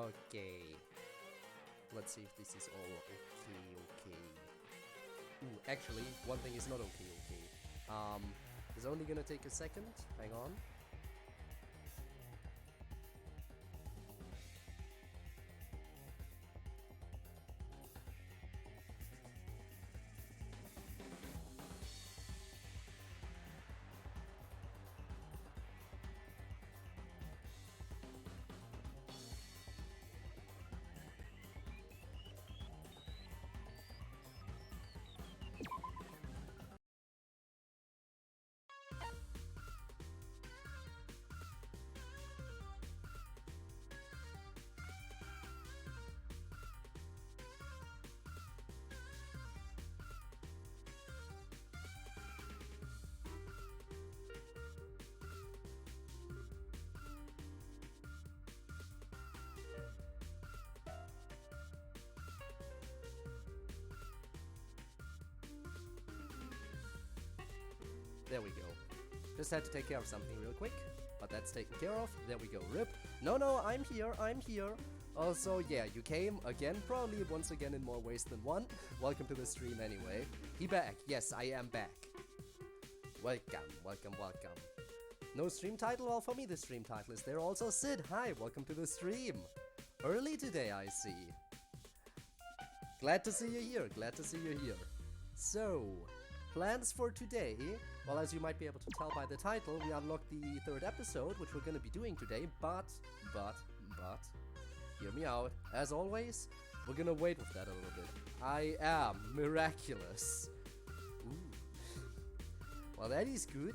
Okay. Let's see if this is all okay. Ooh, actually, one thing is not okay. It's only gonna take a second. Hang on. There we go. Just had to take care of something real quick, but that's taken care of. There we go. RIP. No, I'm here. Also, yeah, you came again, probably once again in more ways than one. Welcome to the stream anyway. He back. Yes, I am back. Welcome. No stream title? Well, for me the stream title is there. Also, Sid, hi, welcome to the stream. Early today, I see. Glad to see you here. So, plans for today. Well, as you might be able to tell by the title, we unlocked the 3rd episode, which we're gonna be doing today, but, hear me out. As always, we're gonna wait with that a little bit. I am miraculous. Ooh. Well, that is good.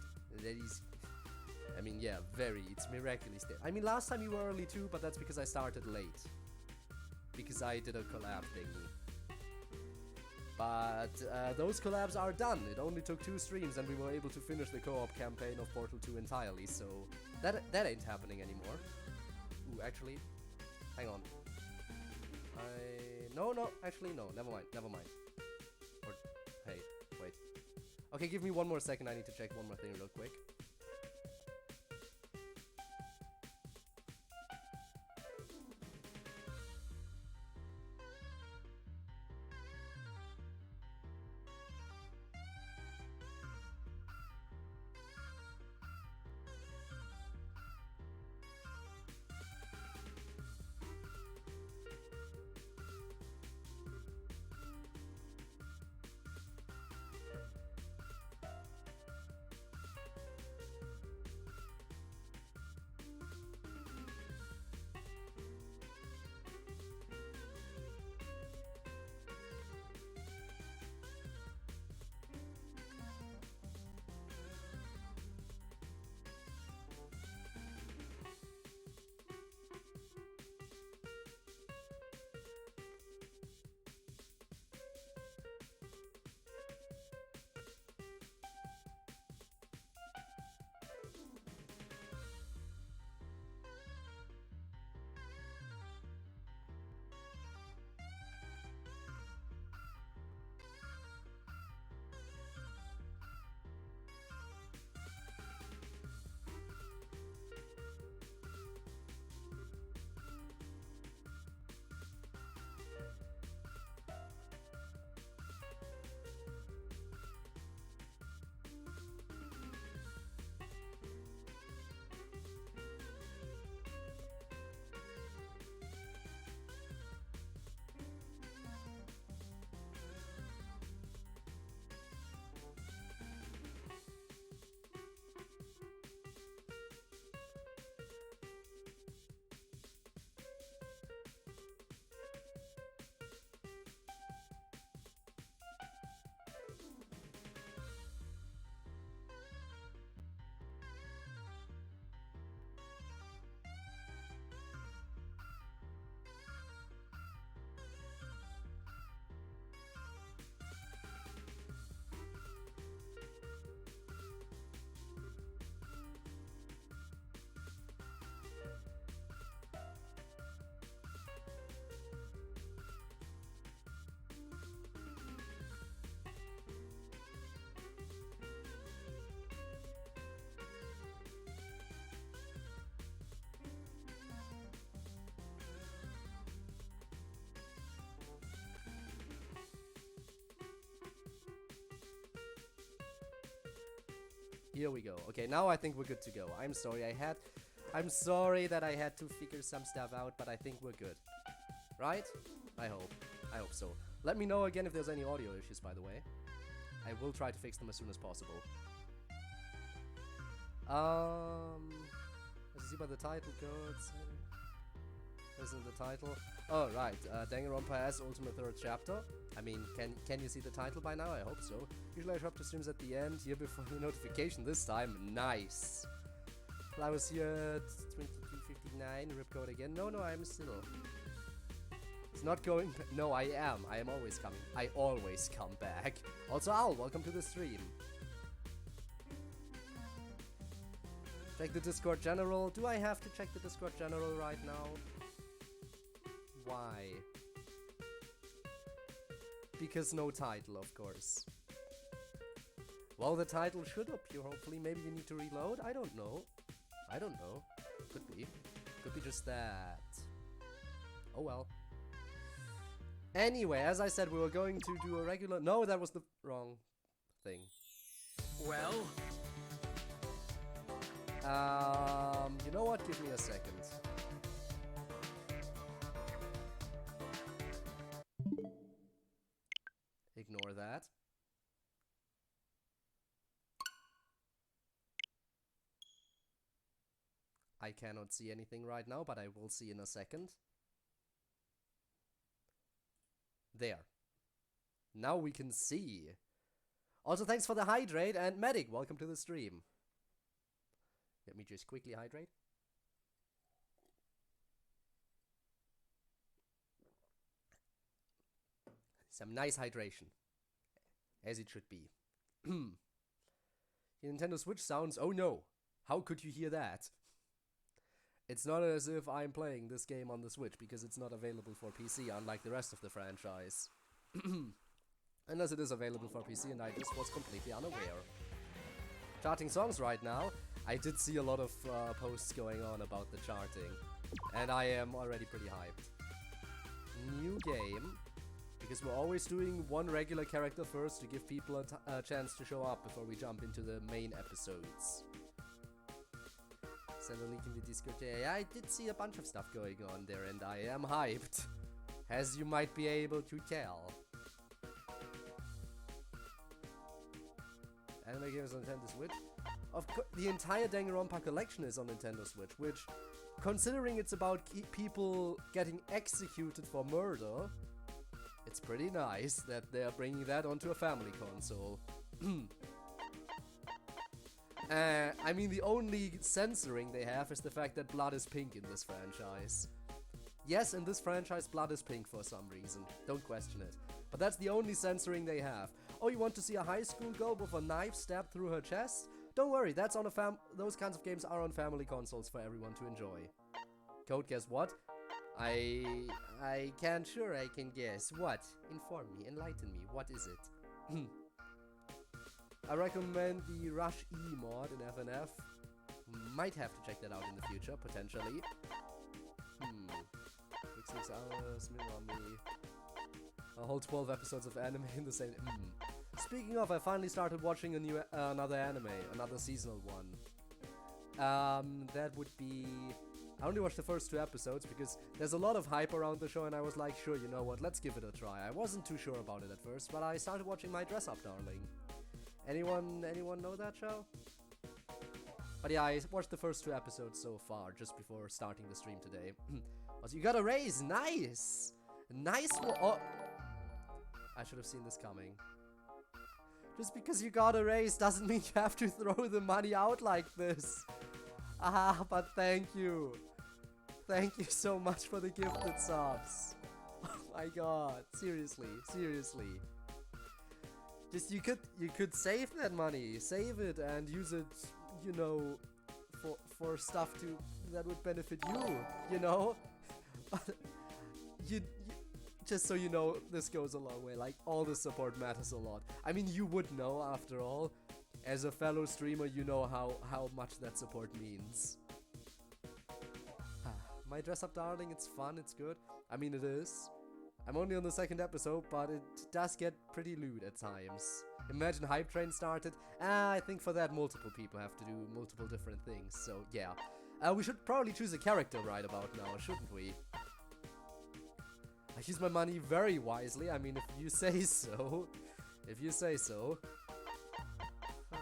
I mean, yeah, it's miraculous. I mean, last time you were early too, but that's because I started late. Because I did a collab thingy. But those collabs are done. It only took 2 streams and we were able to finish the co-op campaign of Portal 2 entirely, so that ain't happening anymore. Ooh, actually, hang on. Actually no, never mind. Or, hey, wait. Okay, give me one more second, I need to check one more thing real quick. here we go. Okay, now I think we're good to go. I'm sorry that I had to figure some stuff out, but I think we're good. Right? I hope so. Let me know again if there's any audio issues, by the way. I will try to fix them as soon as possible. As you see by the title codes, isn't the title? Oh, right. Danganronpa has Ultimate Third Chapter. I mean, can you see the title by now? I hope so. Usually I drop the streams at the end, here before the notification. This time, nice. Well, I was here at 22:59. Rip code again. No, I'm still. It's not going. No, I am. I am always coming. I always come back. Also, Owl, welcome to the stream. Check the Discord general. Do I have to check the Discord general right now? Why? Because no title, of course. Well, the title should appear, hopefully. Maybe you need to reload? I don't know. Could be. Could be just that. Oh well. Anyway, as I said, we were going to do a regular... No, that was the wrong thing. Well... you know what? Give me a second. Ignore that. I cannot see anything right now, but I will see in a second. There. Now we can see. Also, thanks for the hydrate, and Medic, welcome to the stream. Let me just quickly hydrate. Some nice hydration. As it should be. The Nintendo Switch sounds... Oh no! How could you hear that? It's not as if I'm playing this game on the Switch, because it's not available for PC, unlike the rest of the franchise. Unless it is available for PC, and I just was completely unaware. Charting songs right now. I did see a lot of posts going on about the charting, and I am already pretty hyped. New game, because we're always doing one regular character first to give people a chance to show up before we jump into the main episodes. Send a link in the Discord. Yeah, I did see a bunch of stuff going on there, and I am hyped, as you might be able to tell. Anime games on Nintendo Switch. Of course, the entire Danganronpa collection is on Nintendo Switch, which, considering it's about people getting executed for murder, it's pretty nice that they're bringing that onto a family console. I mean, the only censoring they have is the fact that blood is pink in this franchise. Yes, in this franchise, blood is pink for some reason. Don't question it. But that's the only censoring they have. Oh, you want to see a high school girl with a knife stabbed through her chest? Don't worry, that's on a those kinds of games are on family consoles for everyone to enjoy. Code, guess what? I can't sure I can guess. What? Inform me, enlighten me. What is it? I recommend the Rush E mod in FNF. Might have to check that out in the future, potentially. 6 hours, Mirami. A whole 12 episodes of anime in the same... Speaking of, I finally started watching another anime, another seasonal one. That would be... I only watched the first 2 episodes because there's a lot of hype around the show, and I was like, sure, you know what, let's give it a try. I wasn't too sure about it at first, but I started watching My Dress Up Darling. Anyone know that show? But yeah, I watched the first 2 episodes so far, just before starting the stream today. Also, you got a raise! Nice! Nice one! Oh! I should have seen this coming. Just because you got a raise doesn't mean you have to throw the money out like this. Ah, but thank you. Thank you so much for the gifted subs. Oh my god, seriously. Just you could save that money, save it and use it, you know, for stuff that would benefit you, you know? you just so you know, this goes a long way. Like, all the support matters a lot. I mean, you would know after all. As a fellow streamer, you know how much that support means. My Dress Up Darling, it's fun, it's good. I mean, it is. I'm only on the second episode, but it does get pretty lewd at times. Imagine Hype Train started. I think for that multiple people have to do multiple different things, so yeah. We should probably choose a character right about now, shouldn't we? I use my money very wisely, I mean, if you say so. If you say so. Huh.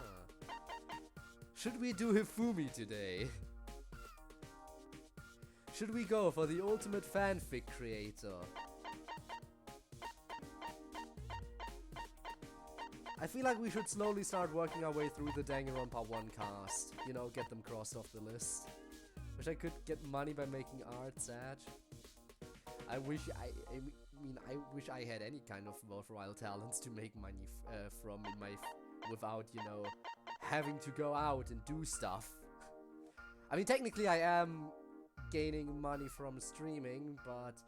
Should we do Hifumi today? Should we go for the ultimate fanfic creator? I feel like we should slowly start working our way through the Danganronpa 1 cast. You know, get them crossed off the list. Wish I could get money by making art, sad. I wish I wish I had any kind of worthwhile talents to make money from in my without, you know, having to go out and do stuff. I mean, technically I am gaining money from streaming, but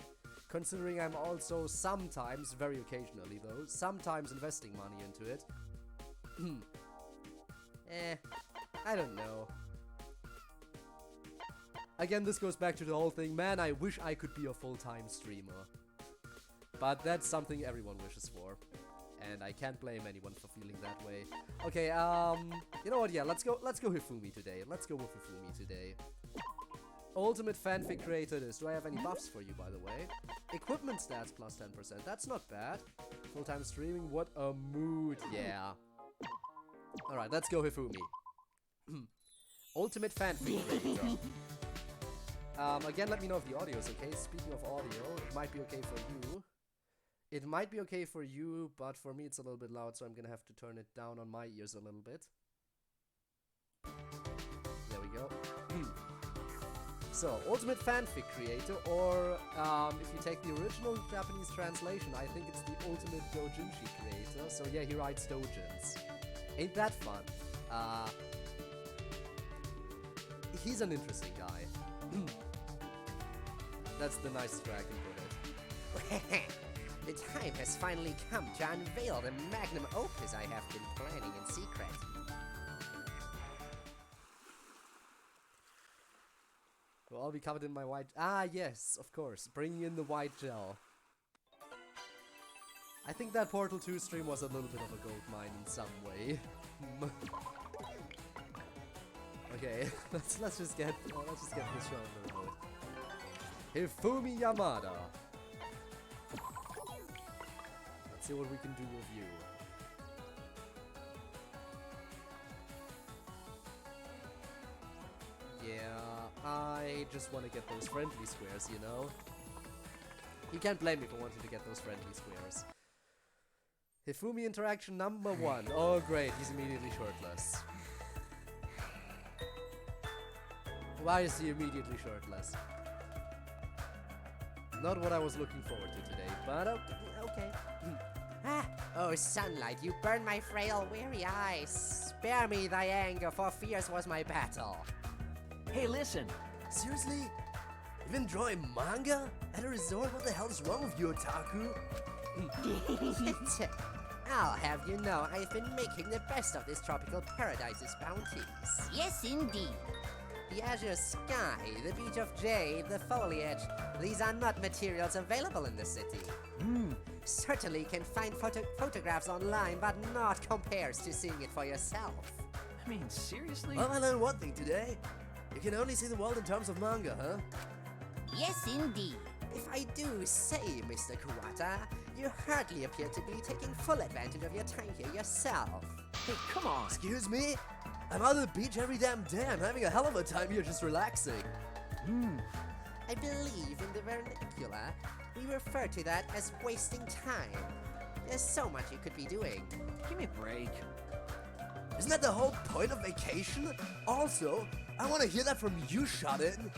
considering I'm also sometimes, very occasionally though, sometimes investing money into it. I don't know. Again, this goes back to the whole thing, man, I wish I could be a full-time streamer. But that's something everyone wishes for. And I can't blame anyone for feeling that way. Okay, you know what, yeah, let's go Hifumi today. Let's go with Hifumi today. Ultimate fanfic creator this. Do I have any buffs for you, by the way? Equipment stats plus 10%. That's not bad. Full-time streaming. What a mood. Yeah. Alright, let's go Hifumi. Ultimate fanfic creator. Again, let me know if the audio is okay. Speaking of audio, it might be okay for you. It might be okay for you, but for me it's a little bit loud, so I'm gonna have to turn it down on my ears a little bit. There we go. So, ultimate fanfic creator, or if you take the original Japanese translation, I think it's the ultimate doujinshi creator. So yeah, he writes doujins. Ain't that fun? He's an interesting guy. That's the nicest way I can put it. The time has finally come to unveil the magnum opus I have been planning in secret. We'll all be covered in my white... Ah, yes, of course. Bringing in the white gel. I think that Portal 2 stream was a little bit of a gold mine in some way. Okay, let's just get this show on the road. Hifumi Yamada. Let's see what we can do with you. Yeah, I just want to get those friendly squares, you know? You can't blame me for wanting to get those friendly squares. Hifumi interaction number 1. Oh great, he's immediately shirtless. Why is he immediately shirtless? Not what I was looking forward to today, but okay. Oh sunlight, you burn my frail, weary eyes. Spare me thy anger, for fierce was my battle. Hey, listen. Seriously? You've been drawing manga? At a resort? What the hell is wrong with you, otaku? I'll have you know, I've been making the best of this tropical paradise's bounties. Yes, indeed. The azure sky, the beach of jade, the foliage, these are not materials available in the city. Certainly can find photographs online, but not compares to seeing it for yourself. I mean, seriously? Well, I learned one thing today. You can only see the world in terms of manga, huh? Yes, indeed. If I do say, Mr. Kuwata, you hardly appear to be taking full advantage of your time here yourself. Hey, come on. Excuse me? I'm on the beach every damn day. I'm having a hell of a time here just relaxing. I believe in the vernacular, we refer to that as wasting time. There's so much you could be doing. Give me a break. Isn't that the whole point of vacation? Also, I want to hear that from you, Shut-In.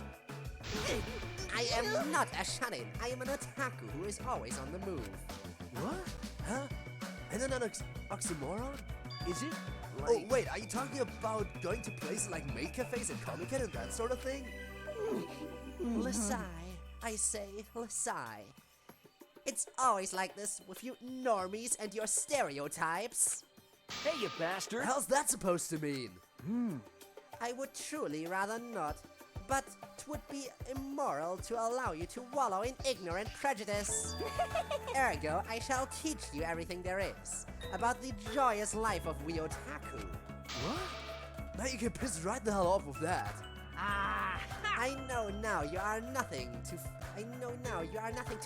I am not a shut-in. I am an otaku who is always on the move. What? Huh? And then an oxymoron? Is it? Like... Oh, wait, are you talking about going to places like maid cafes and Comic-Con and that sort of thing? Lasai, I say, Lasai. It's always like this with you normies and your stereotypes. Hey, you bastard! What the hell's that supposed to mean? I would truly rather not. But 'twould be immoral to allow you to wallow in ignorant prejudice. Ergo, I shall teach you everything there is about the joyous life of we otaku. What? Now you can piss right the hell off with that. I know now you are nothing to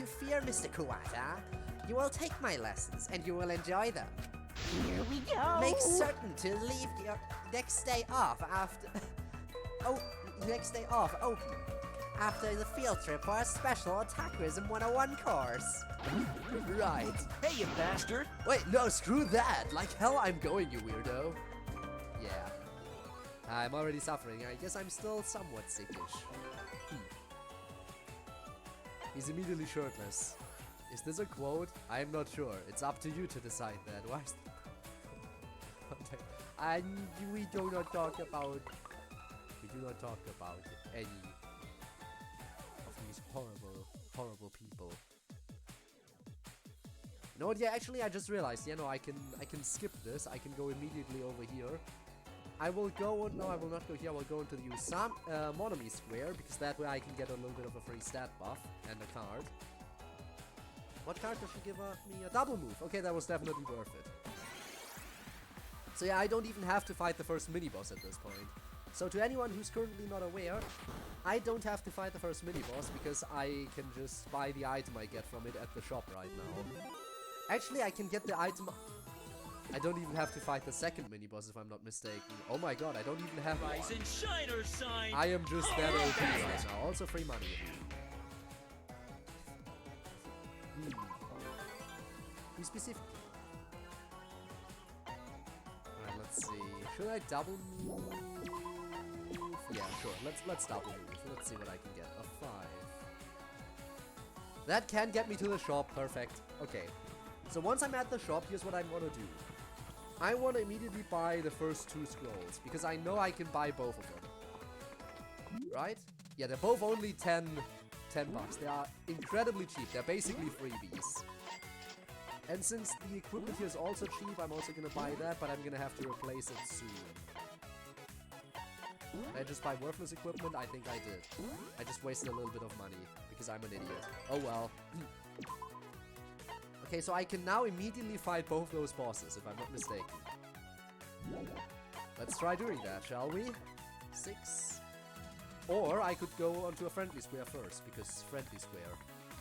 fear, Mr. Kuwata. You will take my lessons and you will enjoy them. Here we go. Make certain to leave your next day off after open after the field trip for a special Otakuism 101 course. Right. Hey, you bastard! Wait, no, screw that. Like hell I'm going, you weirdo. Yeah. I'm already suffering. I guess I'm still somewhat sickish. He's immediately shirtless. Is this a quote? I'm not sure. It's up to you to decide that. Why is and we do not talk about any of these horrible people. You know what? Yeah, actually, I just realized. No, I can skip this. I can go immediately over here. I will go. No, I will not go here. I will go into the Monomi Square because that way I can get a little bit of a free stat buff and a card. What card does she give me? A double move. Okay, that was definitely worth it. So yeah, I don't even have to fight the first mini-boss at this point. So to anyone who's currently not aware, I don't have to fight the first mini-boss because I can just buy the item I get from it at the shop right now. Actually, I can get the item... I don't even have to fight the second mini-boss if I'm not mistaken. Oh my god, I don't even have one. Rise and shiner sign. I am just that OP right now. Also free money. Who specifically? Alright, let's see. Should I double move? Yeah, sure. Let's double move. Let's see what I can get. A 5. That can get me to the shop. Perfect. Okay. So once I'm at the shop, here's what I want to do. I want to immediately buy the first 2 scrolls because I know I can buy both of them. Right? Yeah, they're both only 10 bucks. They are incredibly cheap. They're basically freebies. And since the equipment here is also cheap, I'm also gonna buy that, but I'm gonna have to replace it soon. Did I just buy worthless equipment? I think I did. I just wasted a little bit of money because I'm an idiot. Oh well. Okay, so I can now immediately fight both those bosses, if I'm not mistaken. Let's try doing that, shall we? 6. Or I could go onto a friendly square first, because friendly square.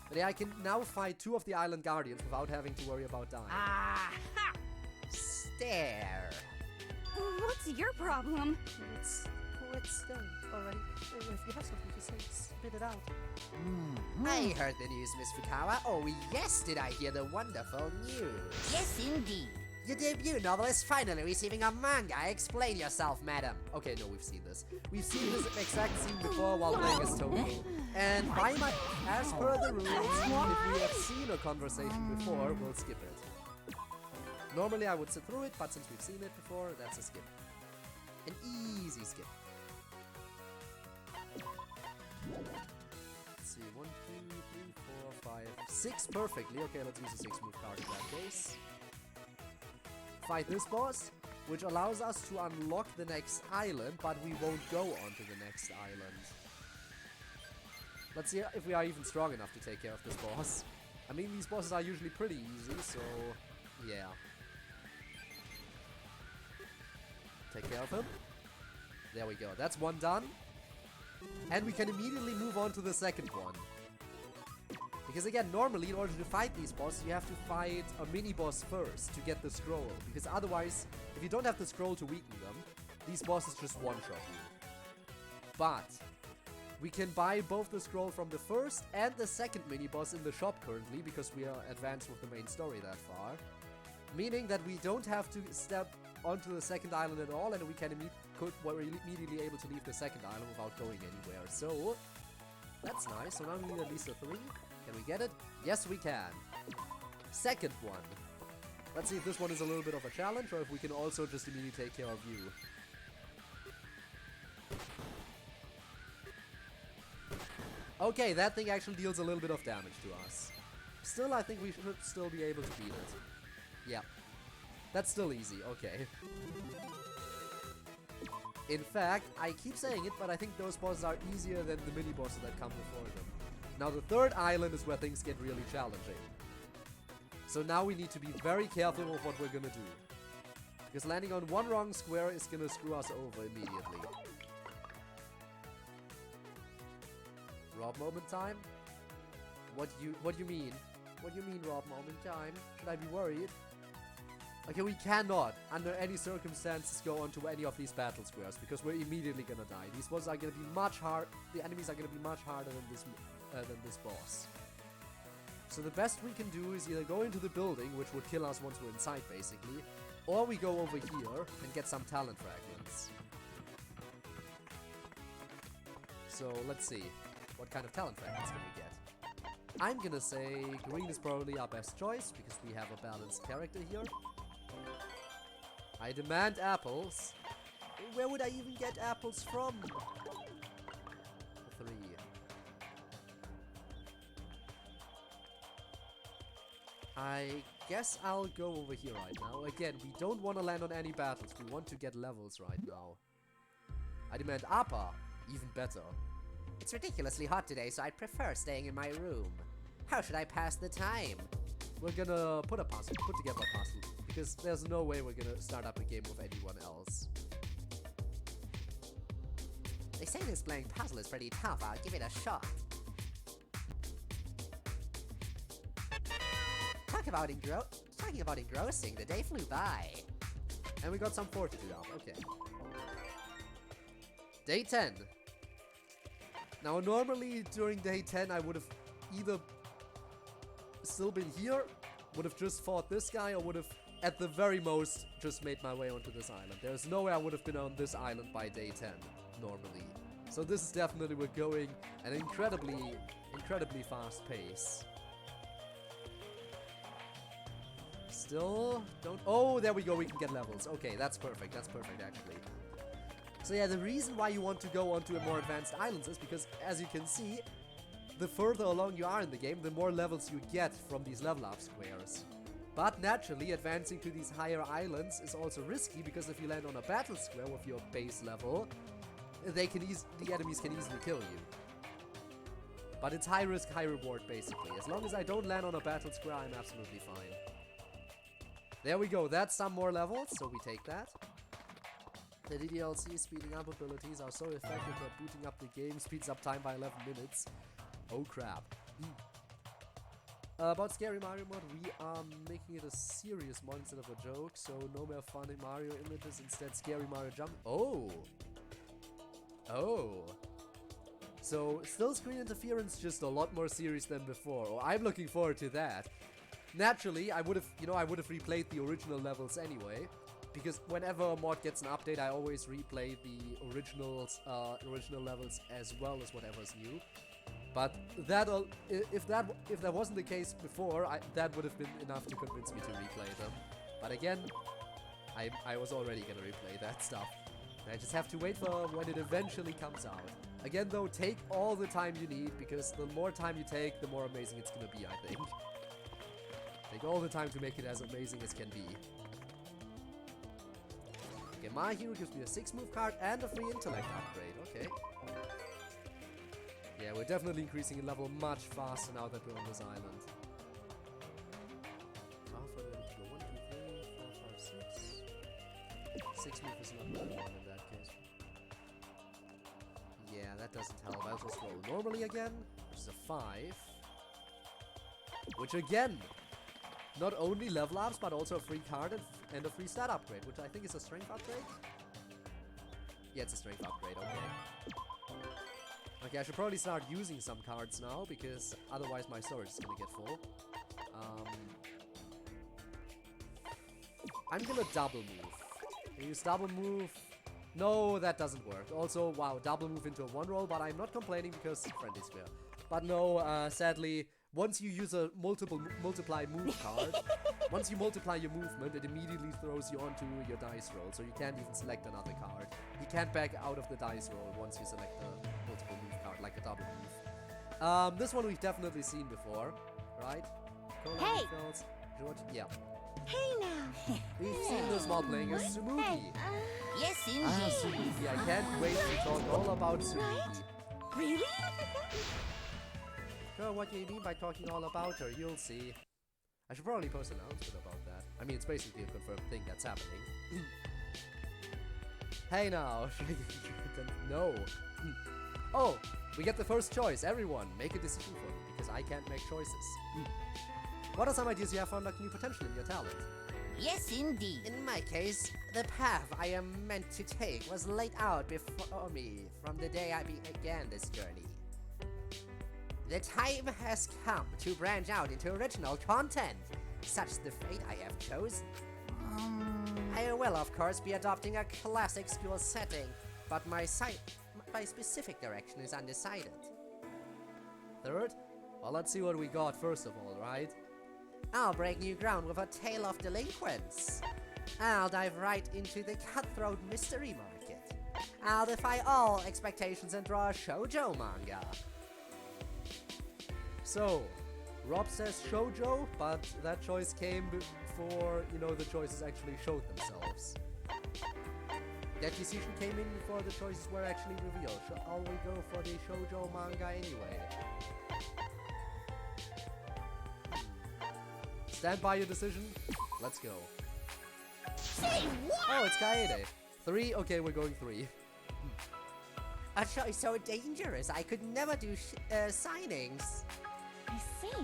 But yeah, I can now fight 2 of the island guardians without having to worry about dying. Stare. What's your problem? It's done already. If you have something to say, spit it out. I heard the news, Miss Fukawa. Oh yes, did I hear the wonderful news? Yes, indeed. Your debut novel is finally receiving a manga. Explain yourself, madam. Okay, no, we've seen this. We've seen this exact scene before while playing as Tokyo. And as per the rules, if we have seen a conversation before, we'll skip it. Normally I would sit through it, but since we've seen it before, that's a skip. An easy skip. Let's see, 1, 2, 3, 4, 5, 6 perfectly. Okay, let's use a 6 move card in that case. Fight this boss, which allows us to unlock the next island, but we won't go onto the next island. Let's see if we are even strong enough to take care of this boss. I mean, these bosses are usually pretty easy, so yeah. Take care of him. There we go. That's one done. And we can immediately move on to the second one. Because again, normally in order to fight these bosses, you have to fight a mini-boss first to get the scroll. Because otherwise, if you don't have the scroll to weaken them, these bosses just one-shot you. But we can buy both the scroll from the first and the second mini-boss in the shop currently, because we are advanced with the main story that far. Meaning that we don't have to step onto the second island at all, and we can we're immediately able to leave the second island without going anywhere. So that's nice. So now we need at least a 3. Can we get it? Yes, we can. Second one. Let's see if this one is a little bit of a challenge, or if we can also just immediately take care of you. Okay, that thing actually deals a little bit of damage to us. Still, I think we should still be able to beat it. Yeah. That's still easy, okay. In fact, I keep saying it, but I think those bosses are easier than the mini-bosses that come before them. Now the third island is where things get really challenging. So now we need to be very careful with what we're gonna do. Because landing on one wrong square is gonna screw us over immediately. Rob moment time? What do you mean? What do you mean, Rob moment time? Should I be worried? Okay, we cannot, under any circumstances, go onto any of these battle squares because we're immediately gonna die. These bosses are gonna be much hard. The enemies are gonna be much harder than this boss. So the best we can do is either go into the building, which would kill us once we're inside, basically, or we go over here and get some talent fragments. So let's see, what kind of talent fragments can we get? I'm gonna say green is probably our best choice because we have a balanced character here. I demand apples. Where would I even get apples from? 3. I guess I'll go over here right now. Again, we don't want to land on any battles. We want to get levels right now. I demand APA. Even better. It's ridiculously hot today, so I'd prefer staying in my room. How should I pass the time? We're gonna put together a puzzle. Because there's no way we're gonna start up a game with anyone else. They say this blank puzzle is pretty tough. I'll give it a shot. Talking about engrossing, the day flew by. And we got some fortitude out. Okay. Day 10. Now, normally during day 10, I would have either still been here, would have just fought this guy, or would have, at the very most, just made my way onto this island. There's no way I would have been on this island by day 10, normally. So this is definitely, we're going at an incredibly fast pace. Still don't... Oh, there we go, we can get levels. Okay, that's perfect actually. So yeah, the reason why you want to go onto a more advanced islands is because, as you can see, the further along you are in the game, the more levels you get from these level up squares. But naturally, advancing to these higher islands is also risky, because if you land on a battle square with your base level, the enemies can easily kill you. But it's high risk, high reward basically. As long as I don't land on a battle square, I'm absolutely fine. There we go, that's some more levels, so we take that. The DDLC speeding up abilities are so effective that booting up the game speeds up time by 11 minutes. Oh crap. About Scary Mario mod, we are making it a serious mod instead of a joke, so no more funny Mario images, instead Scary Mario jump. Oh! Oh! So, still screen interference, just a lot more serious than before. Oh, I'm looking forward to that. Naturally, I would have replayed the original levels anyway, because whenever a mod gets an update, I always replay the original levels as well as whatever's new. But if that wasn't the case before, that would have been enough to convince me to replay them. But again, I was already gonna replay that stuff. And I just have to wait for when it eventually comes out. Again though, take all the time you need, because the more time you take, the more amazing it's gonna be, I think. Take all the time to make it as amazing as can be. Okay, my hero gives me a 6-move card and a free intellect upgrade, okay. Yeah, we're definitely increasing in level much faster now that we're on this island. 1, 2, 3, 4, 5, 6. 6-move is not that one in that case. Yeah, that doesn't help. I'll just roll normally again, which is a 5. Which again, not only level ups, but also a free card and a free stat upgrade, which I think is a strength upgrade? Yeah, it's a strength upgrade, okay. Okay, I should probably start using some cards now, because otherwise my storage is gonna get full. I'm gonna double move. Use double move. No, that doesn't work. Also, wow, double move into a 1-roll, but I'm not complaining because friendly square. But no, sadly, once you use a multiply move card, once you multiply your movement, it immediately throws you onto your dice roll, so you can't even select another card. You can't back out of the dice roll once you select a multiple move card, like a double move. This one we've definitely seen before, right? Hey! Yeah. Hey now. We've seen this while playing as Tsumugi. Hey. Yes, Ah, indeed. Tsumugi, I can't wait to talk all about Tsumugi. Really? Girl, what do you mean by talking all about her? You'll see. I should probably post an announcement about that. I mean, it's basically a confirmed thing that's happening. Hey now. No. Oh, we get the first choice. Everyone, make a decision for me, because I can't make choices. What are some ideas you have for unlocking new potential in your talent? Yes, indeed. In my case, the path I am meant to take was laid out before me from the day I began this journey. The time has come to branch out into original content, such the fate I have chosen. I will, of course, be adopting a classic school setting, but my specific direction is undecided. Third? Well, let's see what we got first of all, right? I'll break new ground with a tale of delinquents. I'll dive right into the cutthroat mystery market. I'll defy all expectations and draw a shoujo manga. So, Rob says shoujo, but that choice came before, the choices actually showed themselves. That decision came in before the choices were actually revealed. Shall we go for the shoujo manga anyway? Stand by your decision. Let's go. Say what? Oh, it's Kaede. 3? Okay, we're going 3. A choice so dangerous I could never do signings. I see.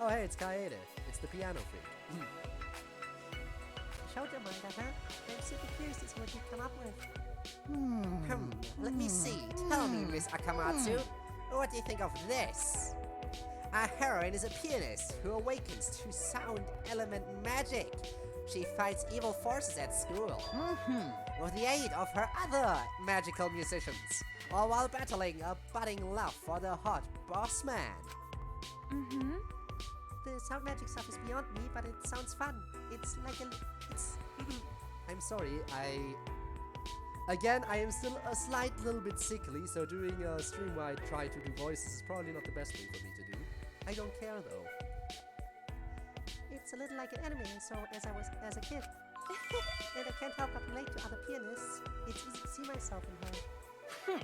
Oh, hey, it's Kaede. It's the piano freak. Shoujo manga, huh? I'm super curious to see what you come up with. Let me see. Tell me, Miss Akamatsu. What do you think of this? Our heroine is a pianist who awakens to sound element magic. She fights evil forces at school with the aid of her other magical musicians, all while battling a budding love for the hot boss man. The sound magic stuff is beyond me, but it sounds fun. It's like it's. I'm sorry, Again, I am still a slight little bit sickly, so doing a stream where I try to do voices is probably not the best thing for me to do. I don't care though. It's a little like an anime I saw as a kid. And I can't help but relate to other pianists. It's easy to see myself in her.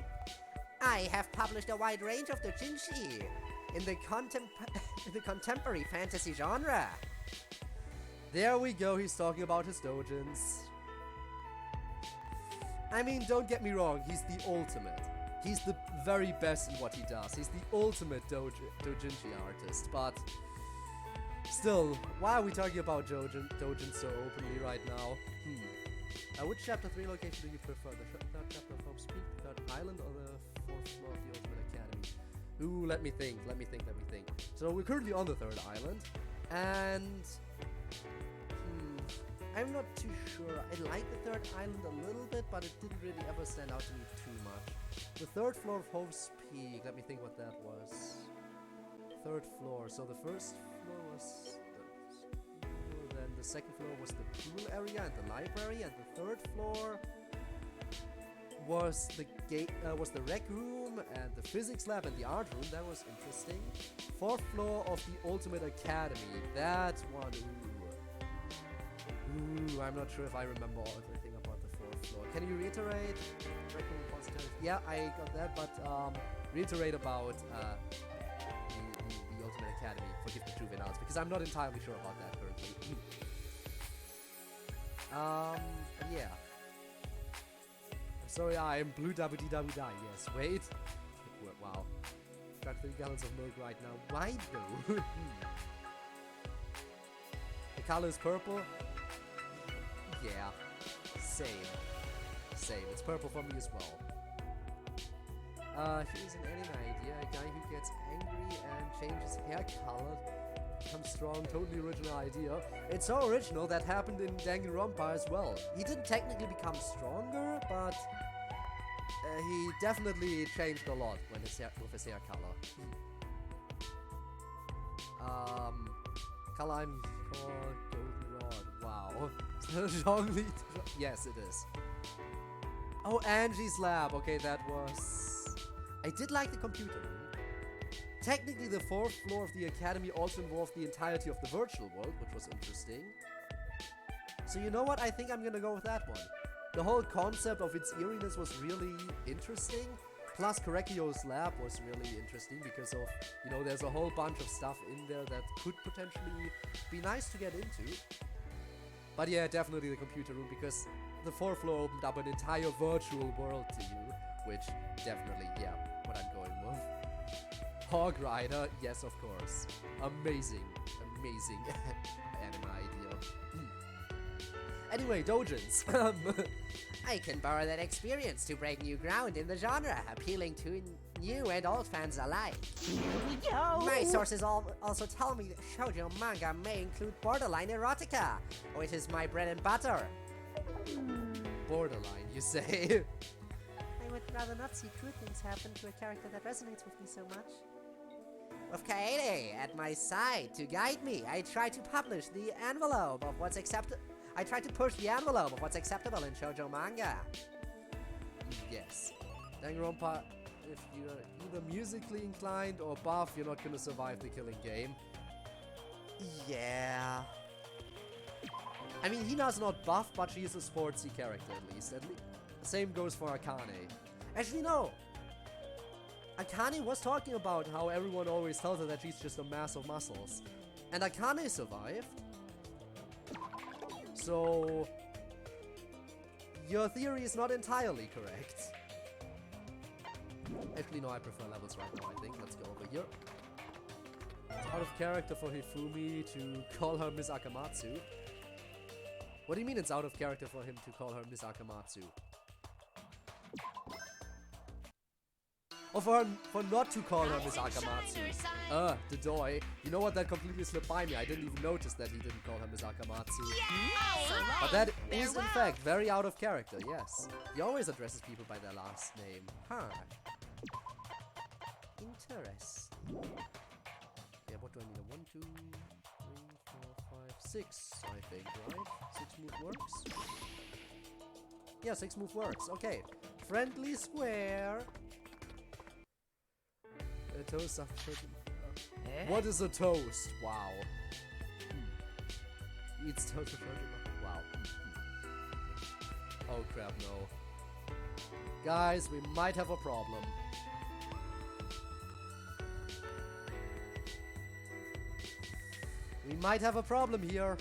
I have published a wide range of doujinshi in the contemporary fantasy genre. There we go, he's talking about his doujins. I mean, don't get me wrong, he's the ultimate. He's the very best in what he does. He's the ultimate doujinshi artist, but still, why are we talking about doujin so openly right now? Which chapter 3 location do you prefer? The third chapter of Hope's Peak, the third island, or the fourth floor of the Ultimate Academy? Ooh, let me think. So we're currently on the third island, and I'm not too sure. I like the third island a little bit, but it didn't really ever stand out to me too much. The third floor of Hope's Peak, let me think what that was. Third floor, so the first floor was the school, then the second floor was the pool area and the library, and the third floor was the the rec room and the physics lab and the art room. That was interesting. Fourth floor of the Ultimate Academy, that one, Ooh, I'm not sure if I remember everything about the fourth floor. Can you reiterate? Yeah, I got that, but reiterate about the Ultimate Academy. Forgive the juveniles, because I'm not entirely sure about that currently. Yeah. I'm sorry, I'm blue WDWD. Yes, wait. Wow. Got 3 gallons of milk right now. Why though? The color is purple. Yeah, same. It's purple for me as well. Here's an anime idea. A guy who gets angry and changes hair color becomes strong. Totally original idea. It's so original that happened in Danganronpa as well. He didn't technically become stronger, but he definitely changed a lot with his hair color. Color I'm called Goldenrod. Wow. Zhongli. Yes, it is. Oh, Angie's lab. Okay, that was. I did like the computer room. Technically, the fourth floor of the academy also involved the entirety of the virtual world, which was interesting. So you know what? I think I'm gonna go with that one. The whole concept of its eeriness was really interesting. Plus, Korekio's lab was really interesting because of, you know, there's a whole bunch of stuff in there that could potentially be nice to get into. But yeah, definitely the computer room, because the fourth floor opened up an entire virtual world to you, which definitely, yeah, what I'm going with. Hog Rider, yes, of course. Amazing, amazing anime idea. Anyway, Dojins. I can borrow that experience to break new ground in the genre, appealing to new and old fans alike. Here we go. My sources also tell me that shoujo manga may include borderline erotica, which is my bread and butter. Borderline, you say? I would rather not see true things happen to a character that resonates with me so much. With Kaede at my side to guide me, I try to push the envelope of what's acceptable in shoujo manga. Yes. Danganronpa, if you're either musically inclined or buff, you're not gonna survive the killing game. Yeah. I mean, Hina's not buff, but she is a sportsy character at least. Same goes for Akane. Actually, no. Akane was talking about how everyone always tells her that she's just a mass of muscles. And Akane survived. So, your theory is not entirely correct. Actually, no, I prefer levels right now, I think. Let's go over here. It's out of character for Hifumi to call her Miss Akamatsu. What do you mean it's out of character for him to call her Miss Akamatsu? Or for not to call her Miss Akamatsu. The doy. You know what? That completely slipped by me. I didn't even notice that he didn't call her Miss Akamatsu. But that is, in fact, very out of character, yes. He always addresses people by their last name. Huh. Interesting. Yeah, what do I need? A 1, 2, 3, 4, 5, 6, I think, right? 6 move works? Yeah, 6 move works. Okay. Friendly square. A toast after certain. What is a toast? Wow. Eats toast after certain. Wow. Oh crap, no. Guys, we might have a problem. We might have a problem here.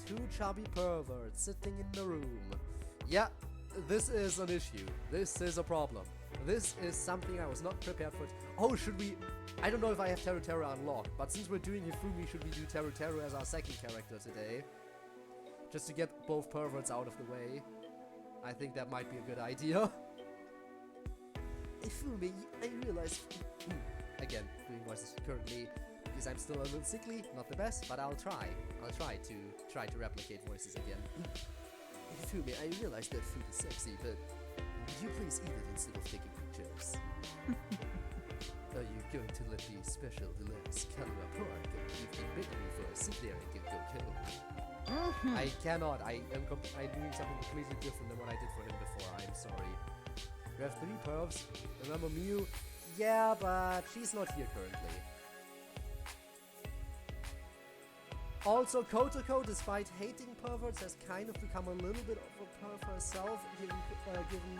2 chubby perverts sitting in the room. Yeah, this is an issue. This is a problem. This is something I was not prepared for. Oh, should we... I don't know if I have Teru Teru unlocked, but since we're doing Hifumi, should we do Teru Teru as our second character today? Just to get both perverts out of the way. I think that might be a good idea. Hifumi, I realize... Again, doing voices currently, because I'm still a little sickly, not the best, but I'll try. I'll try to replicate voices again. Hifumi, I realize that food is sexy, but... Would you please eat it instead of taking pictures? Are you going to let the special deluxe camera park and leave the bakery for a sit there and get go kill? I cannot. I'm doing something completely different than what I did for him before. I'm sorry. We have 3 pervs. Remember Miu? Yeah, but she's not here currently. Also, Kotoko, despite hating perverts, has kind of become a little bit of a perv herself, given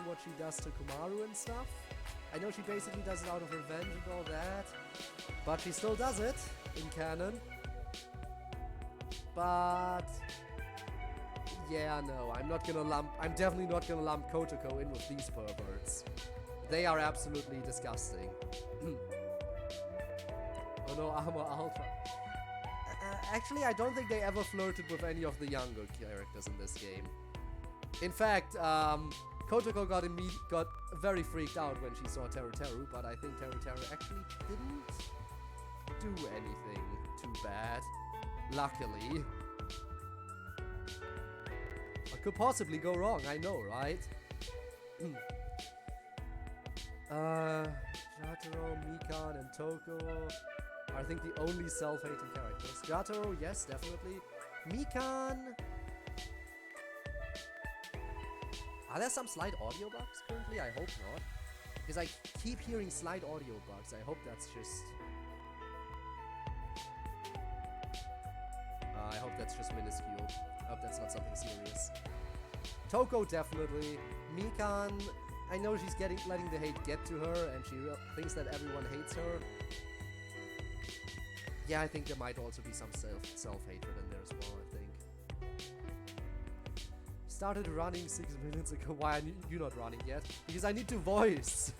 what she does to Kumaru and stuff. I know she basically does it out of revenge and all that, but she still does it in canon. But yeah, no, I'm definitely not gonna lump Kotoko in with these perverts. They are absolutely disgusting. Oh no, Armor Alpha. Actually, I don't think they ever flirted with any of the younger characters in this game. In fact, Kotoko got very freaked out when she saw Teru Teru, but I think Teru Teru actually didn't do anything too bad. Luckily. What could possibly go wrong? I know, right? Jotaro, Mikan, and Toko are, I think, the only self-hating characters. Jotaro, yes, definitely. Mikan... Are there some slight audio bugs currently? I hope not. Because I keep hearing slight audio bugs. I hope that's just... That's not something serious. Toko, definitely. Mikan, I know she's letting the hate get to her, and she thinks that everyone hates her. Yeah, I think there might also be some self-hatred in there as well, I think. Started running 6 minutes ago. Why are you not running yet? Because I need to voice.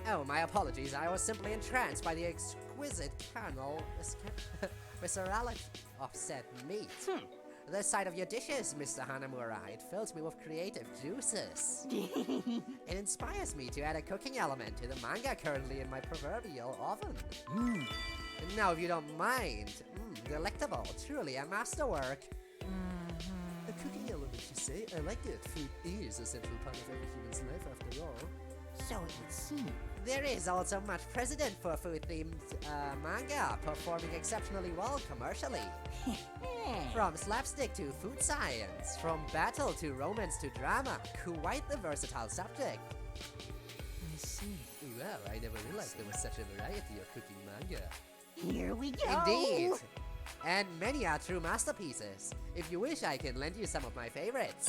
Oh, my apologies. I was simply entranced by the exquisite kernel viscerality of said meat. The sight of your dishes, Mr. Hanamura, it fills me with creative juices. It inspires me to add a cooking element to the manga currently in my proverbial oven. And now, if you don't mind, delectable, truly a masterwork. A cooking element, you say? I like it. Food is a central part of every human's life, after all. So it would seem. There is also much precedent for food-themed manga performing exceptionally well commercially. From slapstick to food science, from battle to romance to drama, quite the versatile subject. I see. Well, I never realized there was such a variety of cooking manga. Here we go. Indeed. And many are true masterpieces. If you wish, I can lend you some of my favorites.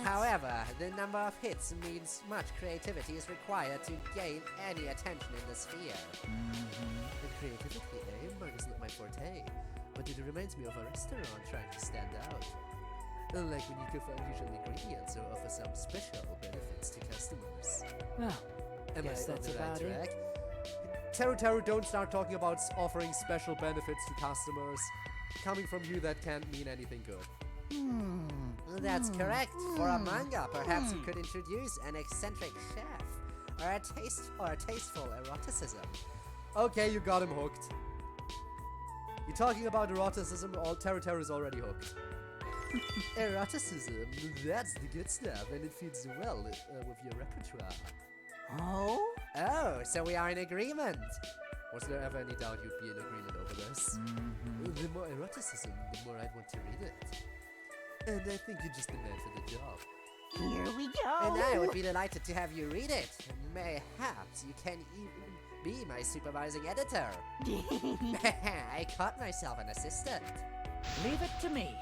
However, the number of hits means much creativity is required to gain any attention in the sphere. The creativity, eh? Manga's not my forte. But it reminds me of a restaurant trying to stand out. Like when you give unusual ingredients or offer some special benefits to customers. Well, Am guess I on that's the right about it. track? Teru, don't start talking about offering special benefits to customers. Coming from you, that can't mean anything good. That's correct. For a manga, perhaps you could introduce an eccentric chef, or a tasteful eroticism. Okay, you got him hooked. You're talking about eroticism, Teru is already hooked. Eroticism, that's the good stuff, and it fits well with your repertoire. Oh? Oh, so we are in agreement. Was there ever any doubt you'd be in agreement over this? The more eroticism, the more I'd want to read it. And I think you're just the man for the job. Here we go. And I would be delighted to have you read it. Mayhaps you can even be my supervising editor. I caught myself an assistant. Leave it to me.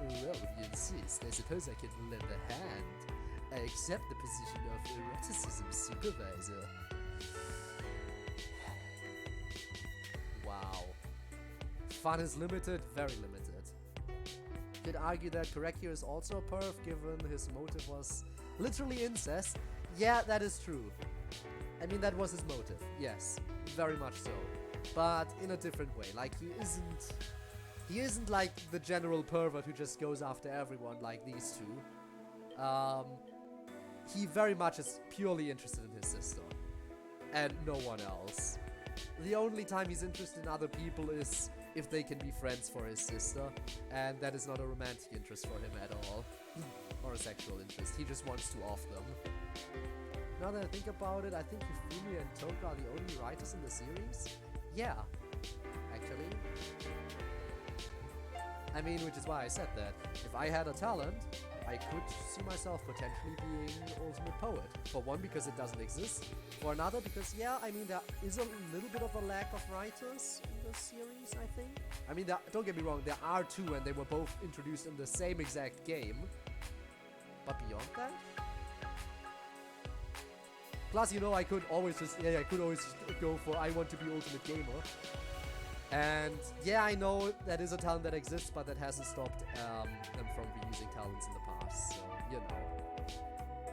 Well, if you insist, I suppose I can lend a hand. I accept the position of eroticism supervisor. Wow. Fun is limited, very limited. Could argue that Korekiyo is also a perv, given his motive was literally incest. Yeah, that is true. I mean, that was his motive, yes, very much so. But in a different way, like he isn't like the general pervert who just goes after everyone like these two. He very much is purely interested in his sister, and no one else. The only time he's interested in other people is if they can be friends for his sister, and that is not a romantic interest for him at all, or a sexual interest. He just wants to off them. Now that I think about it, I think Yufumi and Toka are the only writers in the series. Yeah, actually. I mean, which is why I said that. If I had a talent, I could see myself potentially being Ultimate Poet. For one, because it doesn't exist. For another, because, yeah, I mean, there is a little bit of a lack of writers in the series, I think. I mean, don't get me wrong, there are two, and they were both introduced in the same exact game. But beyond that? Plus, you know, I could always just go for I want to be Ultimate Gamer. And yeah, I know that is a talent that exists, but that hasn't stopped them from reusing talents in the past, so, you know.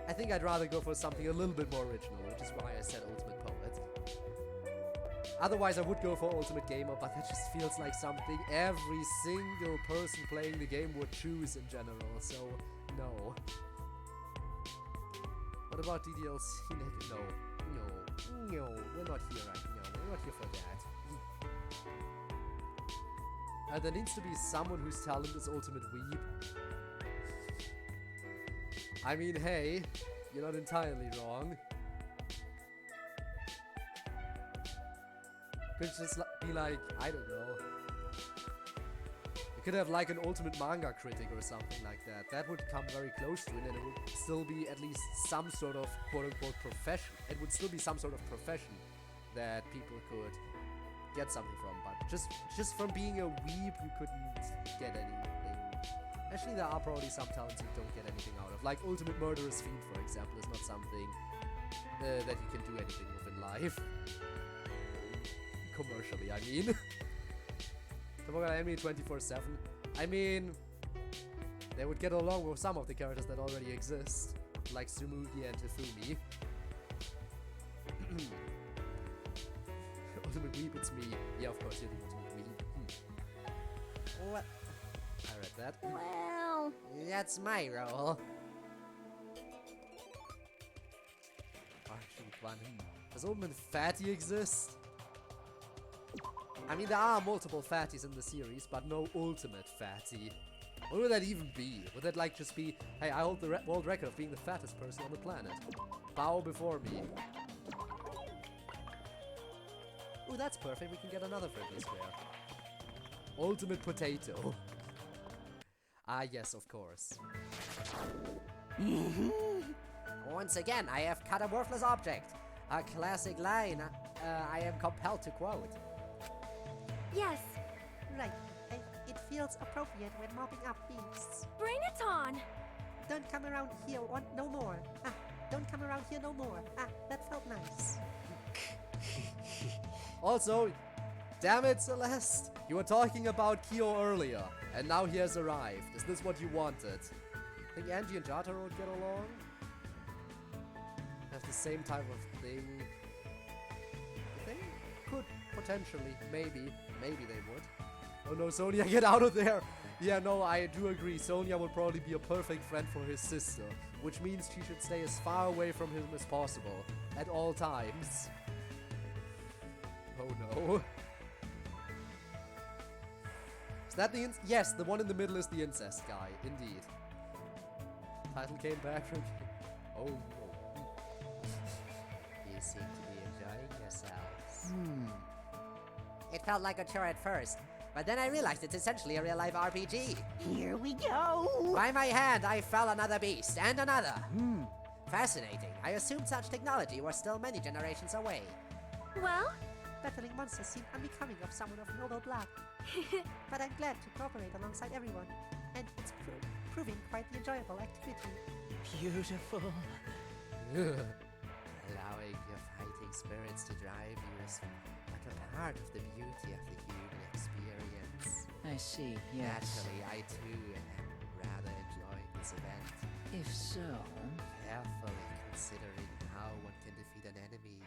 I think I'd rather go for something a little bit more original, which is why I said Ultimate Poet. Otherwise, I would go for Ultimate Gamer, but that just feels like something every single person playing the game would choose in general, so no. What about DDLC? No, we're not here right now. We're not here for that. There needs to be someone whose talent is Ultimate Weeb. I mean, hey, you're not entirely wrong. Could just be like, I don't know. You could have like an Ultimate Manga Critic or something like that. That would come very close to it, and it would still be at least some sort of quote-unquote profession. It would still be some sort of profession that people could get something from, but Just from being a weeb, you couldn't get anything. Actually, there are probably some talents you don't get anything out of. Like Ultimate Murderous Fiend, for example, is not something that you can do anything with in life. Commercially, I mean. Tomoga enemy 24/7. I mean, they would get along with some of the characters that already exist, like Tsumugi and Hifumi. Ultimate Weep, it's me. Yeah, of course, you're the Ultimate Weep. What? I read that. Well, That's my role. Shoot, one. Does Ultimate Fatty exist? I mean, there are multiple fatties in the series, but no Ultimate Fatty. What would that even be? Would that like just be, hey, I hold the world record of being the fattest person on the planet. Bow before me. Ooh, that's perfect. We can get another friendly square. Ultimate Potato. Ah, yes, of course. Once again, I have cut a worthless object. A classic line I am compelled to quote. Yes, Right. It feels appropriate when mopping up beasts. bring it on. Don't come around here no more. Ah, don't come around here no more. Ah, that felt nice. Also, damn it, Celeste! You were talking about Kyo earlier, and now he has arrived. Is this what you wanted? Think Angie and Jataro would get along? Have the same type of thing. They could potentially, maybe they would. Oh no, Sonia, get out of there! Yeah, no, I do agree. Sonia would probably be a perfect friend for his sister, which means she should stay as far away from him as possible, at all times. Oh no. Is that the yes, the one in the middle is the incest guy, indeed. Title came back from... Oh no. You seem to be enjoying yourselves. It felt like a chore at first, but then I realized it's essentially a real-life RPG. here we go. By my hand, I fell another beast, and another. Fascinating. I assumed such technology was still many generations away. Well, Battling monsters seem unbecoming of someone of noble blood. But I'm glad to cooperate alongside everyone, and it's proving quite the enjoyable activity. Beautiful. Allowing your fighting spirits to drive you is but a part of the beauty of the human experience. I see, yes. Naturally, I too am rather enjoying this event. If so... Carefully considering how one can defeat an enemy,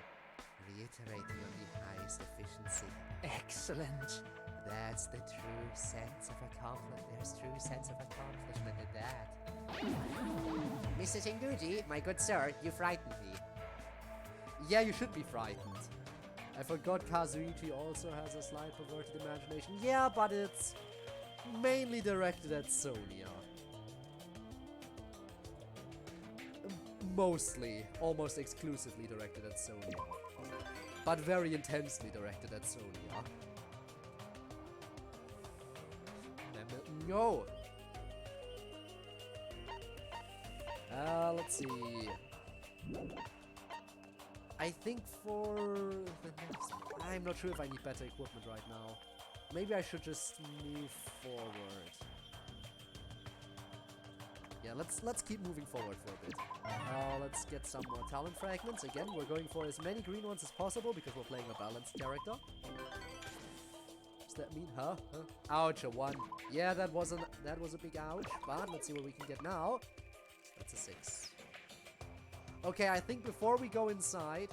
reiterating on the highest efficiency. Excellent. That's the true sense of accomplishment. There's true sense of accomplishment in that. Mr. Shinguji, my good sir, you frightened me. Yeah, you should be frightened. I forgot Kazuichi also has a slight perverted imagination. Yeah, but it's mainly directed at Sonia. Mostly, almost exclusively directed at Sonia. But very intensely directed at Sonia. No! Let's see. I think for the next... I'm not sure if I need better equipment right now. Maybe I should just move forward. Yeah, let's keep moving forward for a bit. Let's get some more talent fragments. Again, we're going for as many green ones as possible because we're playing a balanced character. Does that mean, huh? Ouch, a 1. Yeah, that was a big ouch. But let's see what we can get now. That's a 6. Okay, I think before we go inside,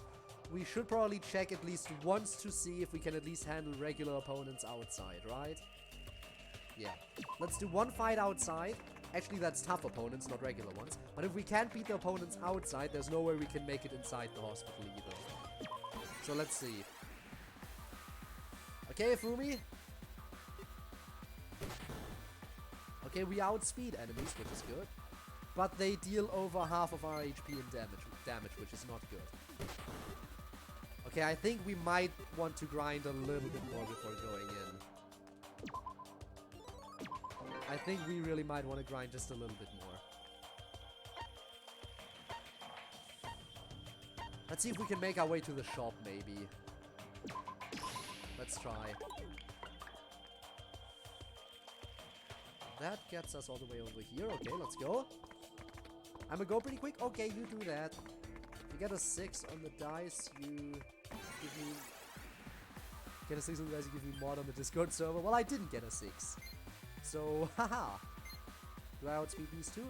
we should probably check at least once to see if we can at least handle regular opponents outside, right? Yeah. Let's do one fight outside. Actually, that's tough opponents, not regular ones. But if we can't beat the opponents outside, there's no way we can make it inside the hospital either. So let's see. Okay, Fumi. Okay, we outspeed enemies, which is good. But they deal over half of our HP in damage, which is not good. Okay, I think we might want to grind a little bit more before going in. I think we really might want to grind just a little bit more. Let's see if we can make our way to the shop, maybe. Let's try. that gets us all the way over here. Okay, let's go. I'm gonna go pretty quick. Okay, you do that. If you get a 6 on the dice, you give me... Get a 6 on the dice, you give me mod on the Discord server. Well, I didn't get a 6. So, haha. Do I outspeed these two?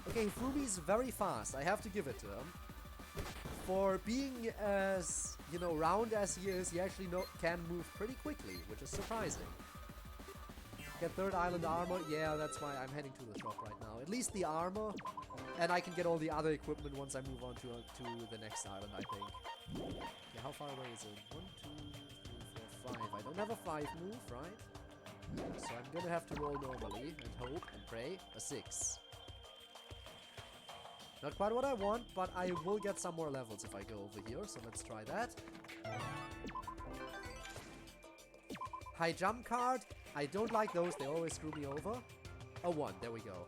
Okay, Fumi's very fast. I have to give it to him. For being as, you know, round as he is, he actually can move pretty quickly, which is surprising. Get third island armor. Yeah, that's why I'm heading to the shop right now. At least the armor. And I can get all the other equipment once I move on to the next island, I think. Yeah, how far away is it? 1, 2, 3, 4, 5. I don't have a 5 move, right? So I'm gonna have to roll normally and hope and pray. A 6. Not quite what I want, but I will get some more levels if I go over here, so let's try that. High jump card. I don't like those, they always screw me over. A 1, there we go.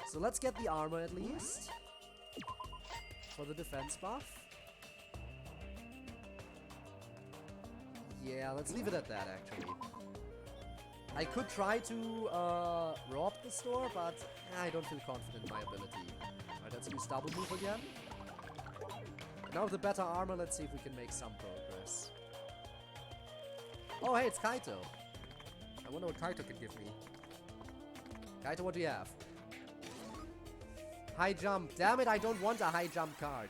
So let's get the armor at least. For the defense buff. Yeah, let's leave it at that actually. I could try to rob the store, but I don't feel confident in my ability. Alright, let's use double move again. And now with the better armor, let's see if we can make some progress. Oh hey, it's Kaito. I wonder what Kaito can give me. Kaito, what do you have? High jump. Damn it, I don't want a high jump card.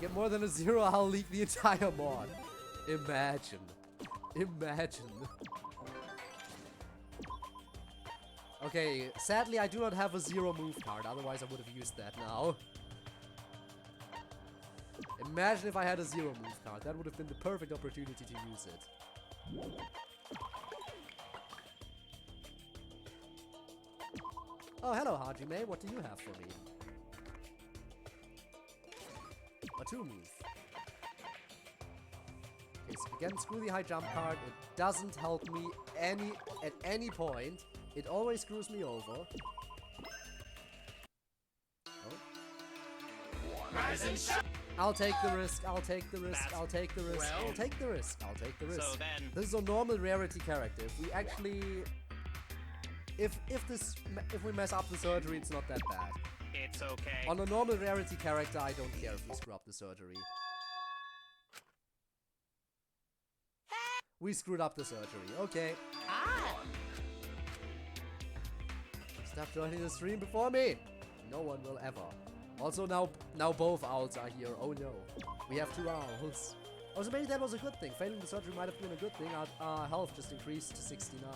Get more than a 0, I'll leak the entire mod. Imagine. Imagine. Okay, sadly I do not have a 0 move card, otherwise I would have used that now. Imagine if I had a 0 move card, that would have been the perfect opportunity to use it. Oh, hello Hajime, what do you have for me? A 2 move. Okay, so again, screw the high jump card. It doesn't help me at any point. It always screws me over. Oh. I'll take the risk, I'll take the risk, I'll take the risk, I'll take the risk, I'll take the risk. So then, this is a normal rarity character. If we actually... If we mess up the surgery, it's not that bad. it's okay. On a normal rarity character, I don't care if we screw up the surgery. We screwed up the surgery. Okay. Stop joining the stream before me. No one will ever. Also, now both owls are here. Oh no. We have 2 owls. Also, maybe that was a good thing. Failing the surgery might have been a good thing. Our health just increased to 69.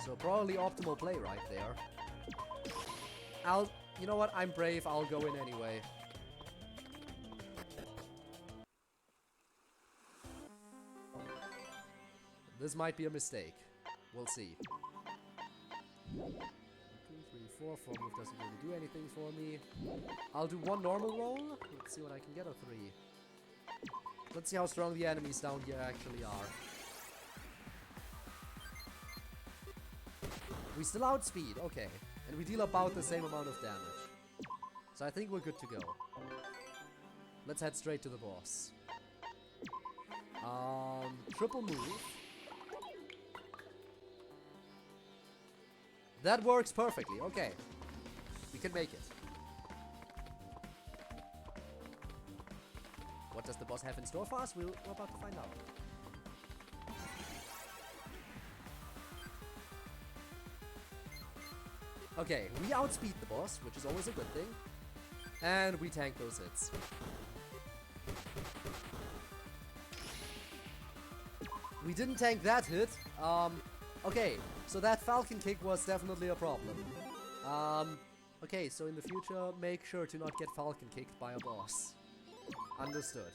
So probably optimal play right there. You know what? I'm brave. I'll go in anyway. This might be a mistake. We'll see. 1, 2, 3, 4. 4 move doesn't really do anything for me. I'll do 1 normal roll. Let's see what I can get. A 3. Let's see how strong the enemies down here actually are. We still outspeed, okay. And we deal about the same amount of damage. So I think we're good to go. Let's head straight to the boss. Triple move. That works perfectly, okay. We can make it. What does the boss have in store for us? We're about to find out. Okay, we outspeed the boss, which is always a good thing. And we tank those hits. We didn't tank that hit. Okay, so that falcon kick was definitely a problem. Okay, so in the future, make sure to not get falcon kicked by a boss. Understood.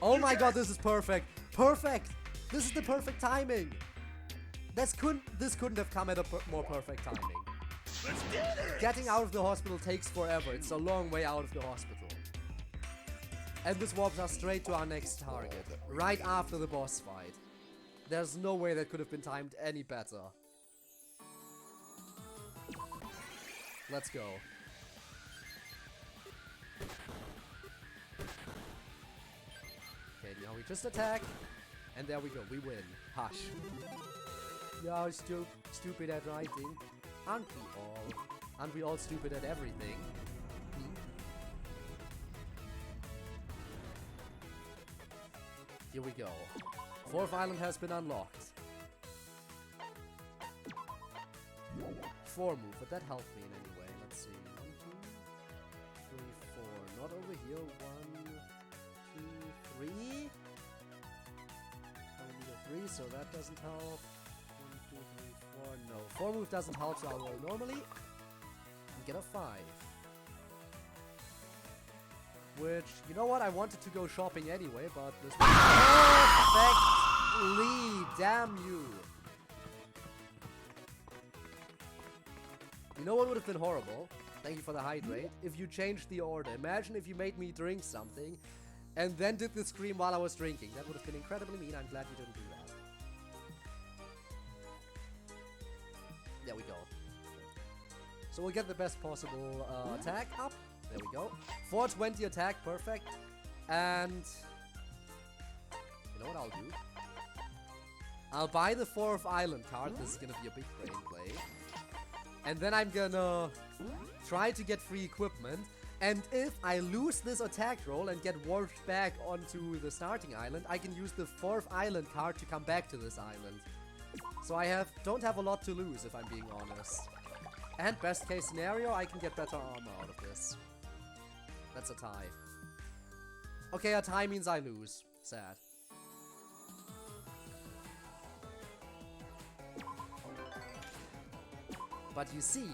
Oh my god, this is perfect! Perfect! This is the perfect timing! This couldn't have come at a more perfect timing. Let's do this! Getting out of the hospital takes forever. It's a long way out of the hospital. And this warps us straight to our next target, right after the boss fight. There's no way that could have been timed any better. Let's go. now we just attack, and there we go, we win. Hush. Yeah, stupid at writing. Aren't we all? Aren't we all stupid at everything? Here we go. 4th island has been unlocked. 4 move, but that helped me in any way. Let's see. 1, 2, 3, 4. Not over here. 1, 2, 3. I need a 3, so that doesn't help. 1, 2, 3, 4. No. 4 move doesn't help, so I'll roll normally. And get a 5. Which, you know what? I wanted to go shopping anyway, but this was perfectly. Damn you. You know what would have been horrible? Thank you for the hydrate. If you changed the order. Imagine if you made me drink something and then did the scream while I was drinking. That would have been incredibly mean. I'm glad you didn't do that. There we go. So we'll get the best possible attack up. There we go. 420 attack, perfect. And you know what I'll do? I'll buy the 4th island card. This is gonna be a big brain play. And then I'm gonna try to get free equipment. And if I lose this attack roll and get warped back onto the starting island, I can use the 4th island card to come back to this island. So I don't have a lot to lose, if I'm being honest. And best case scenario, I can get better armor out of this. That's a tie. Okay, a tie means I lose. Sad. But you see,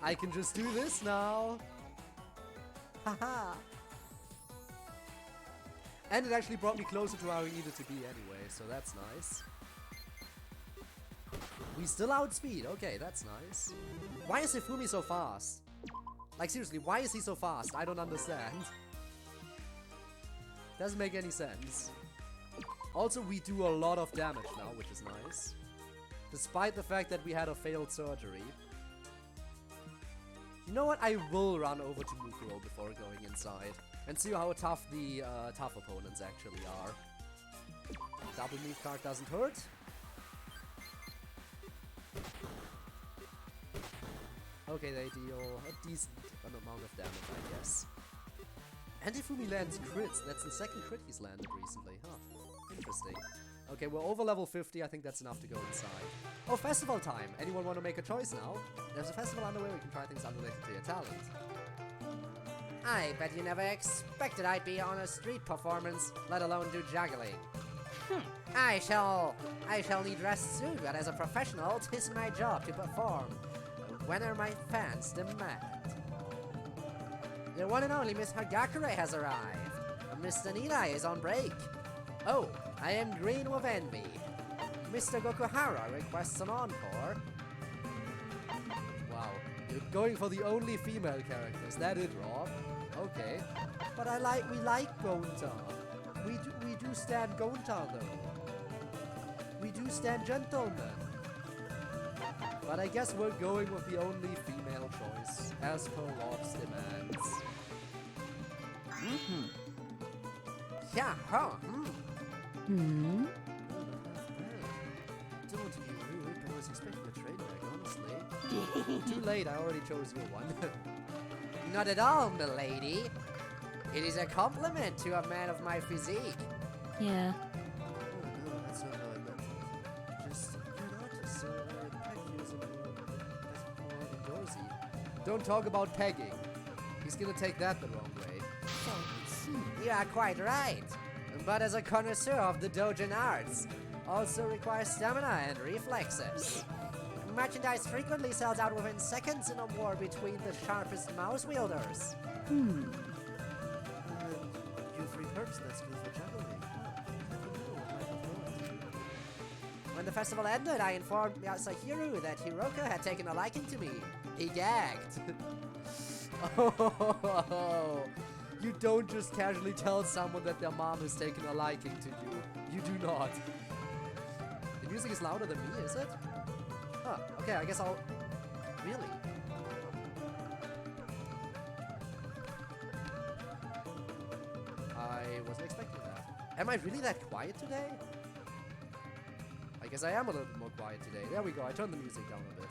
I can just do this now. Haha. And it actually brought me closer to where we needed to be anyway, so that's nice. We still outspeed. Okay, that's nice. Why is Hifumi so fast? Like, seriously, why is he so fast? I don't understand. Doesn't make any sense. Also, we do a lot of damage now, which is nice. Despite the fact that we had a failed surgery. You know what? I will run over to Mukuro before going inside. And see how tough the tough opponents actually are. Double move card doesn't hurt. Okay, they deal a decent amount of damage, I guess. And Hifumi lands crits. That's the 2nd crit he's landed recently, huh? Interesting. Okay, we're over level 50. I think that's enough to go inside. Oh, festival time! Anyone want to make a choice now? There's a festival underway. We can try things unrelated to your talent. I bet you never expected I'd be on a street performance, let alone do juggling. I shall need rest soon, but as a professional, 'tis my job to perform whenever my fans demand. The one and only Miss Hagakure has arrived. Mr. Nidai is on break. Oh, I am green with envy. Mr. Gokuhara requests an encore. Wow, you're going for the only female character. Is that it, Rob? Okay. But we like Gonta. We do stand Gonta though. We do stand gentlemen. But I guess we're going with the only female choice, as per Rob's demands. Yeah, huh? Don't want to be rude, but I was expecting a train wreck, honestly. Too late, I already chose your one. Not at all, milady. It is a compliment to a man of my physique. Yeah. Oh no, that's not how I meant it. Just, you're an artist, so I peg you as more outdoorsy. Don't talk about pegging. He's gonna take that the wrong way. You are quite right. But as a connoisseur of the Dojin arts, also requires stamina and reflexes. Merchandise frequently sells out within seconds in a war between the sharpest mouse wielders. You have 3 perks that's good for juggling. When the festival ended, I informed Yasahiru that Hiroka had taken a liking to me. He gagged. Oh, you don't just casually tell someone that their mom has taken a liking to you. You do not. The music is louder than me, is it? Huh, okay, I guess I'll... Really? I I wasn't expecting that. Am I really that quiet today? I guess I am a little bit more quiet today. There we go, I turned the music down a bit.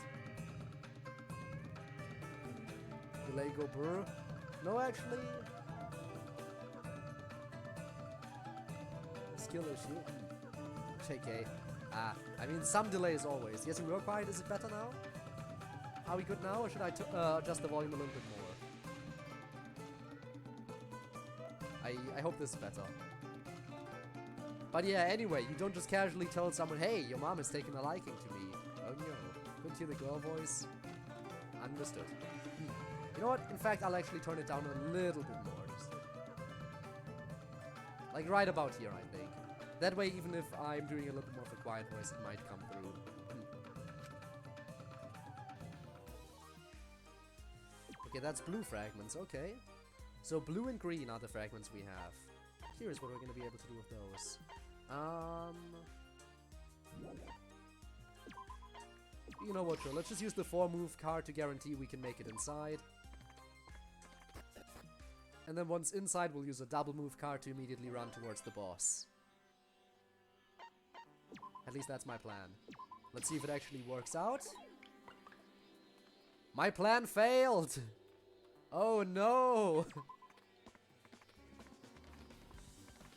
Delay go brr. No, actually. Skill issue. JK. I mean, some delay is always. Yes, we were quiet. Is it better now? Are we good now, or should I adjust the volume a little bit more? I hope this is better. But yeah, anyway, you don't just casually tell someone, hey, your mom has taken a liking to me. Oh no. Couldn't hear the girl voice? Understood. You know what? In fact, I'll actually turn it down a little bit more. Just like right about here, I think. That way, even if I'm doing a little bit more of a quiet voice, it might come through. Okay, that's blue fragments, okay. So blue and green are the fragments we have. Here's what we're gonna be able to do with those. You know what, sure, let's just use the 4-move card to guarantee we can make it inside. And then once inside, we'll use a double move card to immediately run towards the boss. At least that's my plan. Let's see if it actually works out. My plan failed! Oh no!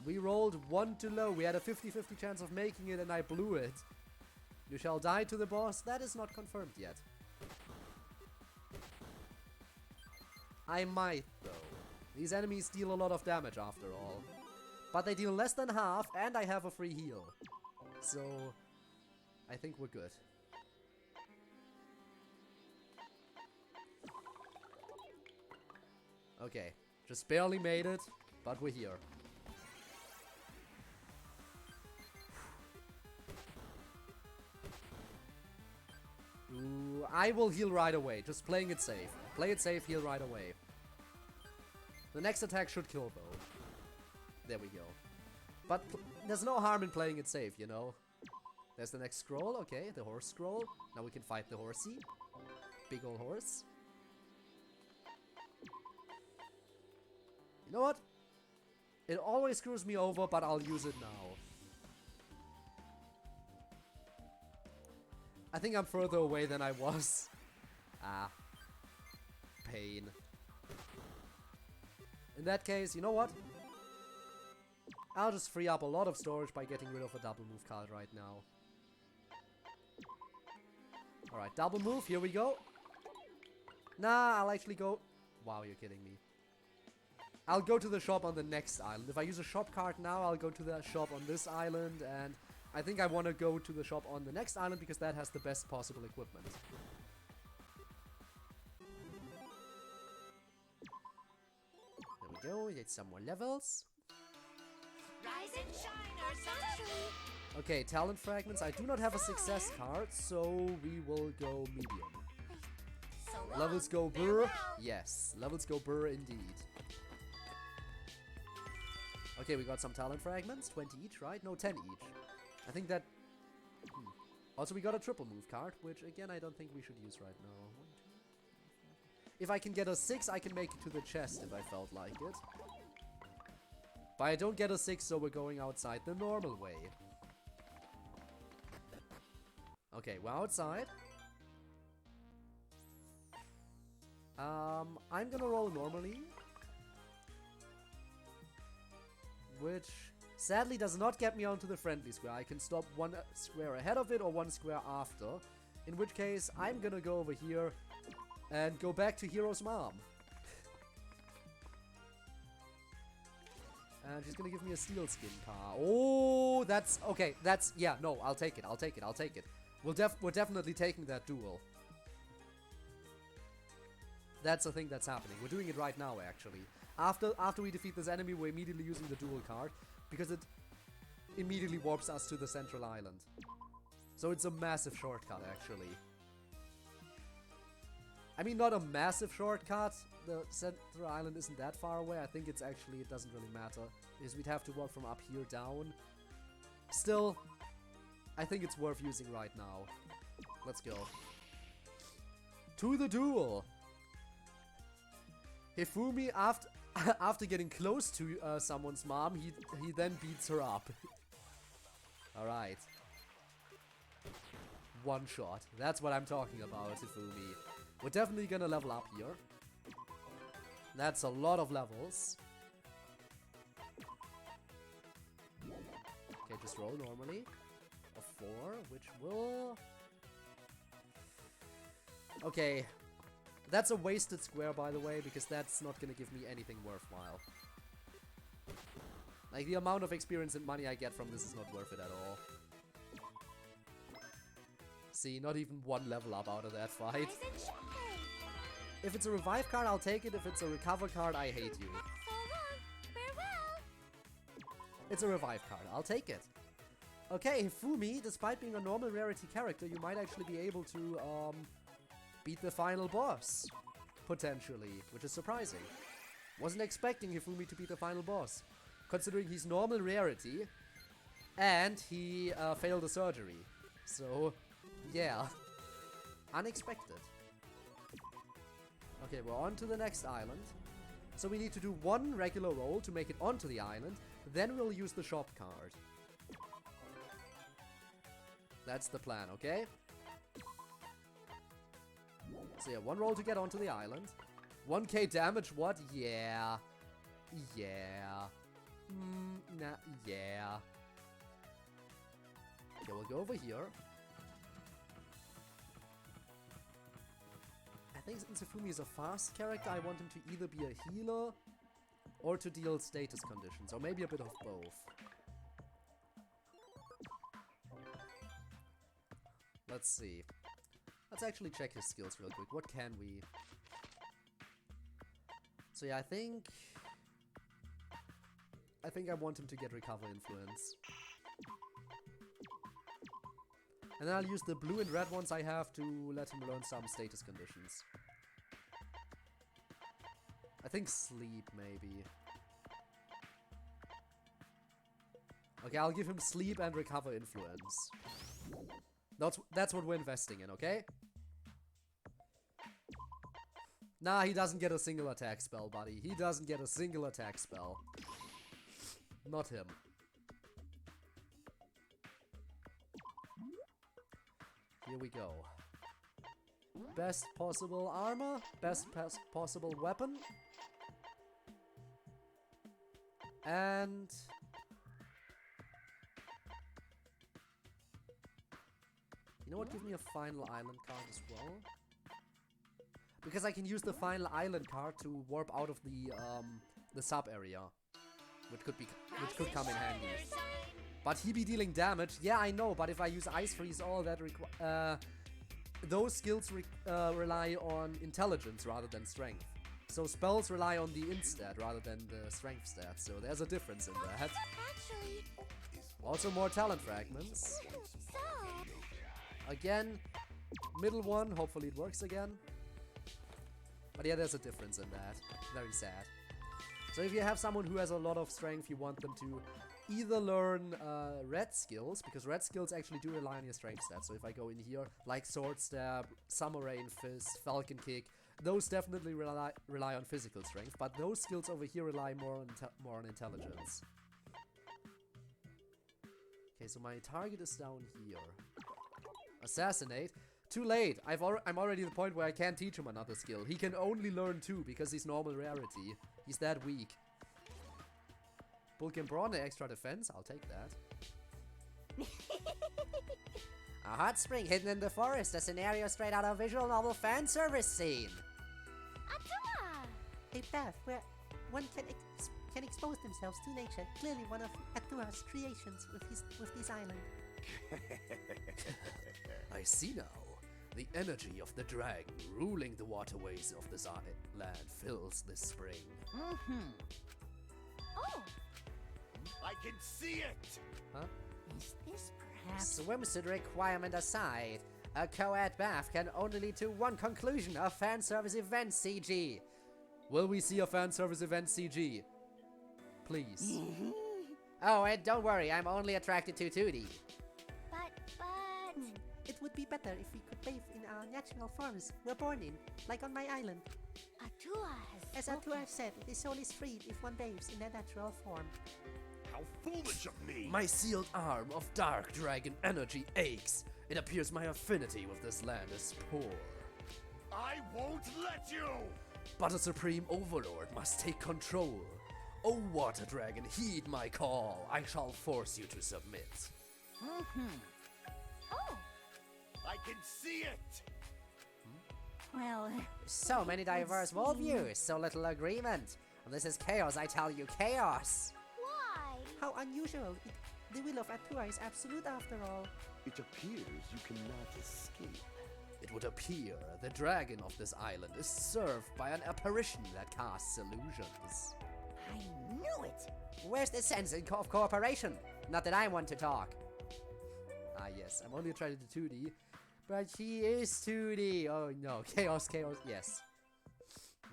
We rolled 1 too low. We had a 50-50 chance of making it and I blew it. You shall die to the boss. That is not confirmed yet. I might though. These enemies deal a lot of damage after all. But they deal less than half and I have a free heal. So, I think we're good. Okay, just barely made it, but we're here. Ooh, I will heal right away, just playing it safe. Play it safe, heal right away. The next attack should kill though. There we go. But there's no harm in playing it safe, you know? There's the next scroll, okay, the horse scroll. Now we can fight the horsey. Big ol' horse. You know what? It always screws me over, but I'll use it now. I think I'm further away than I was. Ah. Pain. In that case, you know what? I'll just free up a lot of storage by getting rid of a double move card right now. Alright, double move, here we go. Nah, I'll actually go... Wow, you're kidding me. I'll go to the shop on the next island. If I use a shop card now, I'll go to the shop on this island, and I think I want to go to the shop on the next island because that has the best possible equipment. There we go, get some more levels. Rise and shine, our sunshine. Okay, talent fragments. I do not have a success card, so we will go medium. So long, Levels go farewell. burr. Yes, levels go burr indeed. Okay, we got some talent fragments. 20 each, right? No, 10 each. I think that... Also, we got a triple move card, which, again, I don't think we should use right now. 1, 2, 3, 4. If I can get a 6, I can make it to the chest if I felt like it. But I don't get a 6, so we're going outside the normal way. Okay, we're outside. I'm gonna roll normally. Which sadly does not get me onto the friendly square. I can stop 1 square ahead of it or 1 square after. In which case, I'm gonna go over here and go back to Hero's mom. And she's gonna give me a steel skin car. Oh, that's... Okay, that's... Yeah, no, I'll take it, I'll take it, I'll take it. We're definitely taking that duel. That's the thing that's happening. We're doing it right now, actually. After we defeat this enemy, we're immediately using the duel card, because it immediately warps us to the central island. So it's a massive shortcut, actually. I mean, not a massive shortcut. The central island isn't that far away. I think it's actually, it doesn't really matter, because we'd have to walk from up here down. Still, I think it's worth using right now. Let's go. To the duel! Hifumi, after getting close to someone's mom, he then beats her up. Alright. One shot. That's what I'm talking about, Hifumi. We're definitely gonna level up here. That's a lot of levels. Okay, just roll normally. A 4, which will... Okay. That's a wasted square, by the way, because that's not gonna give me anything worthwhile. Like, the amount of experience and money I get from this is not worth it at all. See, not even one level up out of that fight. Rise and shine. If it's a revive card, I'll take it. If it's a recover card, I hate you. So long. Farewell. It's a revive card. I'll take it. Okay, Hifumi, despite being a normal rarity character, you might actually be able to beat the final boss. Potentially, which is surprising. Wasn't expecting Hifumi to beat the final boss, considering he's normal rarity and he failed a surgery. So, yeah. Unexpected. Okay, we're on to the next island. So we need to do one regular roll to make it onto the island. Then we'll use the shop card. That's the plan, okay? So yeah, one roll to get onto the island. 1k damage, what? Yeah. Yeah. Nah, yeah. Okay, we'll go over here. I think since Hifumi is a fast character, I want him to either be a healer or to deal status conditions, or maybe a bit of both. Let's see. Let's actually check his skills real quick. What can we... So yeah, I think I want him to get Recover Influence. And then I'll use the blue and red ones I have to let him learn some status conditions. I think Sleep, maybe. Okay, I'll give him Sleep and Recover Influence. That's what we're investing in, okay? Nah, he doesn't get a single attack spell, buddy. He doesn't get a single attack spell. Not him. Here we go. Best possible armor, best possible weapon. And... You know what? Give me a final island card as well. Because I can use the final island card to warp out of the sub area, which could come in handy. But he be dealing damage. Yeah, I know. But if I use Ice Freeze, all that those skills rely on intelligence rather than strength. So spells rely on the int stat rather than the strength stat. So there's a difference in that. Actually, Also more talent fragments. so Again, middle one. Hopefully it works again. But yeah, there's a difference in that. Very sad. So if you have someone who has a lot of strength, you want them to either learn red skills, because red skills actually do rely on your strength stats. So if I go in here, like Sword Stab, Summer Rain Fist, Falcon Kick, those definitely rely on physical strength, but those skills over here rely more on intelligence. Okay, so my target is down here. Assassinate. Too late. I'm already at the point where I can't teach him another skill. He can only learn 2 because he's normal rarity. He's that weak. Bulk and Brawn, extra defense. I'll take that. A hot spring hidden in the forest, a scenario straight out of a visual novel fan service scene. Atuma. A path where one can expose themselves to nature. Clearly one of Atura's creations with this island. I see now. The energy of the dragon ruling the waterways of this land fills this spring. Oh, I can see it! Huh? Is this perhaps... Swimsuit requirement aside, a co-ed bath can only lead to one conclusion: a fan service event CG. Will we see a fan service event CG? Please. Oh, and don't worry, I'm only attracted to 2D. but It would be better if we could bathe in our natural forest we're born in, like on my island. Atua has As Atua said, the soul is freed if one bathes in their natural form. How foolish of me! My sealed arm of dark dragon energy aches. It appears my affinity with this land is poor. I won't let you! But a supreme overlord must take control. O water dragon, heed my call. I shall force you to submit. Oh, I can see it! well, So many diverse worldviews, so little agreement. This is chaos, I tell you, chaos. why? How unusual. The will of Atua is absolute after all. It appears you cannot escape. It would appear the dragon of this island is served by an apparition that casts illusions. I knew it. Where's the sense of cooperation? Not that I want to talk. Ah yes, I'm only trying to do 2D, but he is 2D. Oh no, chaos, chaos, yes.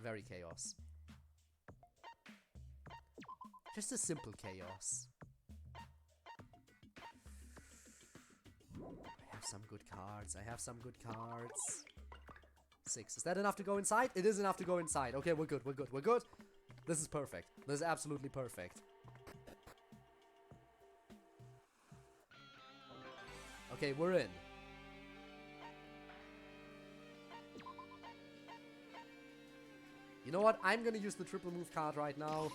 Very chaos. Just a simple chaos. I have some good cards, I have some good cards. 6, is that enough to go inside? It is enough to go inside. Okay, we're good, we're good, we're good. This is perfect. This is absolutely perfect. Okay, we're in. You know what? I'm gonna use the triple move card right now.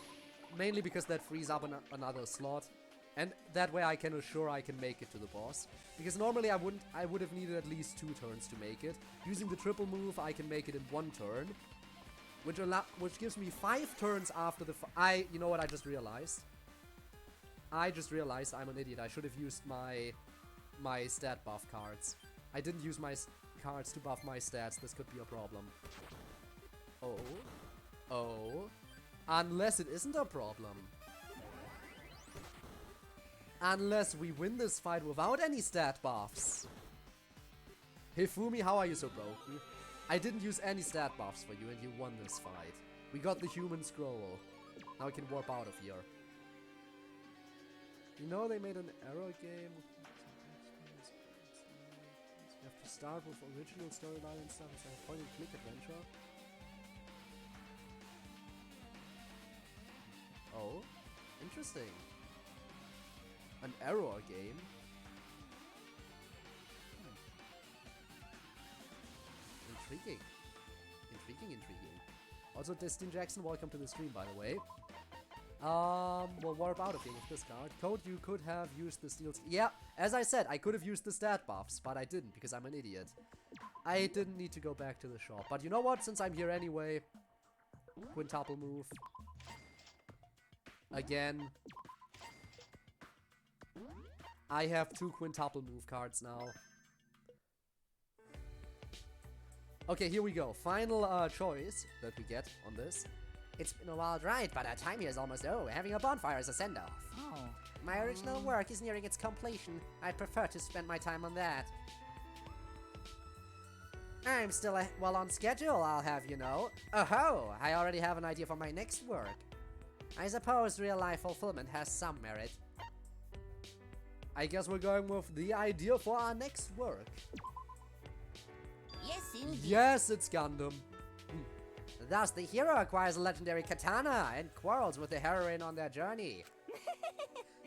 Mainly because that frees up another slot. And that way I can assure I can make it to the boss. Because normally I would have needed at least 2 turns to make it. Using the triple move I can make it in 1 turn. Which gives me 5 turns after the you know what I just realized? I just realized I'm an idiot. I should have used my stat buff cards. I didn't use my cards to buff my stats. This could be a problem. Oh. Oh. Unless it isn't a problem. Unless we win this fight without any stat buffs. Hifumi, how are you so broken? I didn't use any stat buffs for you and you won this fight. We got the human scroll. Now we can warp out of here. You know they made an error game? You have to start with original storyline and stuff instead of point-and-click adventure. Oh, interesting. An error game? Intriguing. Intriguing. Also, Destin Jackson, welcome to the stream, by the way. We'll warp out of here with this card. Code, you could have used the steel... Yeah, as I said, I could have used the stat buffs, but I didn't, because I'm an idiot. I didn't need to go back to the shop. But you know what? Since I'm here anyway... Quintuple move. Again. I have 2 quintuple move cards now. Okay, here we go. Final choice that we get on this. It's been a wild ride, but our time here is almost over. Having a bonfire is a send-off. Oh. My original work is nearing its completion. I'd prefer to spend my time on that. I'm still well on schedule, I'll have you know. Oh-ho! I already have an idea for my next work. I suppose real-life fulfillment has some merit. I guess we're going with the idea for our next work. Yes, indeed. Yes, it's Gundam. Thus, the hero acquires a legendary katana and quarrels with the heroine on their journey.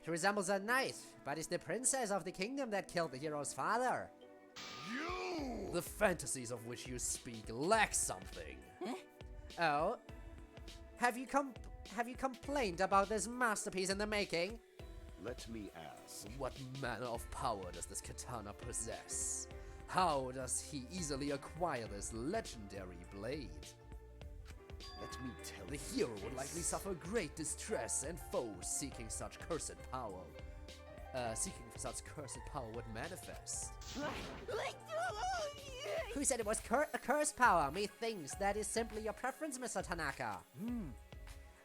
She resembles a knight, but is the princess of the kingdom that killed the hero's father. You! The fantasies of which you speak lack something. Oh? Have you complained about this masterpiece in the making? Let me ask. What manner of power does this katana possess? How does he easily acquire this legendary blade? Let me tell The you. hero would likely suffer great distress, and foes seeking such cursed power would manifest. Who said it was a curse power? Methinks that is simply your preference, Mr. Tanaka.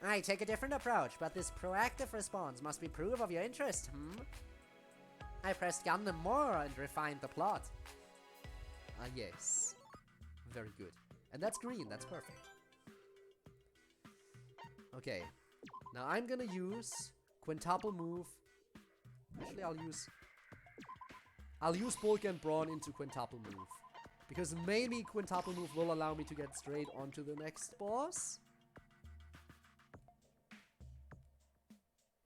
I take a different approach, but this proactive response must be proof of your interest, I pressed Gundam more and refined the plot. Ah, yes. Very good. And that's green, that's perfect. Okay. Now I'm gonna use quintuple move. Actually, I'll use Bulk and Brawn into quintuple move. Because maybe quintuple move will allow me to get straight onto the next boss.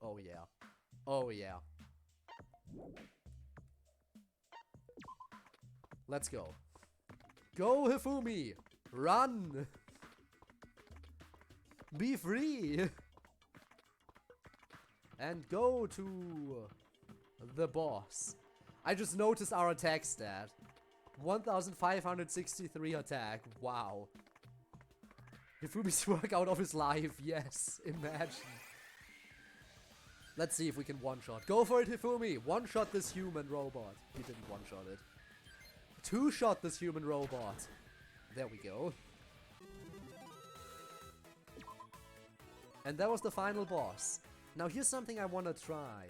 Oh yeah. Oh yeah. Let's go. Go, Hifumi! Run! Be free! And go to the boss. I just noticed our attack stat. 1563 attack. Wow. Hifumi's work out of his life. Yes, imagine. Let's see if we can one-shot. Go for it, Hifumi! One-shot this human robot. He didn't one-shot it. Two-shot this human robot. There we go. And that was the final boss. Now here's something I want to try.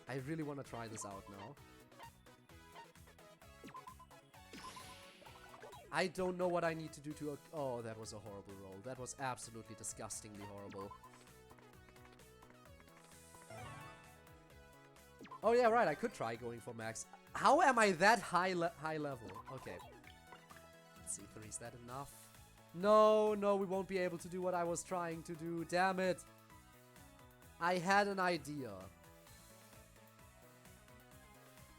I really want to try this out now. I don't know what I need to do to... Oh, that was a horrible roll. That was absolutely disgustingly horrible. Oh yeah, right, I could try going for max. How am I that high level? Okay. Let's see, 3, is that enough? No, no, we won't be able to do what I was trying to do. Damn it. I had an idea.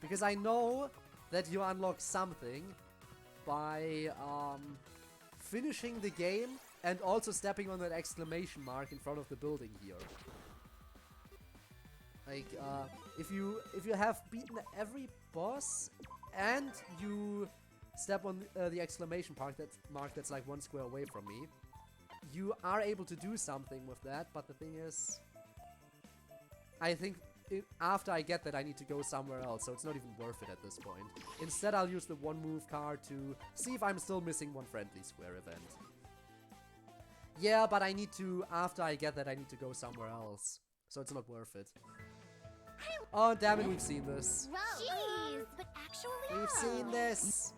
Because I know that you unlock something by finishing the game and also stepping on that exclamation mark in front of the building here. Like, if you have beaten every boss and you step on the exclamation mark that's like 1 square away from me, you are able to do something with that, but the thing is, I think after I get that I need to go somewhere else, so it's not even worth it at this point. Instead, I'll use the 1 move card to see if I'm still missing 1 friendly square event. Yeah, but I need to, after I get that, I need to go somewhere else, so it's not worth it. Oh, damn it, we've seen this. Jeez, but actually, We've seen this.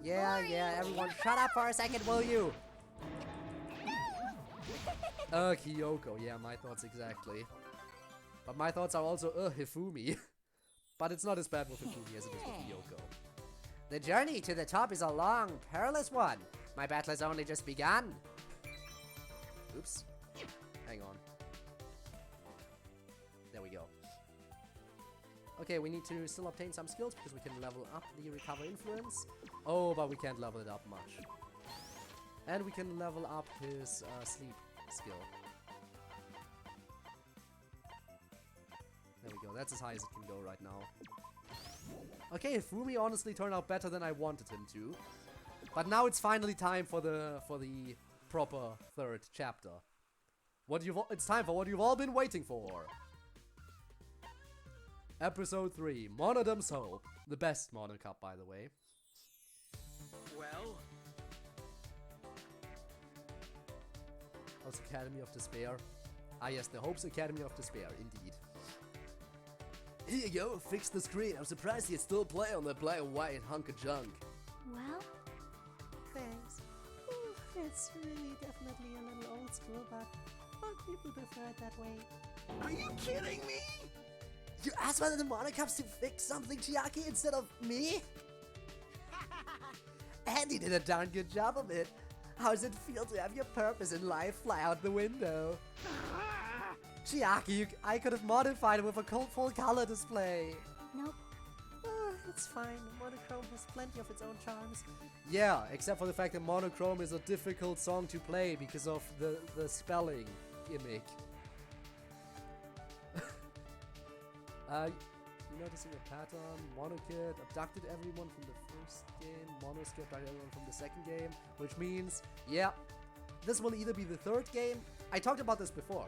Yeah, everyone shut up for a second, will you? Kyoko, yeah, my thoughts exactly. But my thoughts are also, Hifumi. But it's not as bad with Hifumi as it is with Kyoko. The journey to the top is a long, perilous one. My battle has only just begun. Oops. Hang on. There we go. Okay, we need to still obtain some skills because we can level up the Recover Influence. Oh, but we can't level it up much. And we can level up his Sleep skill. There we go, that's as high as it can go right now. Okay, Fumi honestly turned out better than I wanted him to. But now it's finally time for the proper 3rd chapter. It's time for what you've all been waiting for. Episode 3, Monodam's Hope. The best Mono Cup, by the way. Well, Hope's Academy of Despair. Ah yes, the Hope's Academy of Despair, indeed. Here you go, fix the screen. I'm surprised you still play on the black and white hunk of junk. Well, thanks. It's really definitely a little old school, but most people prefer it that way. Are you kidding me? You asked one of the Monocups to fix something, Chiaki, instead of me? And he did a darn good job of it. How does it feel to have your purpose in life fly out the window? Chiaki, I could have modified it with a full color display. Nope. It's fine. Monochrome has plenty of its own charms. Yeah, except for the fact that Monochrome is a difficult song to play because of the spelling gimmick. Noticing a pattern. Monokid abducted everyone from the first game. Monoskip abducted everyone from the second game. Which means, yeah, this will either be the 3rd game. I talked about this before.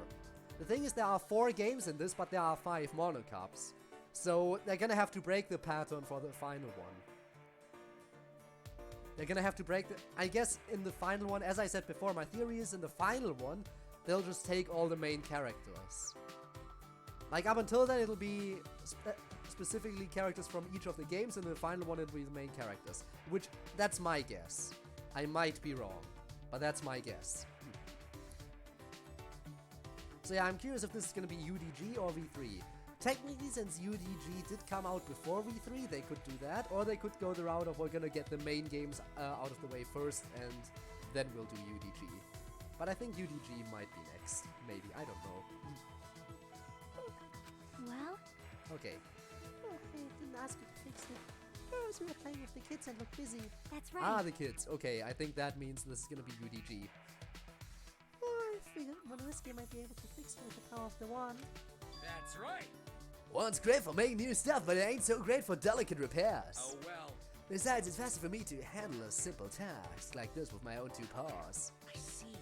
The thing is, there are 4 games in this, but there are 5 Monocups. So they're gonna have to break the pattern for the final one. They're gonna have to break the... I guess in the final one, as I said before, my theory is in the final one, they'll just take all the main characters. Like, up until then, it'll be specifically characters from each of the games, and in the final one, it'll be the main characters. Which, that's my guess. I might be wrong, but that's my guess. So yeah, I'm curious if this is gonna be UDG or V3. Technically, since UDG did come out before V3, they could do that, or they could go the route of we're gonna get the main games out of the way first, and then we'll do UDG. But I think UDG might be next. Maybe, I don't know. Well, Okay. Oh, I didn't ask you to fix it. Oh, so we were playing with the kids and looked busy. that's right. Ah, the kids. Okay, I think that means this is gonna be UDG. Oh, I figured Monorisky might be able to fix it with the power of the wand. That's right. One's great for making new stuff, but it ain't so great for delicate repairs. Oh well. Besides, it's faster for me to handle a simple task like this with my own two paws. I see.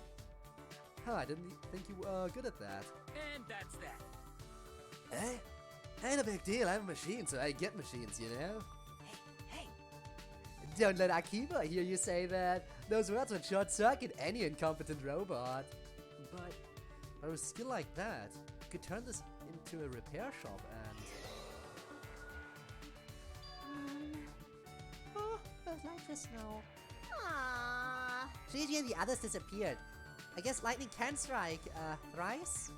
Huh, I didn't think you were good at that. And that's that. Eh? Ain't a big deal, I'm a machine, so I get machines, you know? Hey, Don't let Akiba hear you say that. Those words would short-circuit any incompetent robot. But with a skill like that, you could turn this into a repair shop and... Oh, but like this now. Aww. Gigi and the others disappeared. I guess lightning can strike, thrice?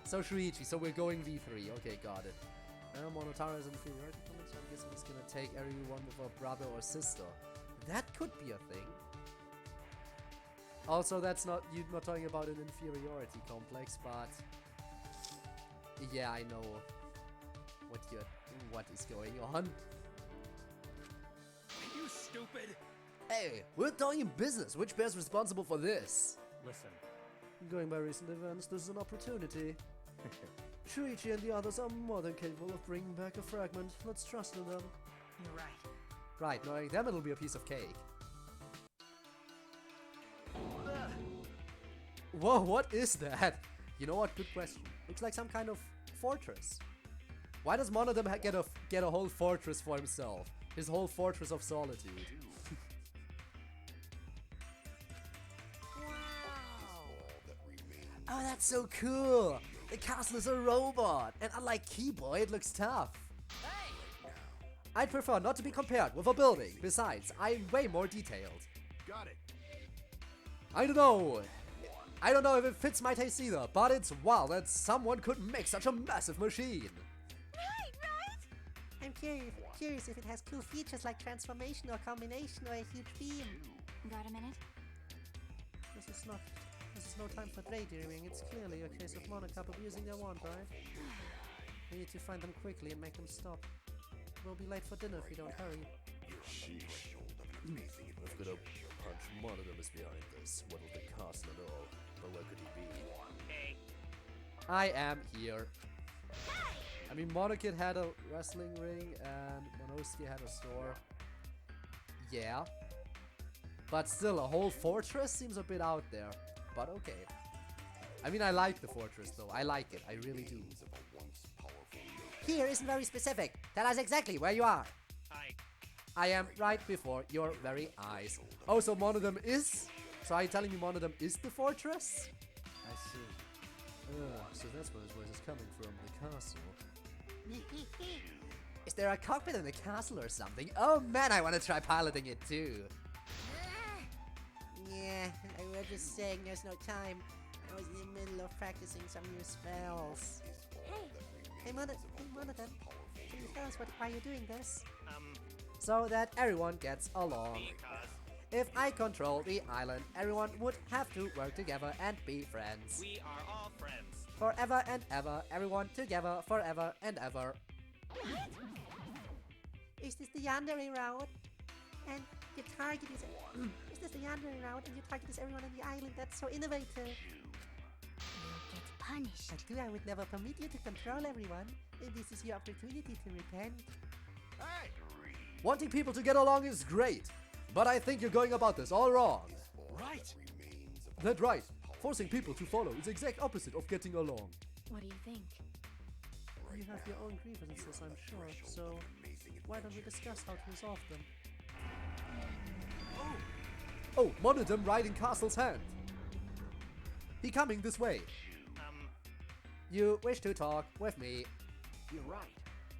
So Shuichi, so we're going V3. Okay, got it. Monotara's inferiority comments, so I'm guessing he's gonna take everyone with a brother or sister. That could be a thing. Also, that's not, you're not talking about an inferiority complex, but... Yeah, I know what is going on. you stupid. Hey, we're talking business. Which bear's responsible for this? Listen. Going by recent events, this is an opportunity. Shuichi and the others are more than capable of bringing back a fragment. Let's trust in them. You're right. Right, knowing them it'll be a piece of cake. Whoa, what is that? You know what? Good question. Looks like some kind of fortress. Why does one of them get a whole fortress for himself? His whole fortress of solitude. Oh, that's so cool! The castle is a robot, and unlike Keyboy, it looks tough. I'd prefer not to be compared with a building. Besides, I'm way more detailed. Got it. I don't know if it fits my taste either, but it's wild that someone could make such a massive machine. I'm curious if it has cool features like transformation or combination or a huge beam. Got a minute? This is no time for daydreaming. It's clearly a case of Monocup abusing their wand, right? We need to find them quickly and make them stop. We'll be late for dinner if we don't hurry. I've got a hunch one of them is behind this. What of the castle and all? But where could he be? Hey. I am here. I mean, Monokid had a wrestling ring and Monosuke had a store. Yeah. But still, a whole fortress seems a bit out there. But okay. I mean, I like the fortress though. I like it. I really do. Here isn't very specific. Tell us exactly where you are. I am right before your very eyes. Oh, so one of them is? So are you telling me one of them is the fortress? I see. So that's where his voice is coming from, the castle. Is there a cockpit in the castle or something? Oh man, I want to try piloting it too. Yeah, I was just saying there's no time. I was in the middle of practicing some new spells. Hey, Monocup, can you tell us why you're doing this? So that everyone gets along. Because If I control the island, everyone would have to work together and be friends. we are all friends. Forever and ever, everyone together forever and ever. Is this the Yandere route? And your target is... Is this the Yandere route and your target is everyone on the island? That's so innovative. You'll get punished. I would never permit you to control everyone. This is your opportunity to repent. Hey! Wanting people to get along is great, but I think you're going about this all wrong. Right! That's right. Forcing people to follow is the exact opposite of getting along. What do you think? You have your own grievances, I'm sure, so why don't we discuss how to resolve them? Oh, one of them riding Castle's hand. He coming this way. You wish to talk with me. You're right.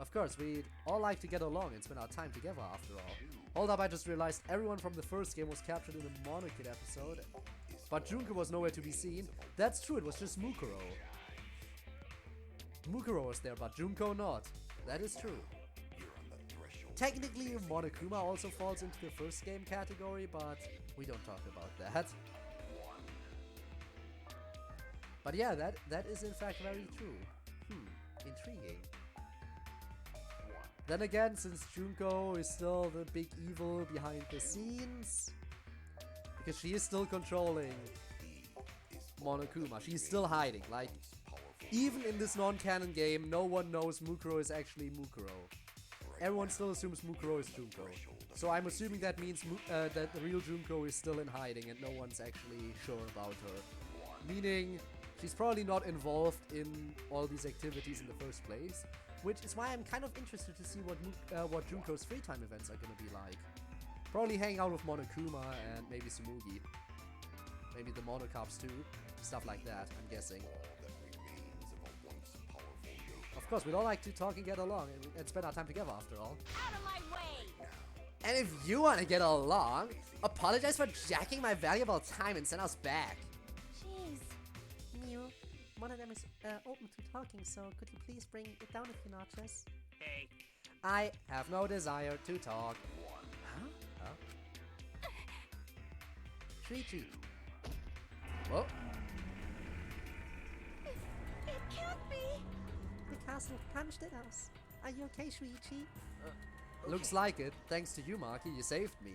Of course, we'd all like to get along and spend our time together after all. Hold up, I just realized everyone from the first game was captured in the Monokid episode. But Junko was nowhere to be seen. That's true, it was just Mukuro. Mukuro is there, but Junko not. That is true. Technically, Monokuma also falls into the first game category, but we don't talk about that. But yeah, that is in fact very true. Intriguing. Then again, since Junko is still the big evil behind the scenes, because she is still controlling Monokuma, she's still hiding. Like, even in this non-canon game, no one knows Mukuro is actually Mukuro. Everyone still assumes Mukuro is Junko. So I'm assuming that means that the real Junko is still in hiding and no one's actually sure about her. Meaning, she's probably not involved in all these activities in the first place. Which is why I'm kind of interested to see what Junko's free time events are gonna be like. Probably hang out with Monokuma and maybe Tsumugi. Maybe the Monocops too. Stuff like that, I'm guessing. Of course, we'd all like to talk and get along and spend our time together after all. Out of my way! And if you want to get along, apologize for jacking my valuable time and send us back. Jeez. Mew, one of them is open to talking, so could you please bring it down a few notches? Hey, I have no desire to talk. Shuichi. Whoa. It can't be! The castle punched at us. Are you okay, Shuichi? Looks like it. Thanks to you, Maki, you saved me.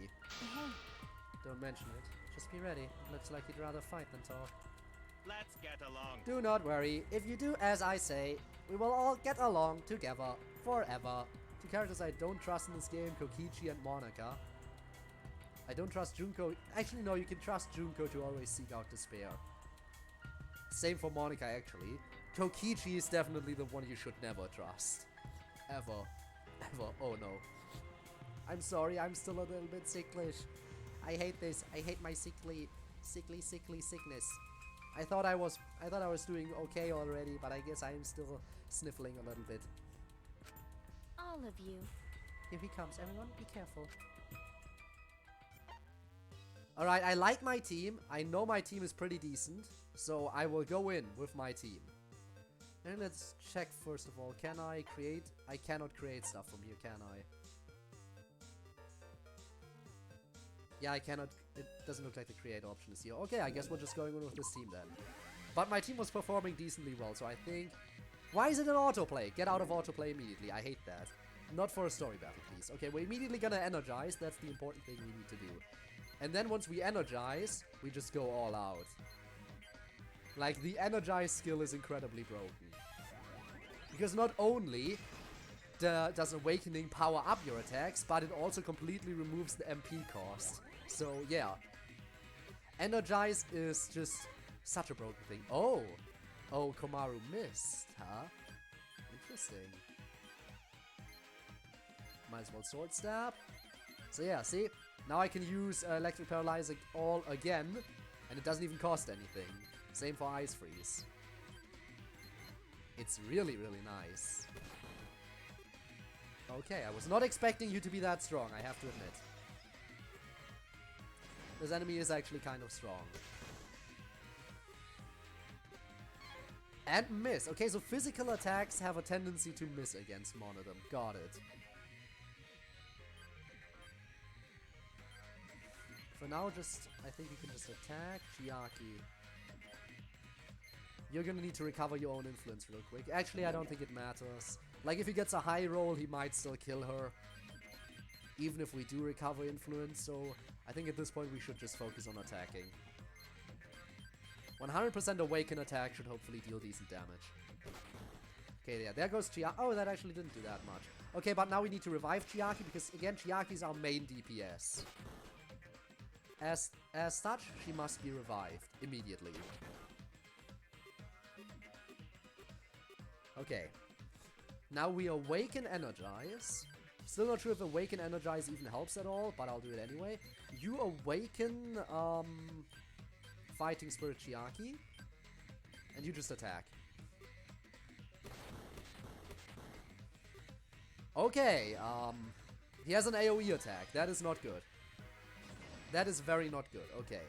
Don't mention it. Just be ready. Looks like you'd rather fight than talk. let's get along. Do not worry. If you do as I say, we will all get along together forever. Two characters I don't trust in this game, Kokichi and Monika. I don't trust Junko. Actually, no, you can trust Junko to always seek out despair. Same for Monika, actually. Kokichi is definitely the one you should never trust. Ever. Ever. Oh no. I'm sorry, I'm still a little bit sicklish. I hate this. I hate my sickly sickness. I thought I was doing okay already, but I guess I am still sniffling a little bit. All of you. Here he comes, everyone. Be careful. Alright, I like my team. I know my team is pretty decent, so I will go in with my team. And let's check first of all, can I create? I cannot create stuff from here, can I? Yeah, I cannot. It doesn't look like the create option is here. Okay, I guess we're just going in with this team then. But my team was performing decently well, so I think... Why is it an autoplay? Get out of autoplay immediately. I hate that. Not for a story battle, please. Okay, we're immediately gonna energize. That's the important thing we need to do. And then once we energize, we just go all out. Like, the energize skill is incredibly broken. Because not only does Awakening power up your attacks, but it also completely removes the MP cost. So, yeah. Energize is just such a broken thing. Oh! Oh, Komaru missed, huh? Interesting. Might as well Sword Stab. So yeah, see? Now I can use Electric Paralyze all again, and it doesn't even cost anything. Same for Ice Freeze. It's really, really nice. Okay, I was not expecting you to be that strong, I have to admit. This enemy is actually kind of strong. And miss. Okay, so physical attacks have a tendency to miss against Monodon. Got it. For now, I think you can just attack Chiaki. You're gonna need to recover your own influence real quick. Actually, I don't think it matters. Like, if he gets a high roll, he might still kill her. Even if we do recover influence, so I think at this point we should just focus on attacking. 100% awaken attack should hopefully deal decent damage. Okay, yeah, there goes Chiaki. Oh, that actually didn't do that much. Okay, but now we need to revive Chiaki, because again, Chiaki is our main DPS. As such, she must be revived immediately. Okay. Now we awaken Energize. Still not sure if awaken Energize even helps at all, but I'll do it anyway. You awaken Fighting Spirit Chiaki, and you just attack. Okay, he has an AoE attack. That is not good. That is very not good. Okay.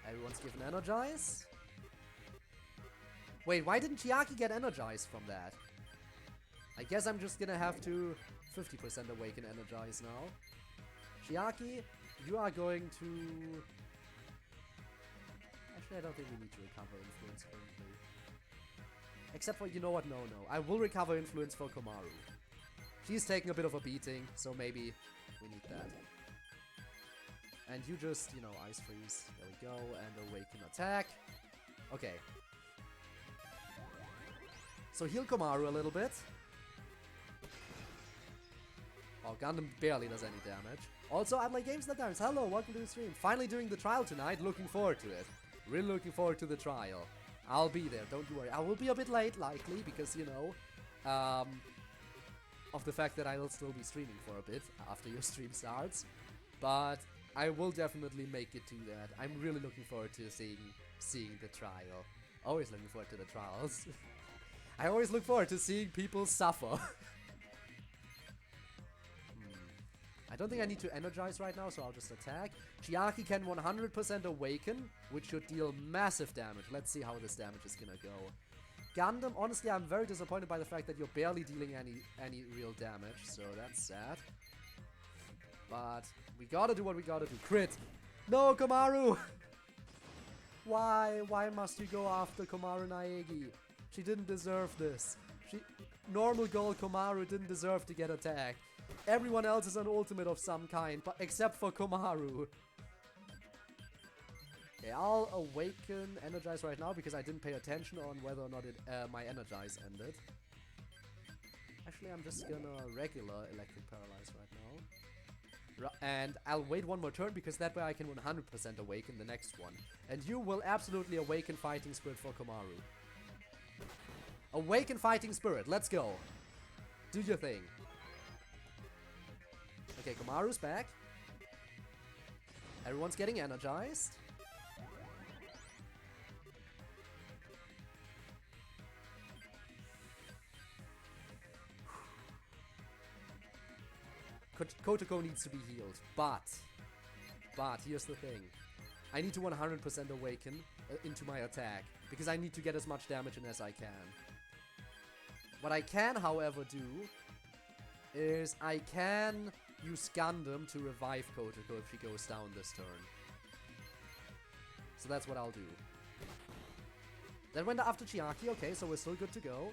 Everyone's given Energize. Wait, why didn't Chiaki get energized from that? I guess I'm just gonna have to 50% awaken energize now. Chiaki, you are going to... Actually, I don't think we need to recover influence currently. Except for, you know what, no. I will recover influence for Komaru. She's taking a bit of a beating, so maybe we need that. And you just, you know, Ice Freeze. There we go, and Awaken Attack. Okay. So heal Komaru a little bit. Oh, Gundam barely does any damage. Also, I'm like Games That Times. Hello, welcome to the stream. Finally doing the trial tonight. Looking forward to it. Really looking forward to the trial. I'll be there, don't you worry. I will be a bit late, likely, because, you know, of the fact that I will still be streaming for a bit after your stream starts. But I will definitely make it to that. I'm really looking forward to seeing the trial. Always looking forward to the trials. I always look forward to seeing people suffer. I don't think I need to energize right now, so I'll just attack. Chiaki can 100% awaken, which should deal massive damage. Let's see how this damage is gonna go. Gundam, honestly, I'm very disappointed by the fact that you're barely dealing any real damage, so that's sad. But we gotta do what we gotta do. Crit! No, Komaru! Why? Why must you go after Komaru Naegi? She didn't deserve this. Normal goal Komaru didn't deserve to get attacked. Everyone else is an ultimate of some kind, but except for Komaru. Okay, I'll awaken Energize right now because I didn't pay attention on whether or not my Energize ended. Actually, I'm just gonna regular Electric Paralyze right now. And I'll wait one more turn because that way I can 100% awaken the next one. And you will absolutely awaken Fighting Spirit for Komaru. Awaken Fighting Spirit, let's go. Do your thing. Okay, Komaru's back. Everyone's getting energized. Kotoko needs to be healed, but here's the thing. I need to 100% awaken into my attack, because I need to get as much damage in as I can. What I can, however, do is I can use Gundam to revive Kotoko if she goes down this turn. So that's what I'll do. Then went after Chiaki, okay, so we're still good to go.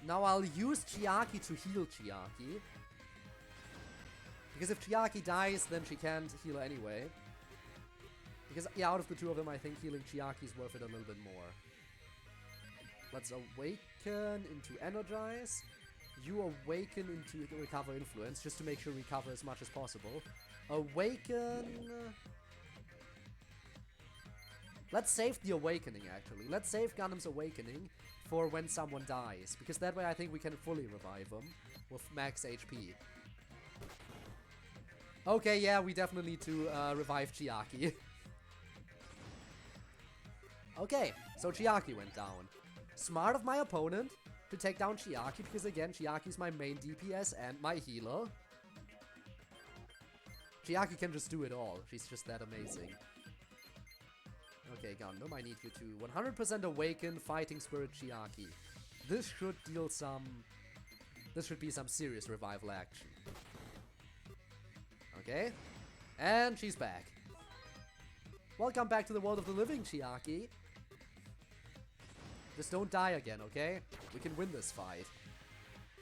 Now I'll use Chiaki to heal Chiaki. Because if Chiaki dies, then she can't heal anyway. Because, yeah, out of the two of them, I think healing Chiaki is worth it a little bit more. Let's awaken into Energize. You awaken into Recover Influence, just to make sure we recover as much as possible. Awaken... Let's save the Awakening, actually. Let's save Gundam's Awakening for when someone dies. Because that way I think we can fully revive them with max HP. Okay, yeah, we definitely need to revive Chiaki. Okay, so Chiaki went down. Smart of my opponent to take down Chiaki, because again, Chiaki's my main DPS and my healer. Chiaki can just do it all. She's just that amazing. Okay, Gundam, I need you to 100% awaken Fighting Spirit Chiaki. This should deal some... This should be some serious revival action. Okay. And she's back. Welcome back to the world of the living, Chiaki. Just don't die again, okay? We can win this fight.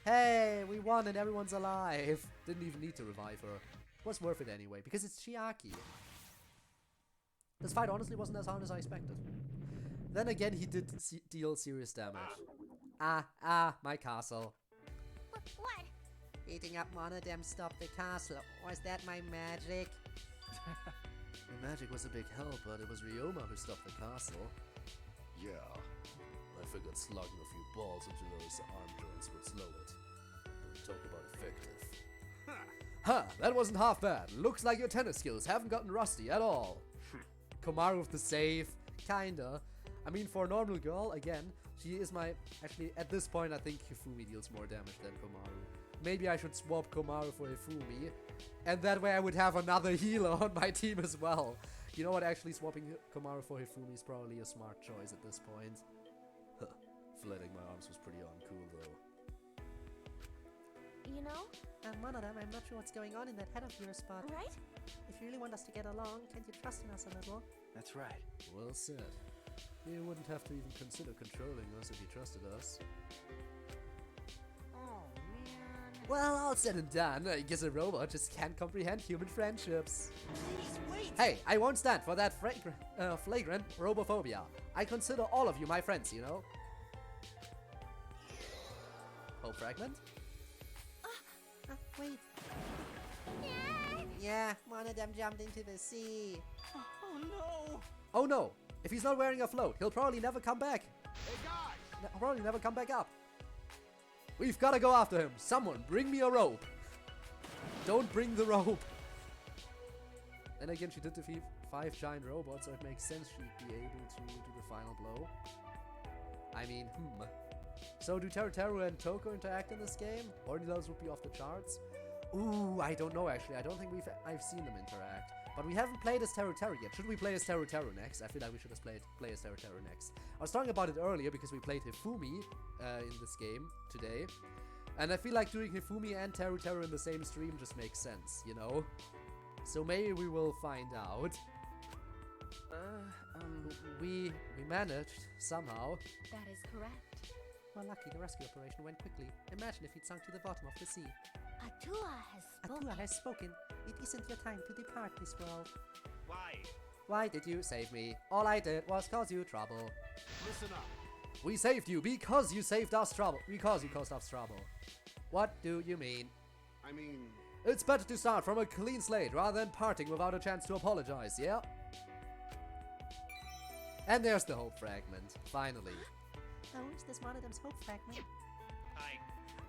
Hey, we won and everyone's alive. Didn't even need to revive her. Was worth it anyway, because it's Chiaki. This fight honestly wasn't as hard as I expected. Then again, he did deal serious damage. My castle. What? Beating up one of them stopped the castle. Was that my magic? The magic was a big help, but it was Ryoma who stopped the castle. Yeah. I figured slugging a few balls into those arm joints would slow it. Talk about effective. Ha! That wasn't half bad. Looks like your tennis skills haven't gotten rusty at all. Komaru with the save. Kinda. I mean, for a normal girl, again, she is my... Actually, at this point, I think Hifumi deals more damage than Komaru. Maybe I should swap Komaru for Hifumi. And that way I would have another healer on my team as well. You know what, actually swapping Komaru for Hifumi is probably a smart choice at this point. Flailing my arms was pretty uncool though. You know? One of them, I'm not sure what's going on in that head of yours, but Right? if you really want us to get along, can't you trust in us a little? That's right. Well said. You wouldn't have to even consider controlling us if you trusted us. Oh, man. Well, all said and done, I guess a robot just can't comprehend human friendships. Please, wait! Hey, I won't stand for that flagrant robophobia. I consider all of you my friends, you know? Hope fragment? Wait. Yeah, one of them jumped into the sea. Oh no! Oh no! If he's not wearing a float, he'll probably never come back. Hey guys! Probably never come back up. We've gotta go after him. Someone, bring me a rope. Don't bring the rope. Then again, she did defeat 5 giant robots, so it makes sense she'd be able to do the final blow. I mean, So do Teru and Toko interact in this game? Or those would be off the charts? Ooh, I don't know actually. I don't think I've seen them interact. But we haven't played as Teru yet. Should we play as Teru next? I feel like we should just play as Teru next. I was talking about it earlier because we played Hifumi in this game today. And I feel like doing Hifumi and Teru in the same stream just makes sense, you know? So maybe we will find out. We managed, somehow. That is correct. Well, lucky the rescue operation went quickly. Imagine if he'd sunk to the bottom of the sea. Atua has spoken. Atua has spoken. It isn't your time to depart this world. Why? Why did you save me? All I did was cause you trouble. Listen up. We saved you because you saved us trouble. Because you caused us trouble. What do you mean? I mean, It's better to start from a clean slate rather than parting without a chance to apologize, yeah? And there's the hope fragment, finally. I wish this one of them's hope fragment.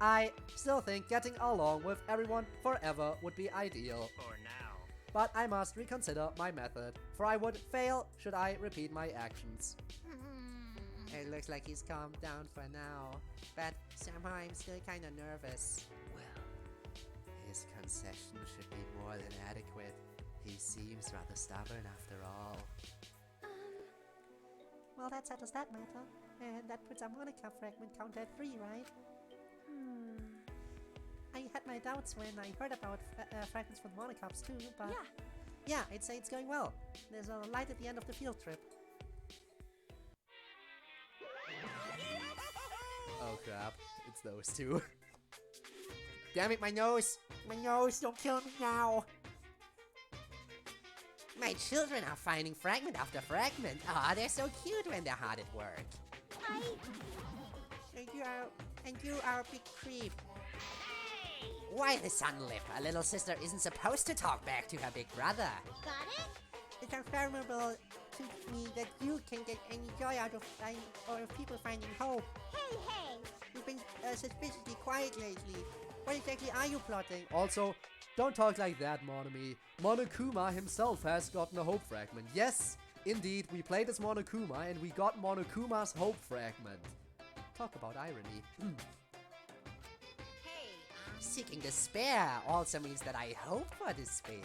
I still think getting along with everyone forever would be ideal. For now. But I must reconsider my method, for I would fail should I repeat my actions. It looks like he's calmed down for now, but somehow I'm still kind of nervous. Well, his concession should be more than adequate. He seems rather stubborn after all. Well, that settles that matter. And that puts our Monica fragment count at 3, right? I had my doubts when I heard about fragments for the Monocops too, but yeah, I'd say it's going well. There's a light at the end of the field trip. Oh crap, it's those two. Damn it, my nose! My nose, don't kill me now! My children are finding fragment after fragment. Ah, they're so cute when they're hard at work. And you are a big creep. Why the sun lip? A little sister isn't supposed to talk back to her big brother. Got it? It's unfathomable to me that you can get any joy out of people finding hope. Hey, hey! You've been suspiciously quiet lately. What exactly are you plotting? Also, don't talk like that, Monami. Monokuma himself has gotten a hope fragment. Yes, indeed, we played as Monokuma and we got Monokuma's hope fragment. Talk about irony. Seeking despair also means that I hope for despair.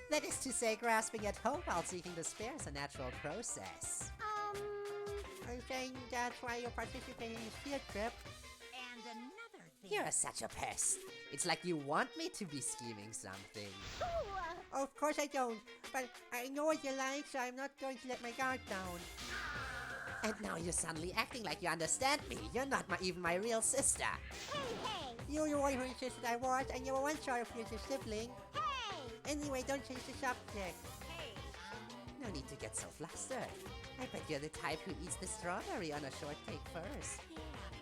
That is to say, grasping at hope while seeking despair is a natural process. Are you saying that's why you're participating in this field trip? And another thing. You're such a pest. It's like you want me to be scheming something. Ooh, Of course I don't, but I know what you like, so I'm not going to let my guard down. And now you're suddenly acting like you understand me. You're not even my real sister. hey, hey! You're the one who insisted I was, and you were once sorry for your sibling. Hey! Anyway, don't change the subject. Hey! No need to get so flustered. I bet you're the type who eats the strawberry on a shortcake first.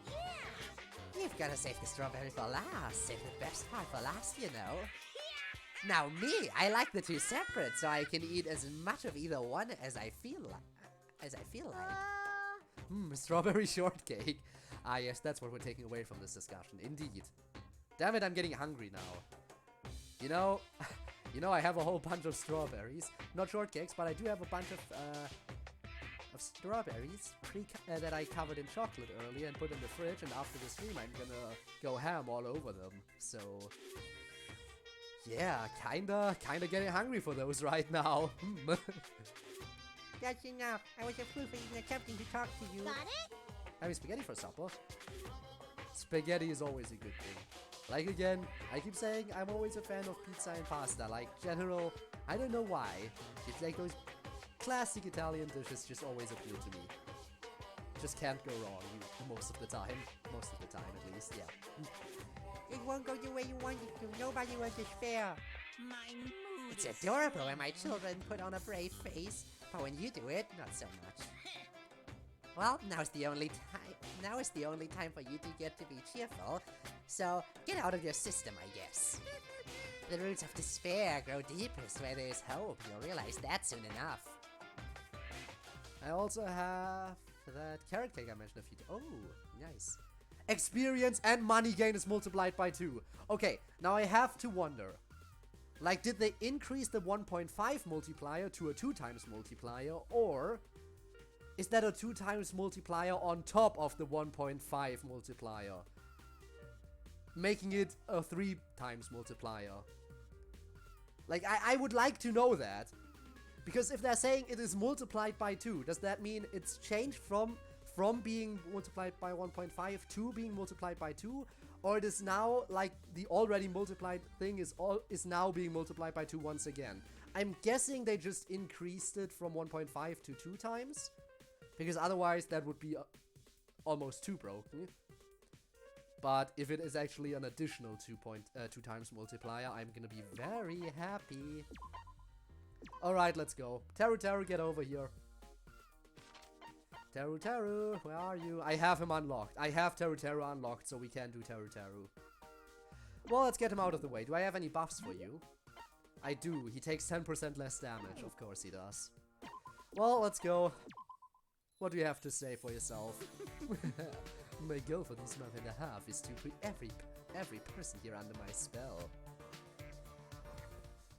Yeah! You've gotta save the strawberry for last. Save the best part for last, you know. Now me, I like the two separate, so I can eat as much of either one as I feel like. Strawberry shortcake. Ah yes, that's what we're taking away from this discussion, indeed. Damn it, I'm getting hungry now. You know, I have a whole bunch of strawberries. Not shortcakes, but I do have a bunch of strawberries that I covered in chocolate earlier and put in the fridge, and after the stream I'm gonna go ham all over them. So, Yeah, kinda getting hungry for those right now. That's enough. I was a fool for even attempting to talk to you. Got it? Having spaghetti for supper? Spaghetti is always a good thing. Like again, I keep saying I'm always a fan of pizza and pasta. Like general, I don't know why. It's like those classic Italian dishes just always appeal to me. Just can't go wrong most of the time. Most of the time at least, yeah. It won't go the way you want it to. Nobody will despair. My mood It's is adorable when my children put on a brave face, but when you do it, not so much. Well, now is the only time for you to get to be cheerful. So get out of your system, I guess. The roots of despair grow deepest where there is hope. You'll realize that soon enough. I also have that carrot cake I mentioned a few times. Oh, nice. Experience and money gain is multiplied by 2. Okay, now I have to wonder. Like, did they increase the 1.5 multiplier to a 2 times multiplier, or is that a 2 times multiplier on top of the 1.5 multiplier? Making it a 3 times multiplier. Like, I would like to know that. Because if they're saying it is multiplied by 2, does that mean it's changed from being multiplied by 1.5 to being multiplied by 2? Or it is now, like, the already multiplied thing is now being multiplied by 2 once again? I'm guessing they just increased it from 1.5 to 2 times. Because otherwise that would be almost too broken. But if it is actually an additional 2 times multiplier, I'm gonna be very happy. Alright, let's go. Teru, get over here. Teru, where are you? I have him unlocked. I have Teru unlocked, so we can do Teru. Well, let's get him out of the way. Do I have any buffs for you? I do. He takes 10% less damage. Of course he does. Well, let's go. What do you have to say for yourself? My goal for this month and a half is to put every person here under my spell.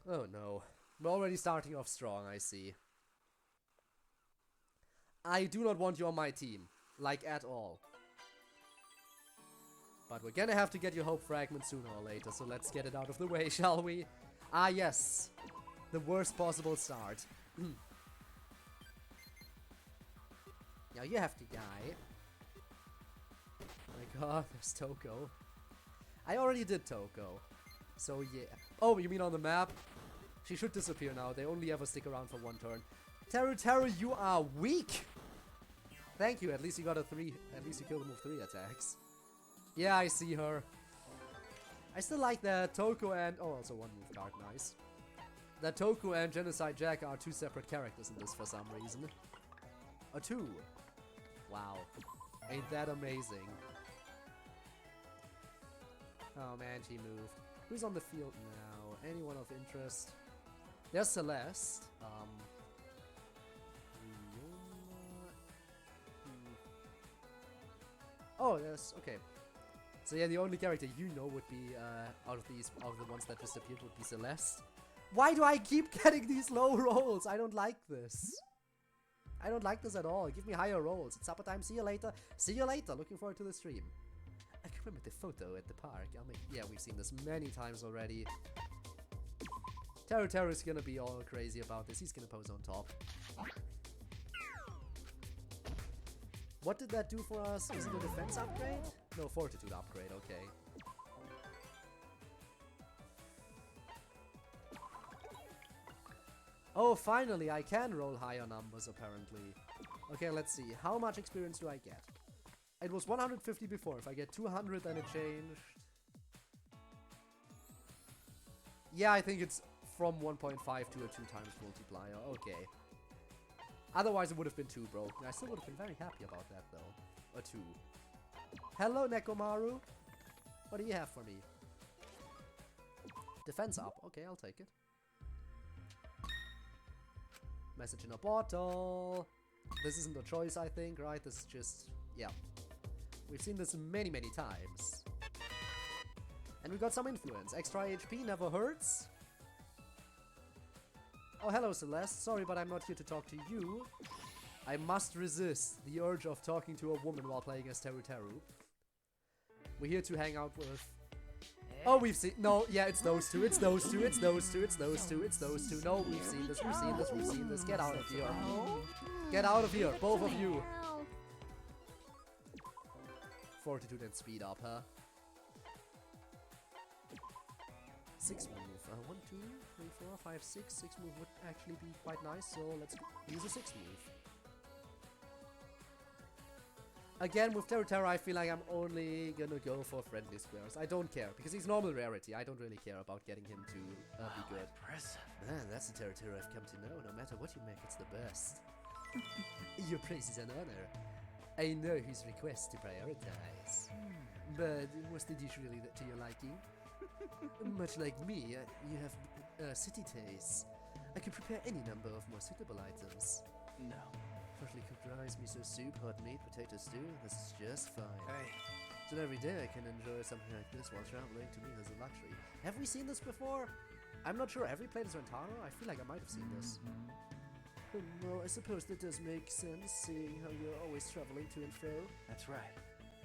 Oh no. We're already starting off strong, I see. I do not want you on my team. Like, at all. But we're gonna have to get your hope fragment sooner or later, so let's get it out of the way, shall we? Ah, yes. The worst possible start. Now you have to die. Oh my god, there's Toko. I already did Toko. So yeah. Oh, you mean on the map? She should disappear now. They only ever stick around for 1 turn. Teru, you are weak! Thank you, at least you got a 3. At least you killed him with 3 attacks. Yeah, I see her. I still like that Toko and... Oh, also 1 move card, nice. That Toko and Genocide Jack are 2 separate characters in this for some reason. A 2. Wow. Ain't that amazing? Oh man, she moved. Who's on the field now? Anyone of interest? There's Celeste. Oh, yes, okay. So yeah, the only character you know would be, out of the ones that disappeared would be Celeste. Why do I keep getting these low rolls? I don't like this. I don't like this at all. Give me higher rolls. It's supper time. See you later. See you later. Looking forward to the stream. I can remember the photo at the park. Yeah, we've seen this many times already. Teru is gonna be all crazy about this. He's gonna pose on top. What did that do for us? Is it a defense upgrade? No, fortitude upgrade. Okay. Oh, finally, I can roll higher numbers, apparently. Okay, let's see. How much experience do I get? It was 150 before. If I get 200, then it changed. Yeah, I think it's from 1.5 to a 2 times multiplier. Okay. Otherwise, it would have been 2 broken. I still would have been very happy about that, though. A 2. Hello, Nekomaru. What do you have for me? Defense up. Okay, I'll take it. Message in a bottle. This isn't a choice, I think, right? This is just... yeah. We've seen this many, many times. And we got some influence. Extra HP never hurts. Oh, hello, Celeste. Sorry, but I'm not here to talk to you. I must resist the urge of talking to a woman while playing as Teru. We're here to hang out with... Oh, we've seen. No, yeah, it's those two. It's those two. It's those two. It's those two. It's those two. No, we've seen this. We've seen this. We've seen this. Get out of here. Get out of here, both of you. Ow. Fortitude and speed up, huh? 6 move. 1, 2, 3, 4, 5, 6. 6 move would actually be quite nice, so let's use a 6 move. Again, with Terra, I feel like I'm only gonna go for friendly squares. I don't care, because he's normal rarity. I don't really care about getting him to be good. Impressive. Man, that's the Terra I've come to know. No matter what you make, it's the best. Your praise is an honor. I know whose request to prioritize. But was the dish really to your liking? Much like me, you have city tastes. I could prepare any number of more suitable items. No. Freshly cooked rice, miso soup, hot meat, potato stew, this is just fine. Hey. So every day I can enjoy something like this while traveling. To me, that's a luxury. Have we seen this before? I'm not sure. Have we played as Rentaro? I feel like I might have seen this. Well, I suppose that does make sense, seeing how you're always traveling to and fro. That's right.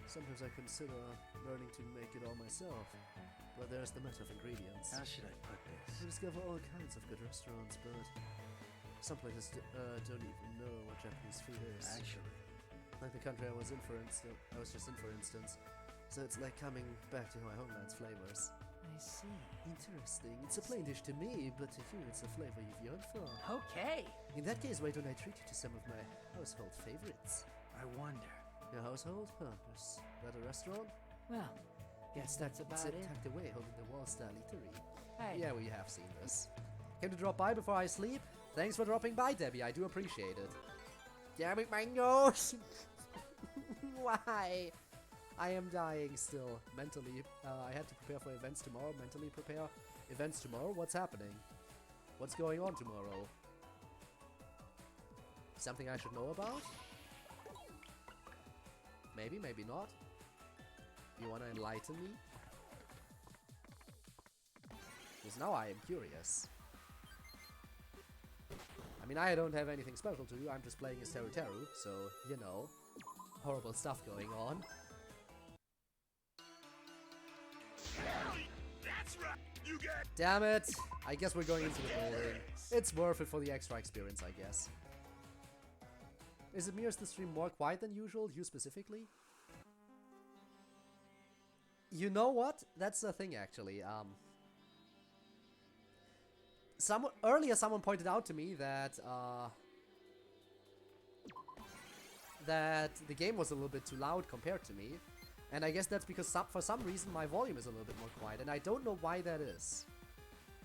Sometimes I consider learning to make it all myself. But there's the matter of ingredients. How should I put I this? discover all kinds of good restaurants, but some places don't even know what Japanese food is. Actually, Like the country I was just in, for instance. So it's like coming back to my homeland's flavors. I see. Interesting. It's a plain dish to me, but to you it's a flavor you've yearned for. Okay. In that case, why don't I treat you to some of my household favorites? I wonder. Your household? Huh, is that a restaurant? Well, guess that's about It's it. tucked away holding the wall-style eatery. Hey. Yeah, we have seen this. Came to drop by before I sleep? Thanks for dropping by, Debbie. I do appreciate it. Damn it, my nose! Why? I am dying still, mentally. I had to prepare for events tomorrow. Mentally prepare events tomorrow? What's happening? What's going on tomorrow? Something I should know about? Maybe, maybe not. You wanna enlighten me? Because now I am curious. I mean, I don't have anything special to do. I'm just playing as Teru, so, you know, horrible stuff going on. That's right. You get. Damn it! I guess we're going into the building. It's worth it for the extra experience, I guess. Is it Mirror's the stream more quiet than usual? You specifically? You know what? That's the thing, actually. Earlier someone pointed out to me that that the game was a little bit too loud compared to me. And I guess that's because for some reason my volume is a little bit more quiet, and I don't know why that is.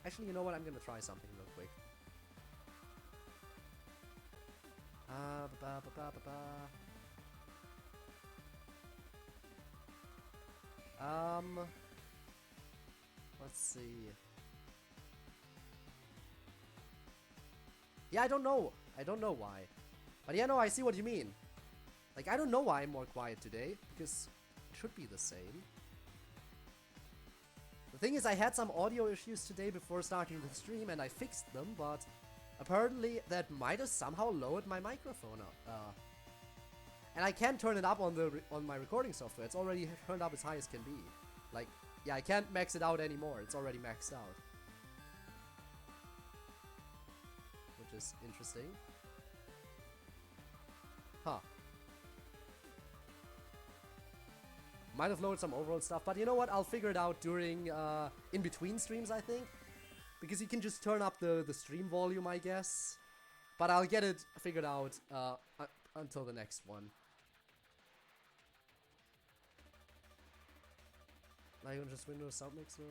Actually, you know what? I'm gonna try something real quick. Let's see. Yeah, I don't know. I don't know why. But yeah, no, I see what you mean. Like, I don't know why I'm more quiet today, because it should be the same. The thing is, I had some audio issues today before starting the stream, and I fixed them, but apparently that might have somehow lowered my microphone up. And I can't turn it up on my recording software. It's already turned up as high as can be. Like, yeah, I can't max it out anymore. It's already maxed out. Which is interesting. Huh. Might have lowered some overall stuff, but you know what? I'll figure it out during, in between streams, I think. Because you can just turn up the stream volume, I guess. But I'll get it figured out until the next one. Like on just Windows Sound Mixer.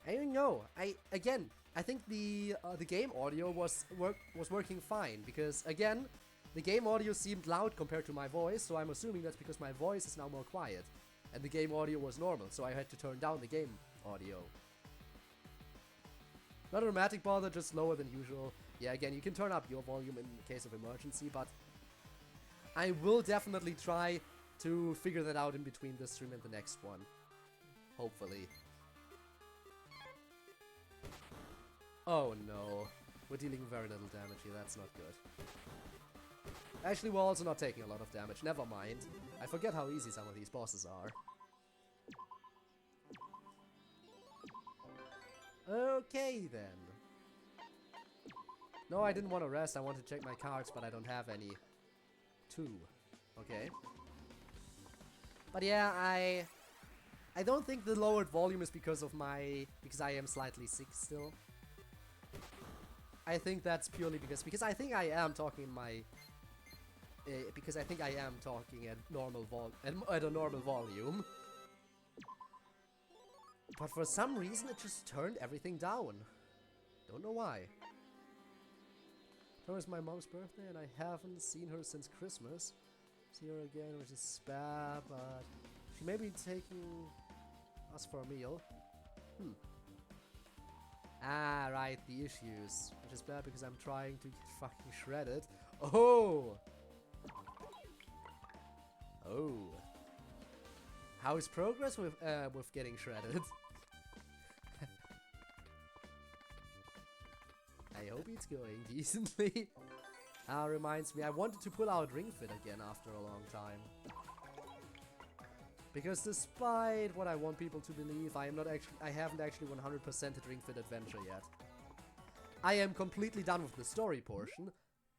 I don't know. I think the game audio was working fine, because again, the game audio seemed loud compared to my voice, so I'm assuming that's because my voice is now more quiet, and the game audio was normal, so I had to turn down the game audio. Not a dramatic bother, just lower than usual. Yeah, again, you can turn up your volume in case of emergency, but I will definitely try to figure that out in between this stream and the next one. Hopefully. Oh no. We're dealing very little damage here, that's not good. Actually, we're also not taking a lot of damage, never mind. I forget how easy some of these bosses are. Okay then. No, I didn't want to rest. I want to check my cards, but I don't have any. 2. Okay. But yeah, I don't think the lowered volume is because I am slightly sick still. I think that's purely because I think I am talking in my because I think I am talking at a normal volume. But for some reason it just turned everything down. Don't know why. Tomorrow is my mom's birthday and I haven't seen her since Christmas. See her again, which is bad, but she may be taking us for a meal. Ah, right, the issues. Which is bad because I'm trying to get fucking shredded. Oh! Oh. How is progress with getting shredded? I hope it's going decently. Reminds me, I wanted to pull out Ring Fit again after a long time. Because despite what I want people to believe, I haven't actually 100%ed Ring Fit Adventure yet. I am completely done with the story portion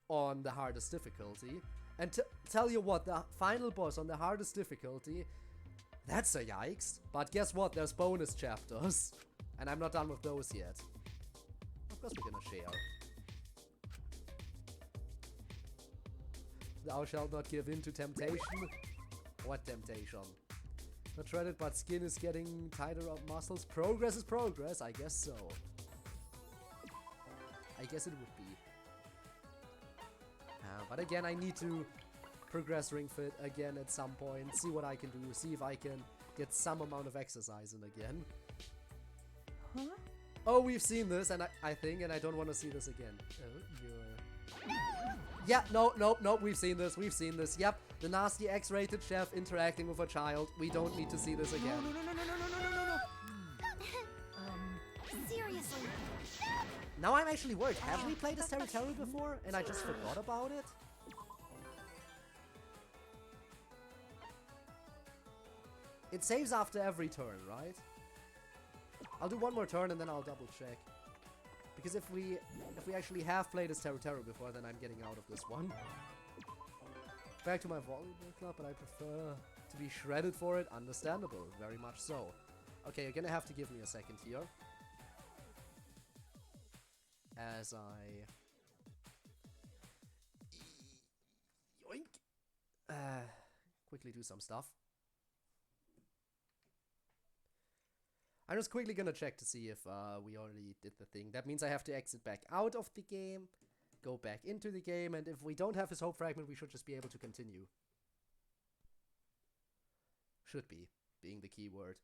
on the hardest difficulty. And tell you what, the final boss on the hardest difficulty, that's a yikes. But guess what, there's bonus chapters. And I'm not done with those yet. Of course we're gonna share. Thou shalt not give in to temptation. What temptation? Not shredded, but skin is getting tighter up muscles. Progress is progress, I guess so. I guess it would be. But again, I need to progress Ring Fit again at some point. See what I can do. See if I can get some amount of exercise in again. Huh? Oh, we've seen this, and I think, and I don't want to see this again. Oh, you're... Yeah, no, we've seen this, yep. The nasty X-rated chef interacting with a child. We don't need to see this again. No. Seriously. Now I'm actually worried. Have we played this territory before, and I just forgot about it? It saves after every turn, right? I'll do one more turn and then I'll double check. Because if we actually have played this Terror before, then I'm getting out of this one. Back to my volleyball club, but I prefer to be shredded for it. Understandable, very much so. Okay, you're gonna have to give me a second here. As I... Yoink! Quickly do some stuff. I'm just quickly gonna check to see if we already did the thing. That means I have to exit back out of the game, go back into the game, and if we don't have his hope fragment, we should just be able to continue. Should be, being the key word.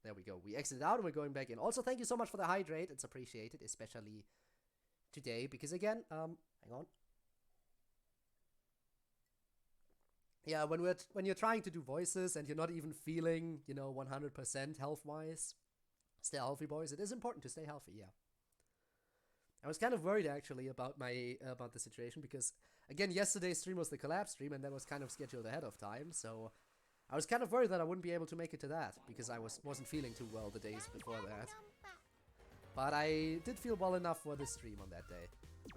There we go. We exited out and we're going back in. Also, thank you so much for the hydrate. It's appreciated, especially today, because again, hang on. Yeah, when you're trying to do voices and you're not even feeling, 100% health-wise, stay healthy, boys. It is important to stay healthy, yeah. I was kind of worried, actually, about the situation, because, again, yesterday's stream was the collab stream, and that was kind of scheduled ahead of time, so I was kind of worried that I wouldn't be able to make it to that, because I wasn't feeling too well the days before that. But I did feel well enough for this stream on that day.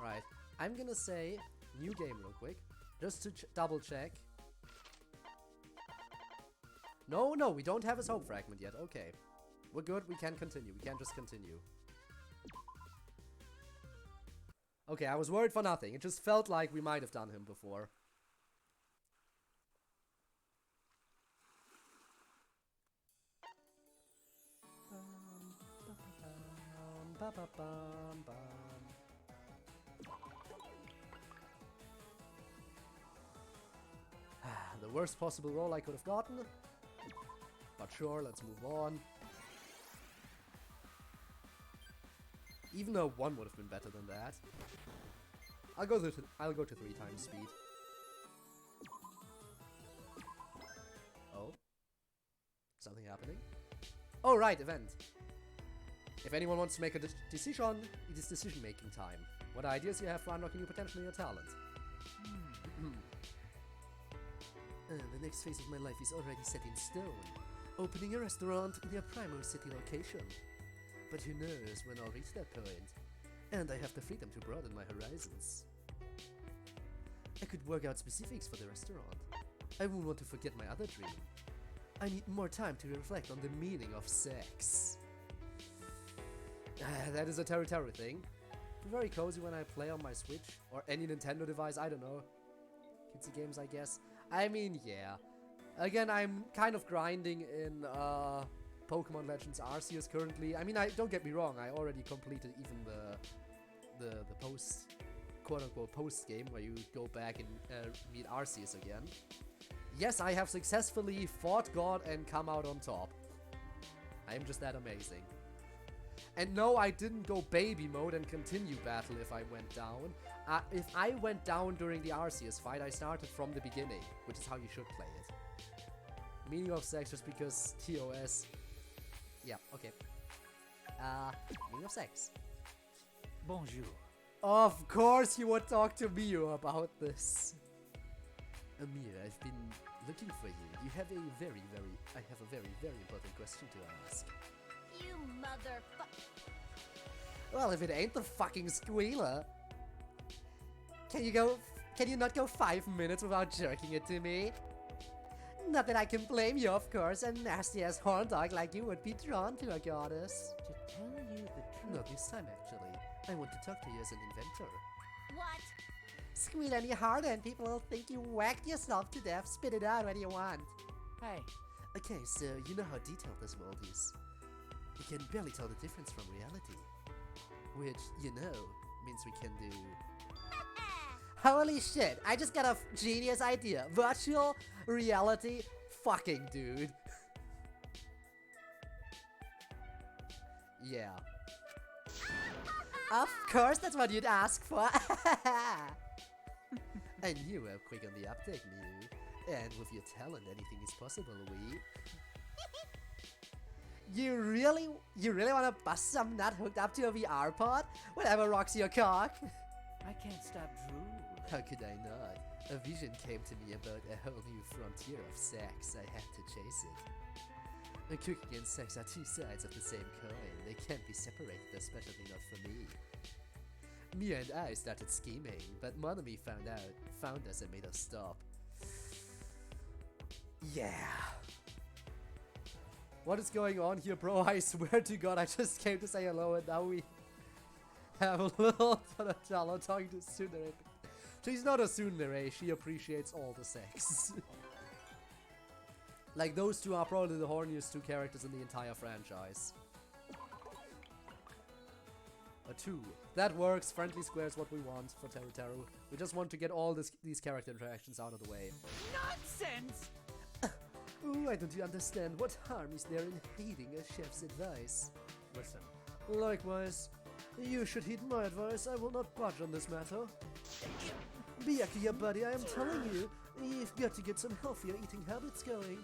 Right, I'm gonna say new game real quick, just to double check. No, we don't have his hope fragment yet. Okay. We're good. We can continue. We can just continue. Okay, I was worried for nothing. It just felt like we might have done him before. The worst possible roll I could have gotten. But sure, let's move on. Even though 1 would have been better than that. I'll go to 3 times speed. Oh. Something happening? Oh, right, event. If anyone wants to make a decision, it is decision-making time. What ideas you have for unlocking your potential and your talent? The next phase of my life is already set in stone. opening a restaurant in their Primo City location. But who knows when I'll reach that point. And I have the freedom to broaden my horizons. I could work out specifics for the restaurant. I won't want to forget my other dream. I need more time to reflect on the meaning of sex. That is a Teru thing. Very cozy when I play on my Switch or any Nintendo device, I don't know. Kidsy games, I guess. I mean, yeah. Again, I'm kind of grinding in Pokemon Legends Arceus currently. I mean, don't get me wrong, I already completed even the post, quote-unquote post game where you go back and meet Arceus again. Yes, I have successfully fought God and come out on top. I am just that amazing. And no, I didn't go baby mode and continue battle if I went down. If I went down during the Arceus fight, I started from the beginning, which is how you should play it. Meaning of sex just because TOS. Yeah, okay. Meaning of sex. Bonjour. Of course you would talk to Miu about this. Amir, I've been looking for you. I have a very, very important question to ask. You motherfucker. Well, if it ain't the fucking squealer. Can you not go 5 minutes without jerking it to me? Not that I can blame you, of course. A nasty-ass horn dog like you would be drawn to a goddess. To tell you the truth. Not this time, actually. I want to talk to you as an inventor. What? Squeal any harder and people will think you whacked yourself to death. Spit it out when you want. Hey, Okay, so you know how detailed this world is. You can barely tell the difference from reality. Which, you know, means we can do... Holy shit, I just got a genius idea. Virtual reality fucking, dude. Yeah. Of course, that's what you'd ask for. I knew how quick on the uptake, Mew. And with your talent, anything is possible, we... You really want to bust some nut hooked up to a VR pod? Whatever rocks your cock. I can't stop drooling. How could I not? A vision came to me about a whole new frontier of sex. I had to chase it. Cooking and sex are two sides of the same coin. They can't be separated, especially not for me. Mia and I started scheming, but Monami found us and made us stop. Yeah. What is going on here, bro? I swear to God, I just came to say hello and now we have a little Donatello talking to Tsundere. She's not a Tsundere, she appreciates all the sex. Like, those two are probably the horniest two characters in the entire franchise. A 2. That works, friendly square is what we want for Teru. We just want to get all these character interactions out of the way. Nonsense! Ooh, why don't you understand? What harm is there in heeding a chef's advice? Listen, Likewise, you should heed my advice. I will not budge on this matter. Byakuya buddy, I am telling you, you've got to get some healthier eating habits going.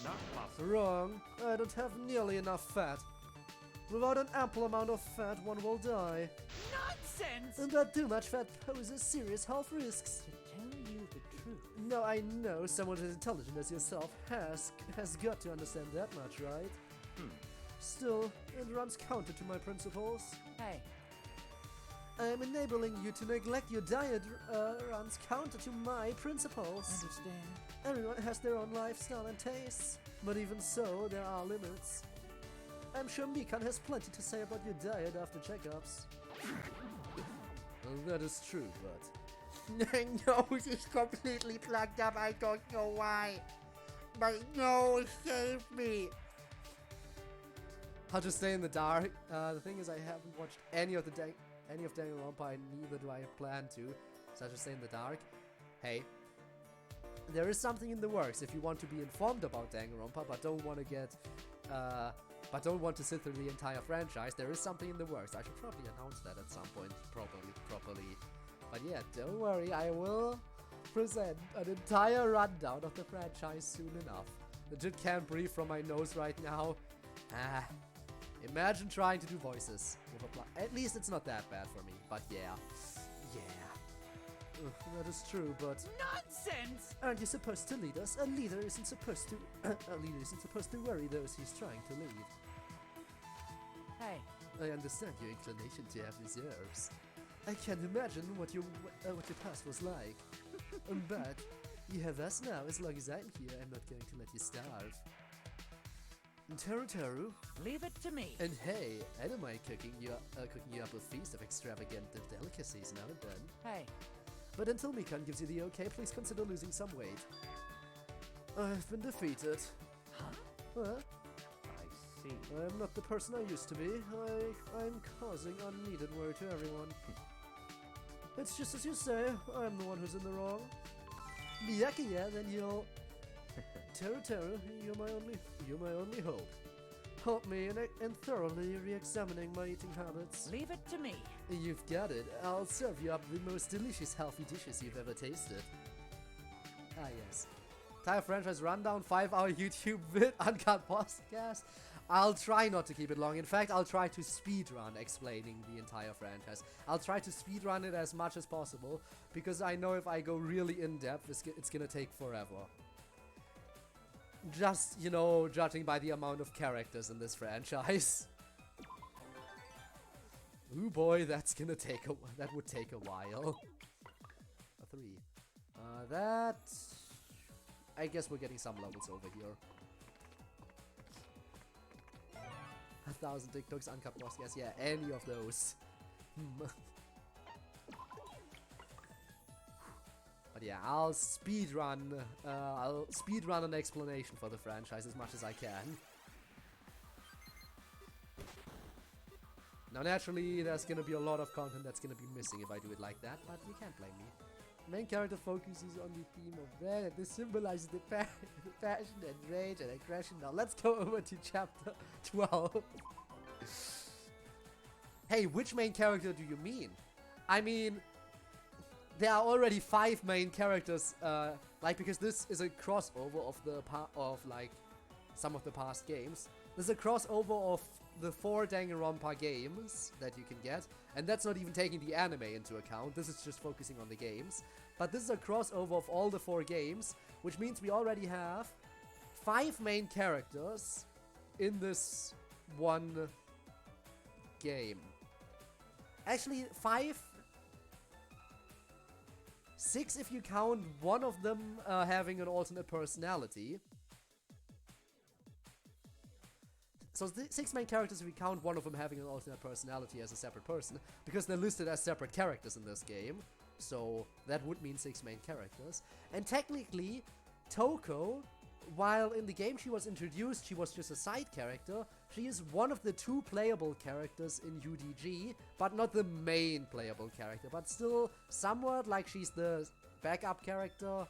not possible. Wrong. I don't have nearly enough fat. Without an ample amount of fat, one will die. Nonsense! And that too much fat poses serious health risks. To tell you the truth. No, I know someone as intelligent as yourself has got to understand that much, right? Still, it runs counter to my principles. Hey, I am enabling you to neglect your diet runs counter to my principles. understand? Everyone has their own lifestyle and tastes, but even so, there are limits. I'm sure Mikan has plenty to say about your diet after checkups. Well, that is true, but... My nose is completely plugged up. I don't know why. My nose saved me. How to stay in the dark? The thing is, I haven't watched any of Danganronpa, and neither do I plan to. So I just stay in the dark. Hey, there is something in the works if you want to be informed about Danganronpa, but don't want to get, but don't want to sit through the entire franchise. There is something in the works. I should probably announce that at some point, properly. But yeah, don't worry. I will present an entire rundown of the franchise soon enough. Legit can't breathe from my nose right now. Imagine trying to do voices with a at least it's not that bad for me, but yeah. That is true, but Nonsense! aren't you supposed to lead us? A leader isn't supposed to worry those he's trying to lead. Hey, I understand your inclination to have reserves. I can't imagine what your past was like. But you have us now. As long as I'm here, I'm not going to let you starve. Teru, leave it to me. and hey, I don't mind cooking you up a feast of extravagant delicacies now and then. Hey, But until Mikan gives you the okay, please consider losing some weight. I've been defeated. Huh? I see. I'm not the person I used to be. I'm causing unneeded worry to everyone. It's just as you say, I'm the one who's in the wrong. Miyaki, yeah, then you'll... Teru, you're my only hope. Help me in thoroughly re-examining my eating habits. Leave it to me. You've got it. I'll serve you up the most delicious healthy dishes you've ever tasted. Ah, yes. Entire franchise rundown, 5-hour YouTube vid, uncut podcast. I'll try not to keep it long. In fact, I'll try to speedrun explaining the entire franchise. I'll try to speedrun it as much as possible, because I know if I go really in-depth, it's gonna take forever. Just, you know, judging by the amount of characters in this franchise. Ooh boy, that would take a while. A 3. That... I guess we're getting some levels over here. 1,000 TikToks, uncut boss, yes, yeah, any of those. But yeah, I'll speedrun an explanation for the franchise as much as I can. Now naturally, there's gonna be a lot of content that's gonna be missing if I do it like that, but you can't blame me. The main character focuses on the theme of red, and this symbolizes the passion and rage and aggression. Now let's go over to chapter 12. Hey, which main character do you mean? I mean, there are already 5 main characters, like, because this is a crossover of like some of the past games. There's a crossover of the 4 Danganronpa games that you can get, and that's not even taking the anime into account. This is just focusing on the games. But this is a crossover of all the 4 games, which means we already have 5 main characters in this one game. Actually, 6 if you count one of them having an alternate personality. So 6 main characters if we count one of them having an alternate personality as a separate person, because they're listed as separate characters in this game. So that would mean 6 main characters. And technically, Toko, while in the game she was introduced, she was just a side character. She is one of the 2 playable characters in UDG, but not the main playable character. But still somewhat like she's the backup character.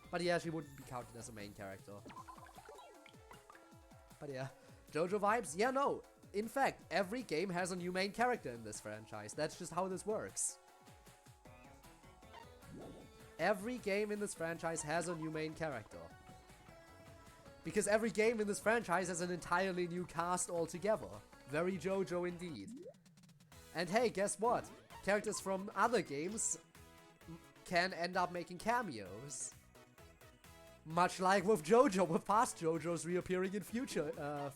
But yeah, she wouldn't be counted as a main character. But yeah, JoJo vibes? Yeah, no. In fact, every game has a new main character in this franchise. That's just how this works. Every game in this franchise has a new main character. Because every game in this franchise has an entirely new cast altogether. Very JoJo indeed. And hey, guess what? Characters from other games can end up making cameos. Much like with JoJo, with past JoJos reappearing in future, you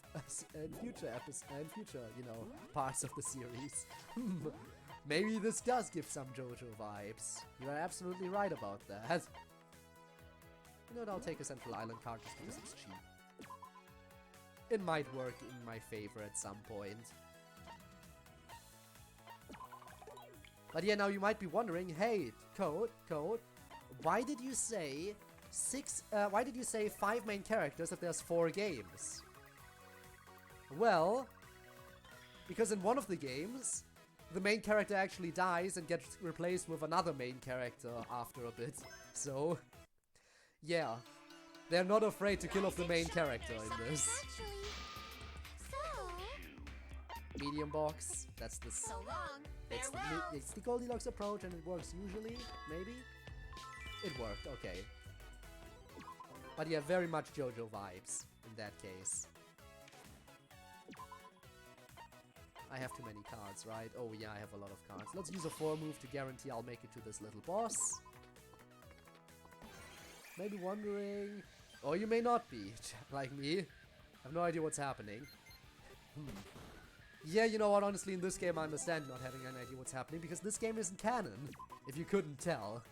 know, parts of the series. Maybe this does give some JoJo vibes. You are absolutely right about that. You know what, I'll take a Central Island card just because it's cheap. It might work in my favor at some point. But yeah, now you might be wondering, hey, Code, why did you say 5 main characters if there's 4 games? Well, because in one of the games, the main character actually dies and gets replaced with another main character after a bit. So, yeah, they're not afraid to kill off the main character in this. Medium box, that's the... So long. It's the Goldilocks approach and it works usually, maybe? It worked, okay. But yeah, very much JoJo vibes in that case. I have too many cards, right? Oh yeah, I have a lot of cards. Let's use a 4 move to guarantee I'll make it to this little boss. may be wondering, or you may not be, like me. I have no idea what's happening. Yeah, you know what, honestly, in this game I understand not having an idea what's happening, because this game isn't canon, if you couldn't tell.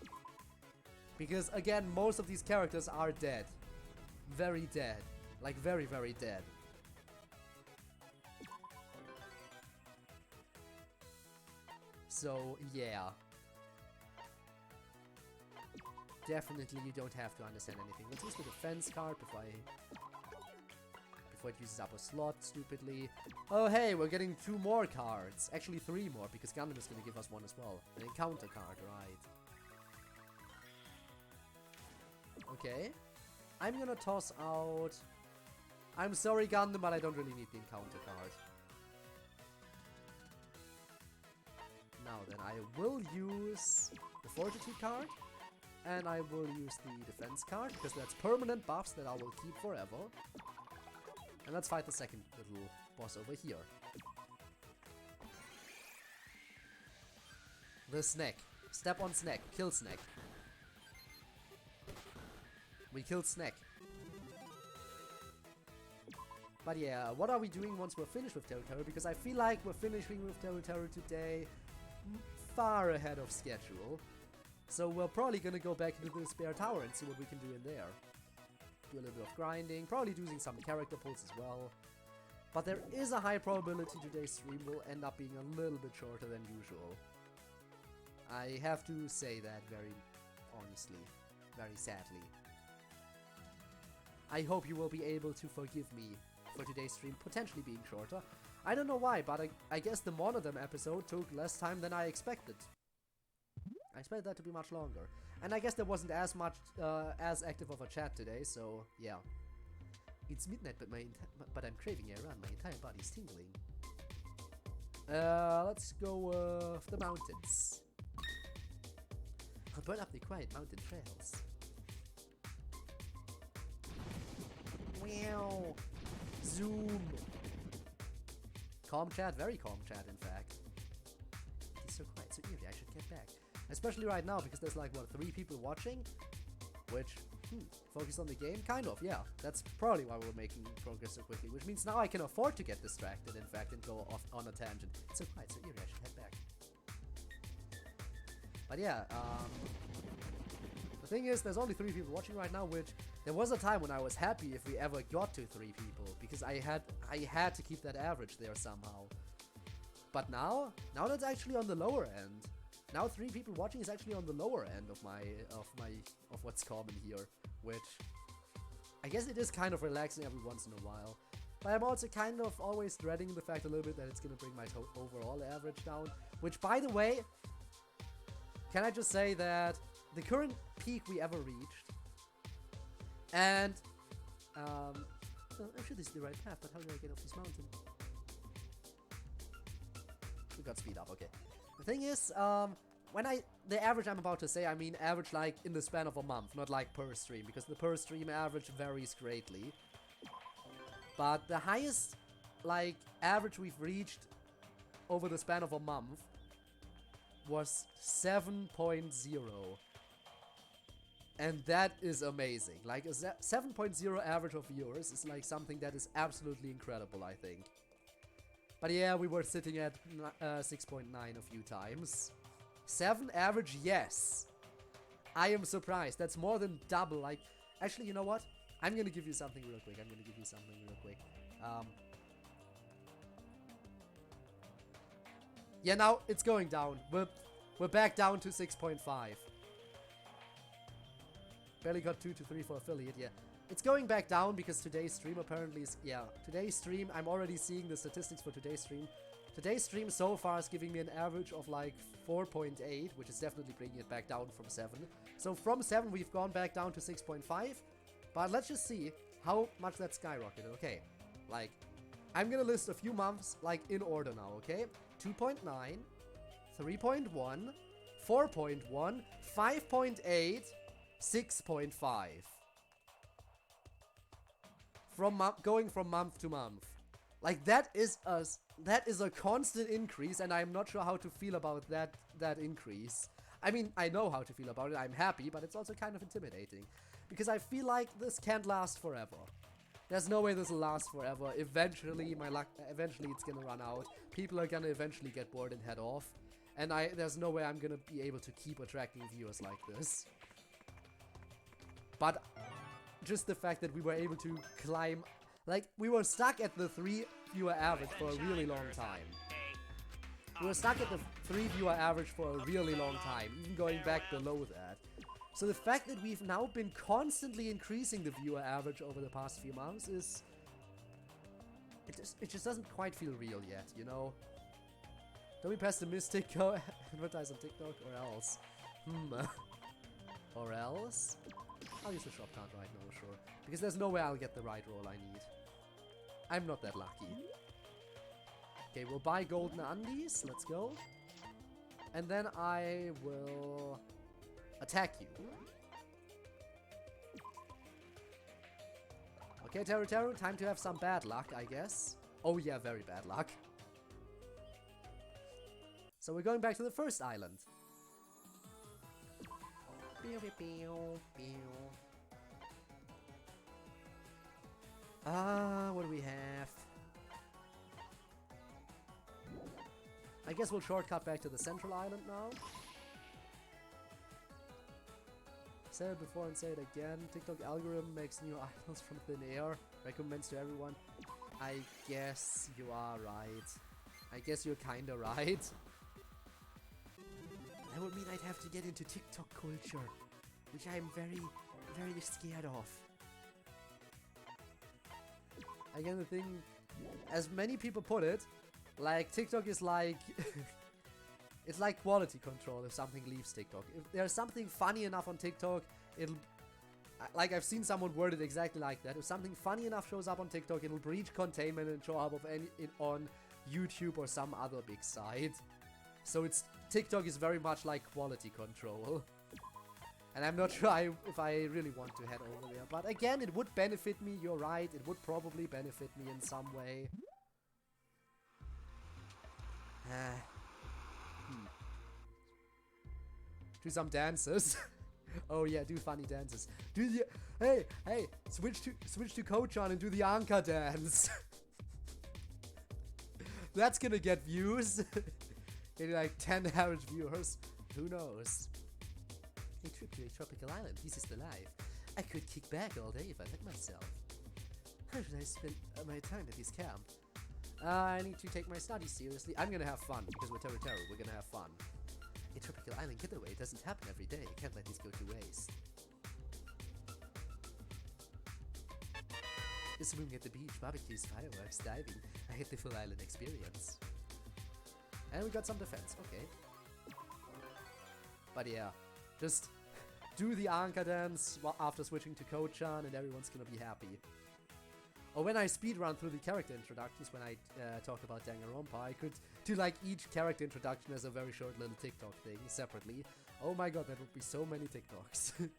Because, again, most of these characters are dead. Very dead. Like, very, very dead. So, yeah. Definitely you don't have to understand anything. Let's use the defense card before it uses up a slot stupidly. Oh hey, we're getting 2 more cards. Actually 3 more, because Gundam is going to give us one as well. An encounter card, right. Okay. I'm gonna toss out... I'm sorry Gundam, but I don't really need the encounter card. Now then, I will use the Fortitude card. And I will use the defense card, because that's permanent buffs that I will keep forever. And let's fight the second little boss over here. The Snack. Step on Snack. Kill Snack. We killed Snack. But yeah, what are we doing once we're finished with Territory? Because I feel like we're finishing with Territory today far ahead of schedule. So we're probably gonna go back into the spare tower and see what we can do in there. Do a little bit of grinding, probably using some character pulls as well. But there is a high probability today's stream will end up being a little bit shorter than usual. I have to say that very honestly, very sadly. I hope you will be able to forgive me for today's stream potentially being shorter. I don't know why, but I guess the Monodem episode took less time than I expected. I expected that to be much longer. And I guess there wasn't as much, as active of a chat today, so yeah. It's midnight, but I'm craving a run. My entire body's tingling. Let's go with the mountains. I'll burn up the quiet mountain trails. Wow. Zoom. Calm chat, very calm chat, in fact. It's so quiet, so eerie. I should get back. Especially right now, because there's like, what, 3 people watching? Which, focus on the game? Kind of, yeah. That's probably why we're making progress so quickly. Which means now I can afford to get distracted, in fact, and go off on a tangent. It's so quiet, so eerie, I should head back. But yeah, the thing is, there's only 3 people watching right now, which there was a time when I was happy if we ever got to 3 people, because I had to keep that average there somehow. But now that's actually on the lower end. Now 3 people watching is actually on the lower end of what's common here, which I guess it is kind of relaxing every once in a while. But I'm also kind of always dreading the fact a little bit that it's gonna bring my overall average down. Which, by the way, can I just say that the current peak we ever reached, and well, I'm sure this is the right path, but how do I get off this mountain? We got speed up, okay. The thing is, the average I'm about to say, I mean average like in the span of a month, not like per stream, because the per stream average varies greatly. But the highest, like, average we've reached over the span of a month was 7.0. And that is amazing. Like, a 7.0 average of viewers is like something that is absolutely incredible, I think. But yeah, we were sitting at 6.9 a few times. 7 average, yes. I am surprised. That's more than double. Like, actually, you know what? I'm gonna give you something real quick. Yeah, now it's going down. We're back down to 6.5. Barely got 2 to 3 for affiliate, yeah. It's going back down because today's stream apparently is... Yeah, today's stream, I'm already seeing the statistics for today's stream. Today's stream so far is giving me an average of like 4.8, which is definitely bringing it back down from 7. So from 7 we've gone back down to 6.5. But let's just see how much that skyrocketed. Okay, like, I'm gonna list a few months like in order now, okay? 2.9, 3.1, 4.1, 5.8, 6.5. Going from month to month. Like, that is a constant increase, and I'm not sure how to feel about that increase. I mean, I know how to feel about it. I'm happy, but it's also kind of intimidating. Because I feel like this can't last forever. There's no way this will last forever. Eventually, eventually it's gonna run out. People are gonna eventually get bored and head off. And there's no way I'm gonna be able to keep attracting viewers like this. But just the fact that we were able to climb, like, we were stuck at the 3 viewer average for a really long time. We were stuck at the 3 viewer average for a really long time, even going back below that. So the fact that we've now been constantly increasing the viewer average over the past few months is... It just doesn't quite feel real yet, you know? Don't be pessimistic, go advertise on TikTok, or else. Or else? I'll use the shop card right now, sure. Because there's no way I'll get the right roll I need. I'm not that lucky. Okay, we'll buy golden undies. Let's go. And then I will attack you. Okay, Teru, time to have some bad luck, I guess. Oh yeah, very bad luck. So we're going back to the first island. What do we have? I guess we'll shortcut back to the central island now. Said it before and say it again. TikTok algorithm makes new idols from thin air. Recommends to everyone. I guess you are right. I guess you're kinda right. That would mean I'd have to get into TikTok culture, which I'm very, very scared of. Again, the thing, as many people put it, like, TikTok is like... it's like quality control if something leaves TikTok. If there's something funny enough on TikTok, it'll... Like, I've seen someone word it exactly like that. If something funny enough shows up on TikTok, it'll breach containment and show up on YouTube or some other big site. So TikTok is very much like quality control. And I'm not sure if I really want to head over there. But again, it would benefit me, you're right. It would probably benefit me in some way. Do some dances. Oh yeah, do funny dances. Do the hey, switch to Coach-on and do the Anka dance. That's gonna get views. Maybe like 10 average viewers. Who knows? A trip to a tropical island. This is the life. I could kick back all day if I let myself. How should I spend my time at this camp? I need to take my studies seriously. I'm gonna have fun because we're Teru. We're gonna have fun. A tropical island getaway doesn't happen every day. Can't let this go to waste. Swimming at the beach, barbecues, fireworks, diving. I hate the full island experience. And we got some defense, okay. But yeah, just do the Anka dance after switching to Coach-on and everyone's gonna be happy. Or when I speedrun through the character introductions, when I talk about Danganronpa, I could do like each character introduction as a very short little TikTok thing separately. Oh my god, that would be so many TikToks.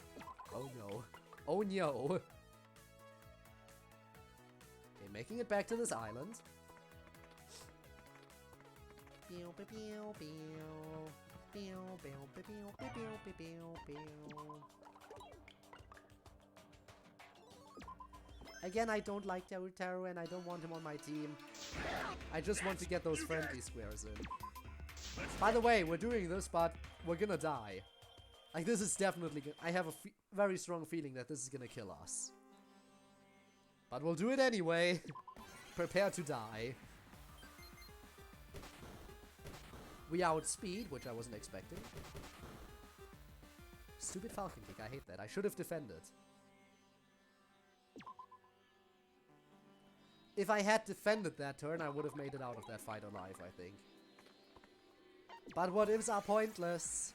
Oh no. Oh no. Okay, making it back to this island. Again, I don't like Teru and I don't want him on my team. I just want to get those friendly squares in. By the way, we're doing this, but we're gonna die. Like, this is definitely I have a very strong feeling that this is gonna kill us. But we'll do it anyway. Prepare to die. We outspeed, which I wasn't expecting. Stupid falcon kick, I hate that. I should have defended. If I had defended that turn, I would have made it out of that fight alive, I think. But what ifs are pointless.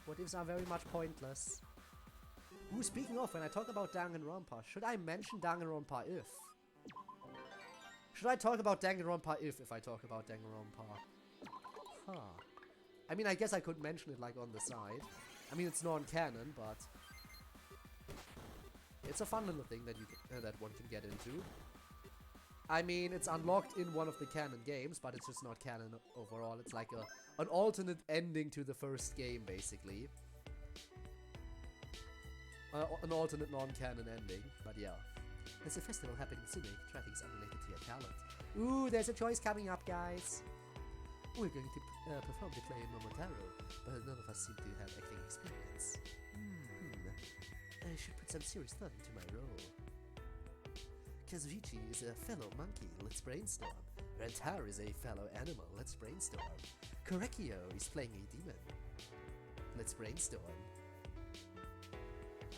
What ifs are very much pointless. Ooh, speaking of, when I talk about Danganronpa, should I mention Danganronpa if? Should I talk about Danganronpa if I talk about Danganronpa? Huh. I mean, I guess I could mention it like on the side. I mean, it's non-canon, but it's a fun little thing that that one can get into. I mean, it's unlocked in one of the canon games, but it's just not canon overall. It's like an alternate ending to the first game, basically. An alternate non-canon ending, but yeah. There's a festival happening soon. Try things unrelated to your talent. Ooh, there's a choice coming up, guys. We're going to perform the play in Momotaro, but none of us seem to have acting experience. I should put some serious thought into my role. Kazuichi is a fellow monkey, let's brainstorm. Rentaro is a fellow animal, let's brainstorm. Korekio is playing a demon. Let's brainstorm.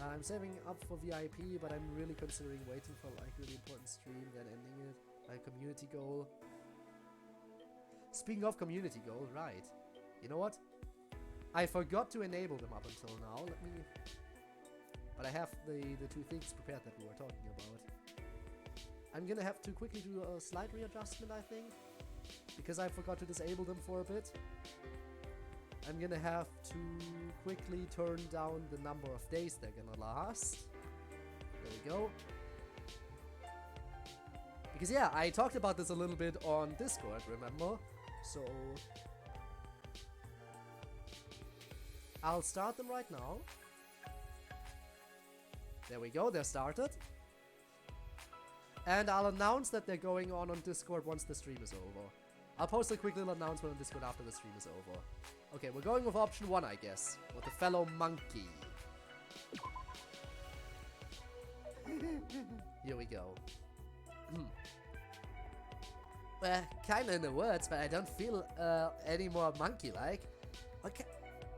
I'm saving up for VIP, but I'm really considering waiting for like really important stream, then ending it. My community goal. Speaking of community goal, right. You know what? I forgot to enable them up until now. Let me... But I have the two things prepared that we were talking about. I'm gonna have to quickly do a slight readjustment, I think. Because I forgot to disable them for a bit. I'm gonna have to quickly turn down the number of days they're gonna last. There we go. Because yeah, I talked about this a little bit on Discord, remember? So... I'll start them right now. There we go, they're started. And I'll announce that they're going on Discord once the stream is over. I'll post a quick little announcement on Discord after the stream is over. Okay, we're going with option 1, I guess. With the fellow monkey. Here we go. Well, kinda in the words, but I don't feel any more monkey-like.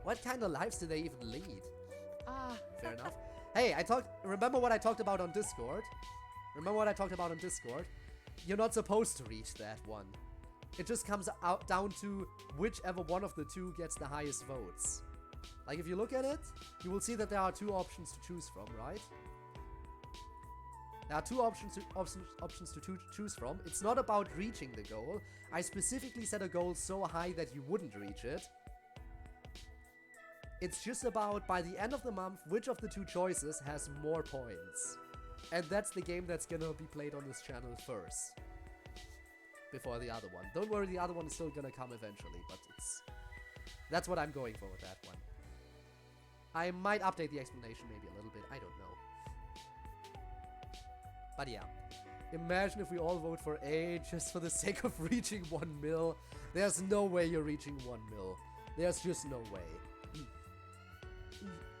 What kind of lives do they even lead? Fair enough. Hey, remember what I talked about on Discord? You're not supposed to reach that one. It just comes out down to whichever one of the two gets the highest votes. Like if you look at it, you will see that there are two options to choose from, right? There are two options to choose from. It's not about reaching the goal. I specifically set a goal so high that you wouldn't reach it. It's just about, by the end of the month, which of the two choices has more points. And that's the game that's gonna be played on this channel first. Before the other one. Don't worry, the other one is still gonna come eventually, but that's what I'm going for with that one. I might update the explanation maybe a little bit, I don't know. But yeah. Imagine if we all vote for A just for the sake of reaching 1 mil. There's no way you're reaching 1 mil. There's just no way.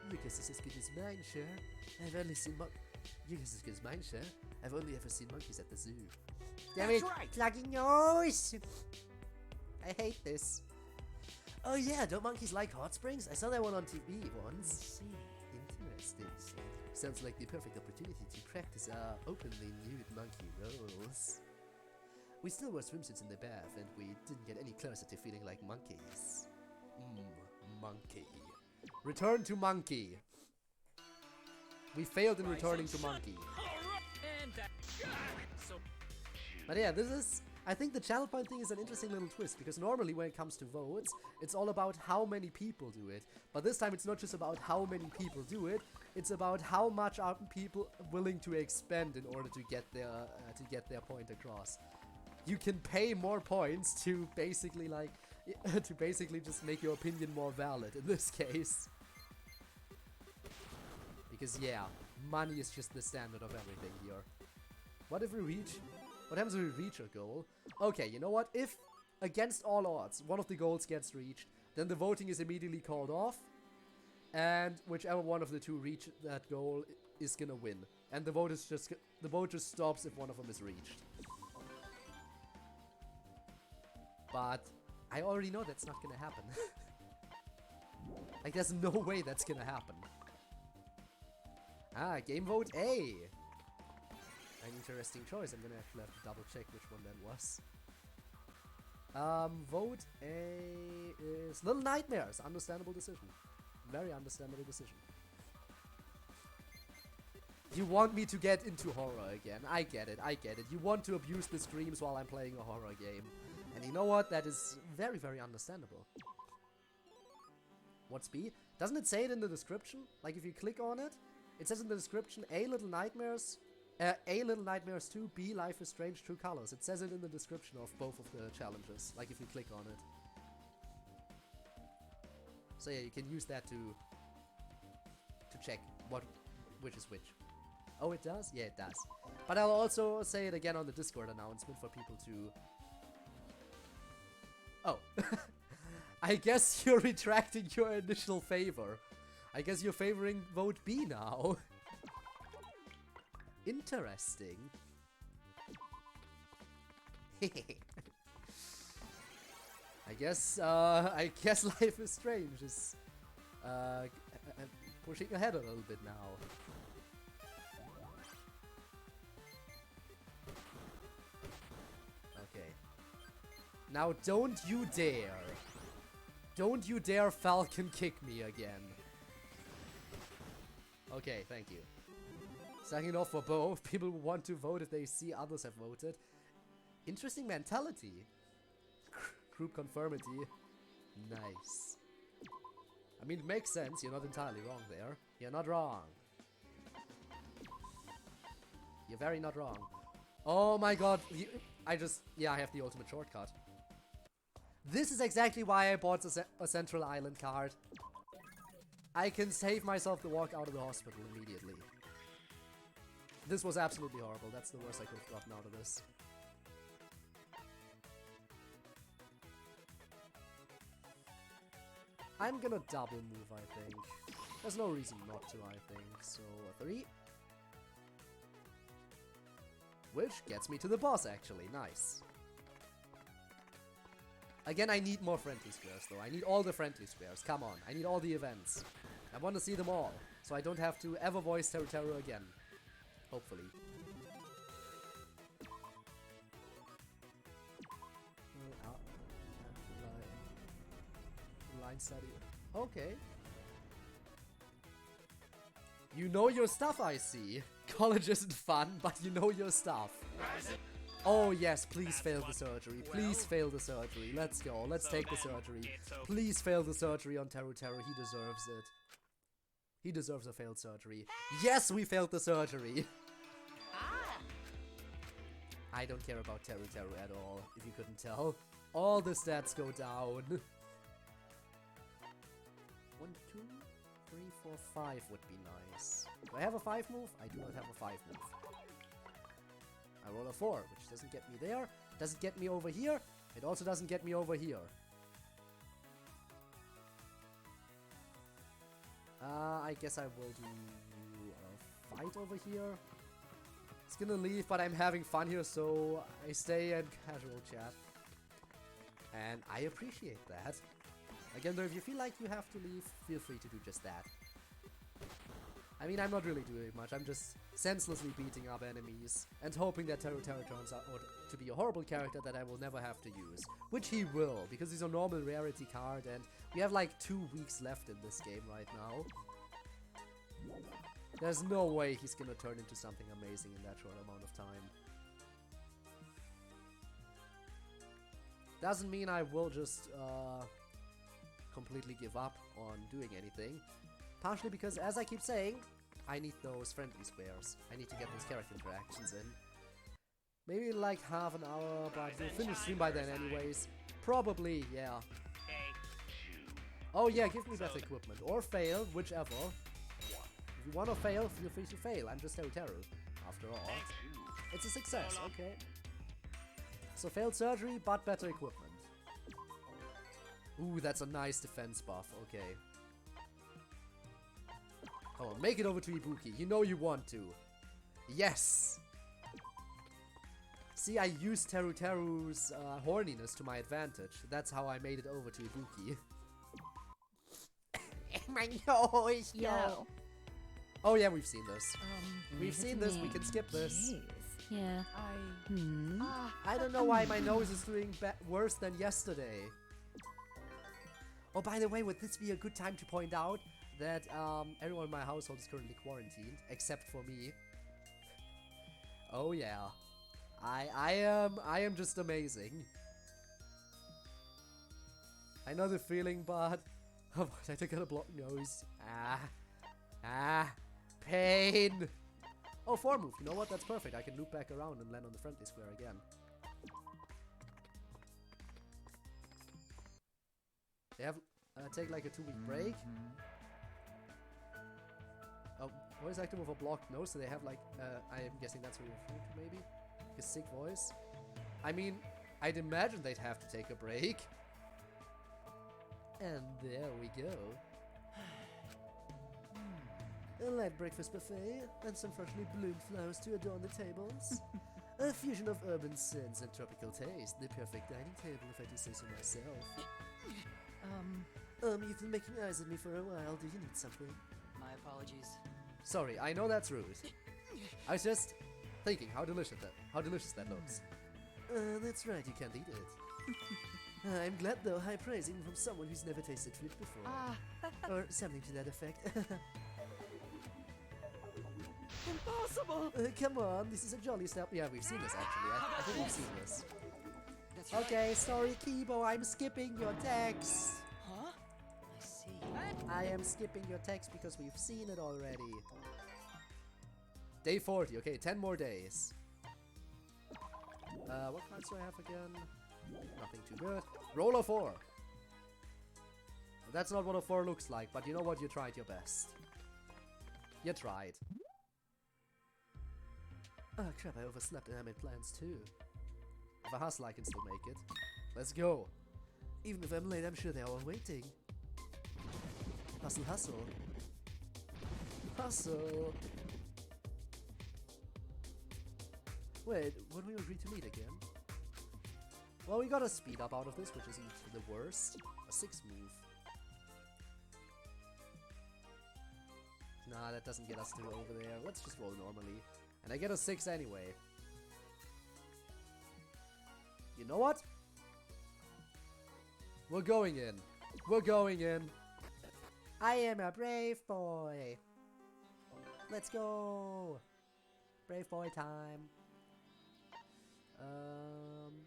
Your guess is as good as mine, sure. I've only seen your guess is as good as mine, sure. I've only ever seen monkeys at the zoo. Damn it, plugging nose! I hate this. Oh yeah, don't monkeys like hot springs? I saw that one on TV once. Interesting. Sounds like the perfect opportunity to practice our openly nude monkey roles. We still wore swimsuits in the bath, and we didn't get any closer to feeling like monkeys. Monkey. Return to monkey. We failed in returning to monkey. But yeah, I think the channel point thing is an interesting little twist, because normally when it comes to votes, it's all about how many people do it. But this time it's not just about how many people do it, it's about how much are people willing to expend in order to get their point across. You can pay more points to basically just make your opinion more valid in this case. Because yeah, money is just the standard of everything here. What happens if we reach a goal? Okay, you know what? If, against all odds, one of the goals gets reached, then the voting is immediately called off, and whichever one of the two reach that goal is gonna win. And the vote just stops if one of them is reached. But I already know that's not gonna happen. Like, there's no way that's gonna happen. Game vote A. An interesting choice. I'm gonna actually have to double check which one that was. Vote A is Little Nightmares. Understandable decision. Very understandable decision. You want me to get into horror again. I get it. You want to abuse the streams while I'm playing a horror game. And you know what? That is very, very understandable. What's B? Doesn't it say it in the description? Like if you click on it, it says in the description, A, Little Nightmares, A, Little Nightmares 2, B, Life is Strange, True Colors. It says it in the description of both of the challenges, like if you click on it. So yeah, you can use that to check which is which. Oh, it does? Yeah, it does. But I'll also say it again on the Discord announcement for people to... Oh. I guess you're retracting your initial favor. I guess you're favoring vote B now. Interesting. I guess Life is Strange is pushing ahead a little bit now. Okay. Now don't you dare Falcon kick me again. Okay, thank you. Signing off for both. People want to vote if they see others have voted. Interesting mentality. Group conformity. Nice. I mean, it makes sense. You're not entirely wrong there. You're not wrong. You're very not wrong. Oh my god. I have the ultimate shortcut. This is exactly why I bought a Central Island card. I can save myself the walk out of the hospital immediately. This was absolutely horrible. That's the worst I could have gotten out of this. I'm gonna double move, I think. There's no reason not to, I think. So, a 3. Which gets me to the boss, actually. Nice. Again, I need more friendly squares, though. I need all the friendly squares. Come on. I need all the events. I want to see them all, so I don't have to ever voice Terror again. Hopefully. Line study. Okay. You know your stuff, I see. College isn't fun, but you know your stuff. Oh yes, please fail the surgery. Please fail the surgery. Let's go. Let's take the surgery. Please fail the surgery on Terror. He deserves it. He deserves a failed surgery. Yes, we failed the surgery. I don't care about Terror at all, if you couldn't tell. All the stats go down. 1, 2, 3, 4, 5 would be nice. Do I have a 5 move? I do not have a 5 move. I roll a 4, which doesn't get me there. Doesn't get me over here. It also doesn't get me over here. I guess I will do a fight over here. It's gonna leave, but I'm having fun here, so I stay in casual chat. And I appreciate that. Again, though, if you feel like you have to leave, feel free to do just that. I mean, I'm not really doing much. I'm just senselessly beating up enemies and hoping that Terror turns out to be a horrible character that I will never have to use. Which he will, because he's a normal rarity card and we have like 2 weeks left in this game right now. There's no way he's gonna turn into something amazing in that short amount of time. Doesn't mean I will just completely give up on doing anything. Partially because, as I keep saying, I need those friendly squares. I need to get those character interactions in. Maybe like half an hour, but we'll finish stream by then anyways. Probably, yeah. Oh yeah, give me better equipment. Or fail, whichever. If you want to fail, feel free to fail. I'm just Terror, after all. It's a success, okay. So failed surgery, but better equipment. Ooh, that's a nice defense buff, okay. Come on, make it over to Ibuki. You know you want to. Yes! See, I used Teru's horniness to my advantage. That's how I made it over to Ibuki. My nose, Yo. Oh yeah, we've seen this. We've seen this, we can skip this. Yeah. I don't know why my nose is doing worse than yesterday. Oh, by the way, would this be a good time to point out that everyone in my household is currently quarantined, except for me. Oh yeah. I am just amazing. I know the feeling, but oh, I took out a blocked nose. Pain. Oh, 4 move. You know what? That's perfect. I can loop back around and land on the friendly square again. They have take like a 2-week break. Oh, voice active with a blocked nose, so they have like I am guessing that's what you're referring to, maybe? A sick voice. I mean, I'd imagine they'd have to take a break. And there we go. A light breakfast buffet and some freshly bloomed flowers to adorn the tables. A fusion of urban scents and tropical taste. The perfect dining table, if I do say so myself. You've been making eyes at me for a while. Do you need something? My apologies. Sorry, I know that's rude. I was just thinking how delicious that looks. That's right, you can't eat it. I'm glad though, high praising from someone who's never tasted food before. Or something to that effect. Impossible! Come on, this is a jolly step. Yeah, we've seen this actually. I think we've seen this. That's right. Okay, sorry Kibo, I'm skipping your text. Huh? I see. I am skipping your text because we've seen it already. Day 40, okay, 10 more days. What cards do I have again? Nothing too good. Roll a 4. That's not what a 4 looks like, but you know what? You tried your best. You tried. Oh crap, I overslept and I made plans too. If I hustle, I can still make it. Let's go. Even if I'm late, I'm sure they're all waiting. Hustle, hustle. Hustle. Wait, when we agreed to meet again? Well, we got a speed up out of this, which isn't the worst. A 6 move. Nah, that doesn't get us to over there. Let's just roll normally. And I get a 6 anyway. You know what? We're going in. We're going in. I am a brave boy. Let's go. Brave boy time.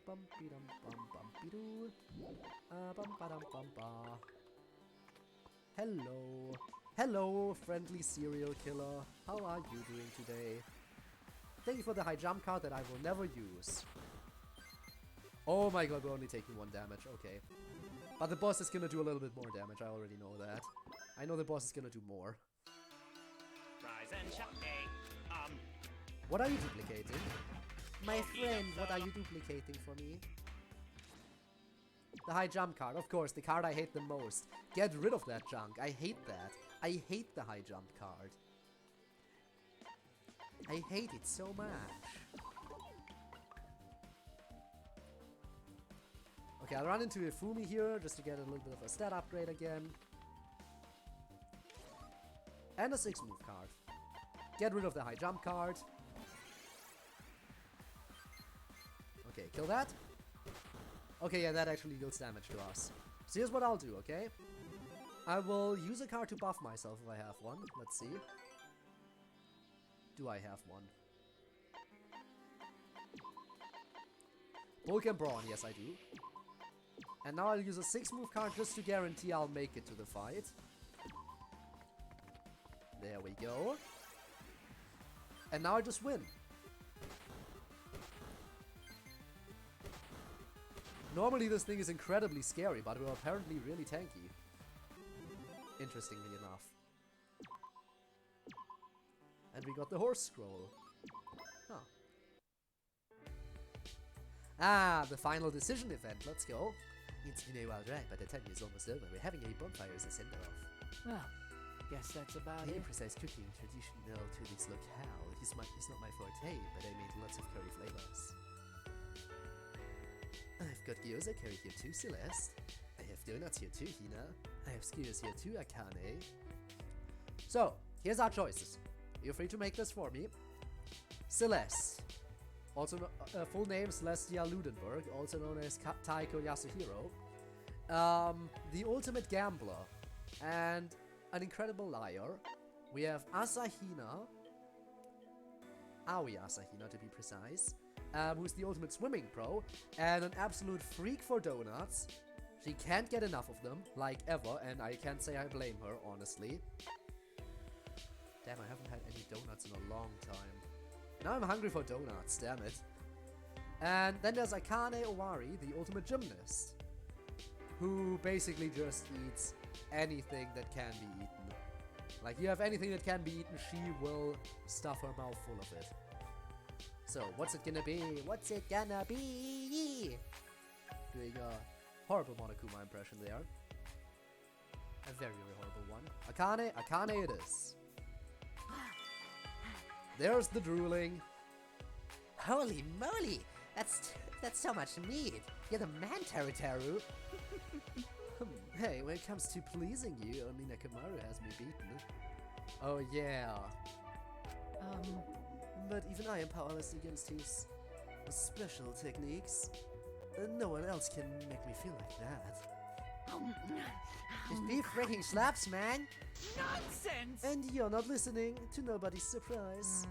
Bumpy dum bum bumpy doo. Bum ba dum bum ba. Hello. Hello, friendly serial killer. How are you doing today? Thank you for the high jump card that I will never use. Oh my god, we're only taking 1 damage. Okay. But the boss is gonna do a little bit more damage. I already know that. I know the boss is gonna do more. Rise and shine. What are you duplicating? My friend, what are you duplicating for me? The high jump card, of course, the card I hate the most. Get rid of that junk. I hate that. I hate the high jump card. I hate it so much. Okay, I'll run into Ifumi here just to get a little bit of a stat upgrade again. And a 6 move card. Get rid of the high jump card. Okay, kill that. Okay, yeah, that actually deals damage to us. So here's what I'll do, okay? I will use a card to buff myself if I have one. Let's see. Do I have one? Bulk and Brawn, yes I do. And now I'll use a 6 move card just to guarantee I'll make it to the fight. There we go. And now I just win. Normally this thing is incredibly scary, but we're apparently really tanky. Interestingly enough. And we got the horse scroll. Huh. Ah, the final decision event. Let's go. It's been a while ride, but the time is almost over. We're having a bonfire as a send-off. Well, guess that's about The it. imprecise cooking traditional to this locale. It's not my forte, but I made lots of curry flavors. I've got gyoza curry here too, Celeste. I have donuts here too, Hina. I have skewers here too, Akane. So, here's our choices. You're free to make this for me. Celeste. Also, full name Celestia Ludenberg, also known as Taiko Yasuhiro. The ultimate gambler. And an incredible liar. We have Asahina. Aoi Asahina to be precise. Who's the ultimate swimming pro. And an absolute freak for donuts. She can't get enough of them, like ever, and I can't say I blame her, honestly. Damn, I haven't had any donuts in a long time. Now I'm hungry for donuts, damn it. And then there's Akane Owari, the ultimate gymnast, who basically just eats anything that can be eaten. Like, you have anything that can be eaten, she will stuff her mouth full of it. So, what's it gonna be? What's it gonna be? Doing a horrible Monokuma impression there. A very, very horrible one. Akane it is. There's the drooling. Holy moly! That's so much meat. You're the man, Teru. Hey, when it comes to pleasing you, only Nakamaru has me beaten. Oh yeah. But even I am powerless against his special techniques. No one else can make me feel like that. This beef freaking slaps, man. Nonsense! And you're not listening, to nobody's surprise.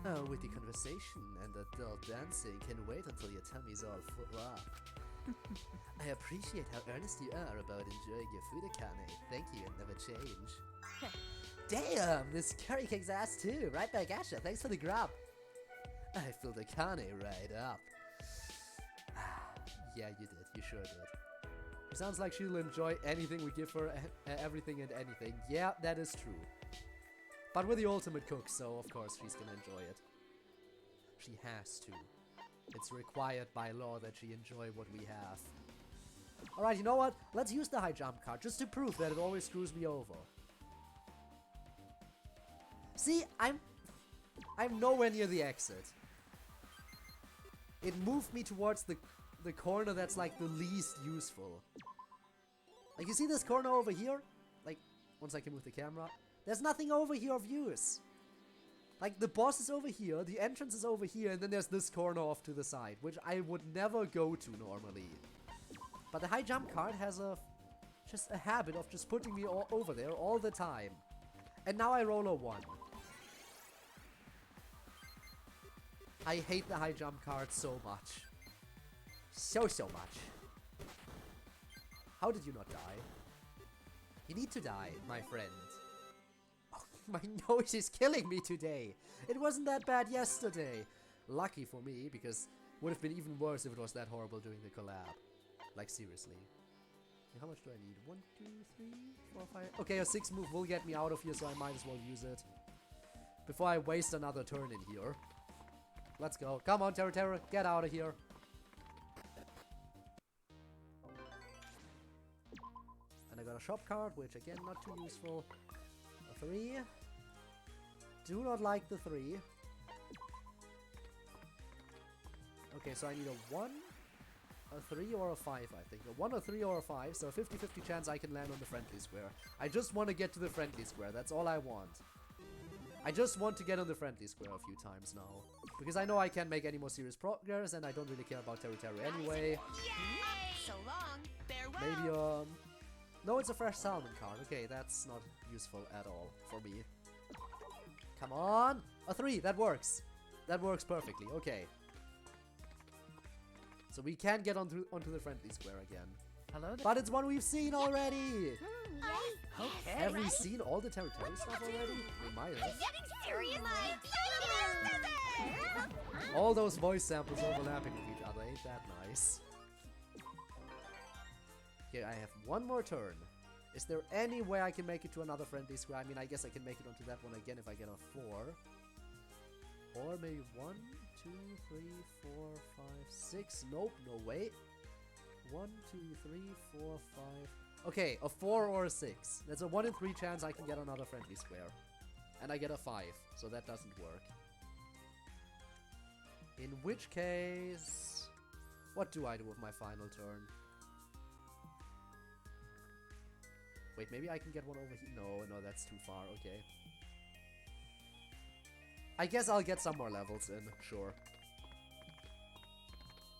Oh, witty conversation and adult dancing can wait until your tummy's all full up. I appreciate how earnest you are about enjoying your food, Akane. Thank you and never change. Damn, this curry kicks ass too. Right back at ya. Thanks for the grub. I filled Akane right up. Yeah, you did. You sure did. It sounds like she'll enjoy anything we give her, everything and anything. Yeah, that is true. But we're the ultimate cook, so of course she's gonna enjoy it. She has to. It's required by law that she enjoy what we have. Alright, you know what? Let's use the high jump card, just to prove that it always screws me over. See, I'm nowhere near the exit. It moved me towards the corner that's like the least useful. Like, you see this corner over here? Like, once I can move the camera. There's nothing over here of use. Like, the boss is over here, the entrance is over here, and then there's this corner off to the side, which I would never go to normally. But the high jump card has just a habit of just putting me all over there all the time. And now I roll a 1. I hate the high jump card so much. So much. How did you not die? You need to die, my friend. Oh, my nose is killing me today. It wasn't that bad yesterday. Lucky for me, because it would have been even worse if it was that horrible during the collab. Like, seriously. How much do I need? 1, 2, 3, 4, 5. Okay, a 6 move will get me out of here, so I might as well use it. Before I waste another turn in here. Let's go. Come on, Teru, get out of here. And I got a shop card, which again, not too useful. A 3. Do not like the 3. Okay, so I need a 1, a 3, or a 5, I think. A 1, a 3, or a 5, so a 50-50 chance I can land on the friendly square. I just want to get to the friendly square, that's all I want. I just want to get on the friendly square a few times now. Because I know I can't make any more serious progress, and I don't really care about Teru anyway. Yay! So long. Farewell. Maybe, no, it's a fresh salmon card. Okay, that's not useful at all for me. Come on! A 3, that works. That works perfectly, okay. So we can get onto the friendly square again. Hello there. But it's one we've seen already! Okay. Have we seen all the Teru stuff already? We might have. Getting serious. All those voice samples overlapping with each other, ain't that nice? Okay, I have one more turn. Is there any way I can make it to another friendly square? I mean, I guess I can make it onto that one again if I get a 4. Or maybe 1, 2, 3, 4, 5, 6. Nope, no way. 1, 2, 3, 4, 5. Okay, a 4 or a 6. There's a 1 in 3 chance I can get another friendly square. And I get a 5, so that doesn't work. In which case... What do I do with my final turn? Wait, maybe I can get one over here. No, that's too far. Okay. I guess I'll get some more levels in. Sure.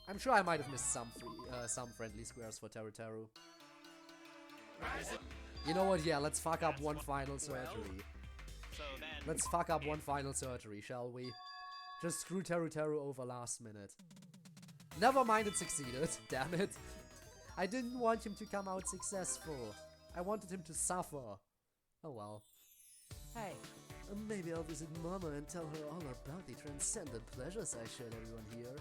I'm sure I might have missed some friendly squares for Teru. You know what? Yeah, let's fuck up one final surgery. So then, Let's fuck up one final surgery, shall we? Just screw Teru over last minute. Never mind, it succeeded. Damn it. I didn't want him to come out successful. I wanted him to suffer. Oh well. Hey, Maybe I'll visit Mama and tell her all about the transcendent pleasures I shared everyone here.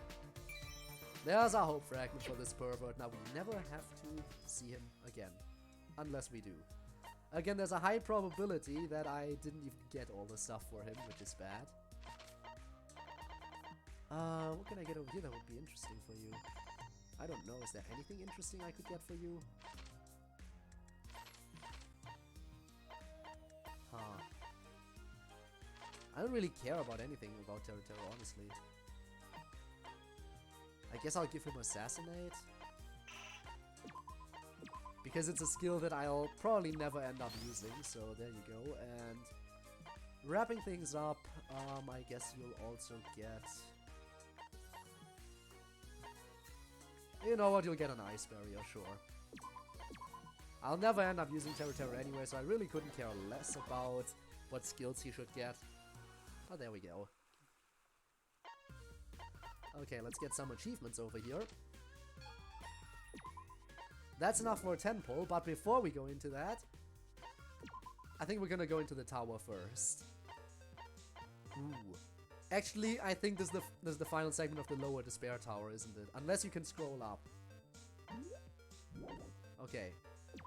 There's our hope fragment for this pervert. Now we never have to see him again. Unless we do. Again, there's a high probability that I didn't even get all the stuff for him, which is bad. What can I get over here that would be interesting for you? I don't know. Is there anything interesting I could get for you? Huh. I don't really care about anything about Terror, honestly. I guess I'll give him Assassinate. Because it's a skill that I'll probably never end up using, so there you go. And wrapping things up, I guess you'll also get... You know what, you'll get an Ice Barrier, sure. I'll never end up using Terror anyway, so I really couldn't care less about what skills he should get. Oh, there we go. Okay, let's get some achievements over here. That's enough for a 10 pull, but before we go into that, I think we're gonna go into the tower first. Ooh. Actually, I think this is the final segment of the lower despair tower, isn't it? Unless you can scroll up. Okay.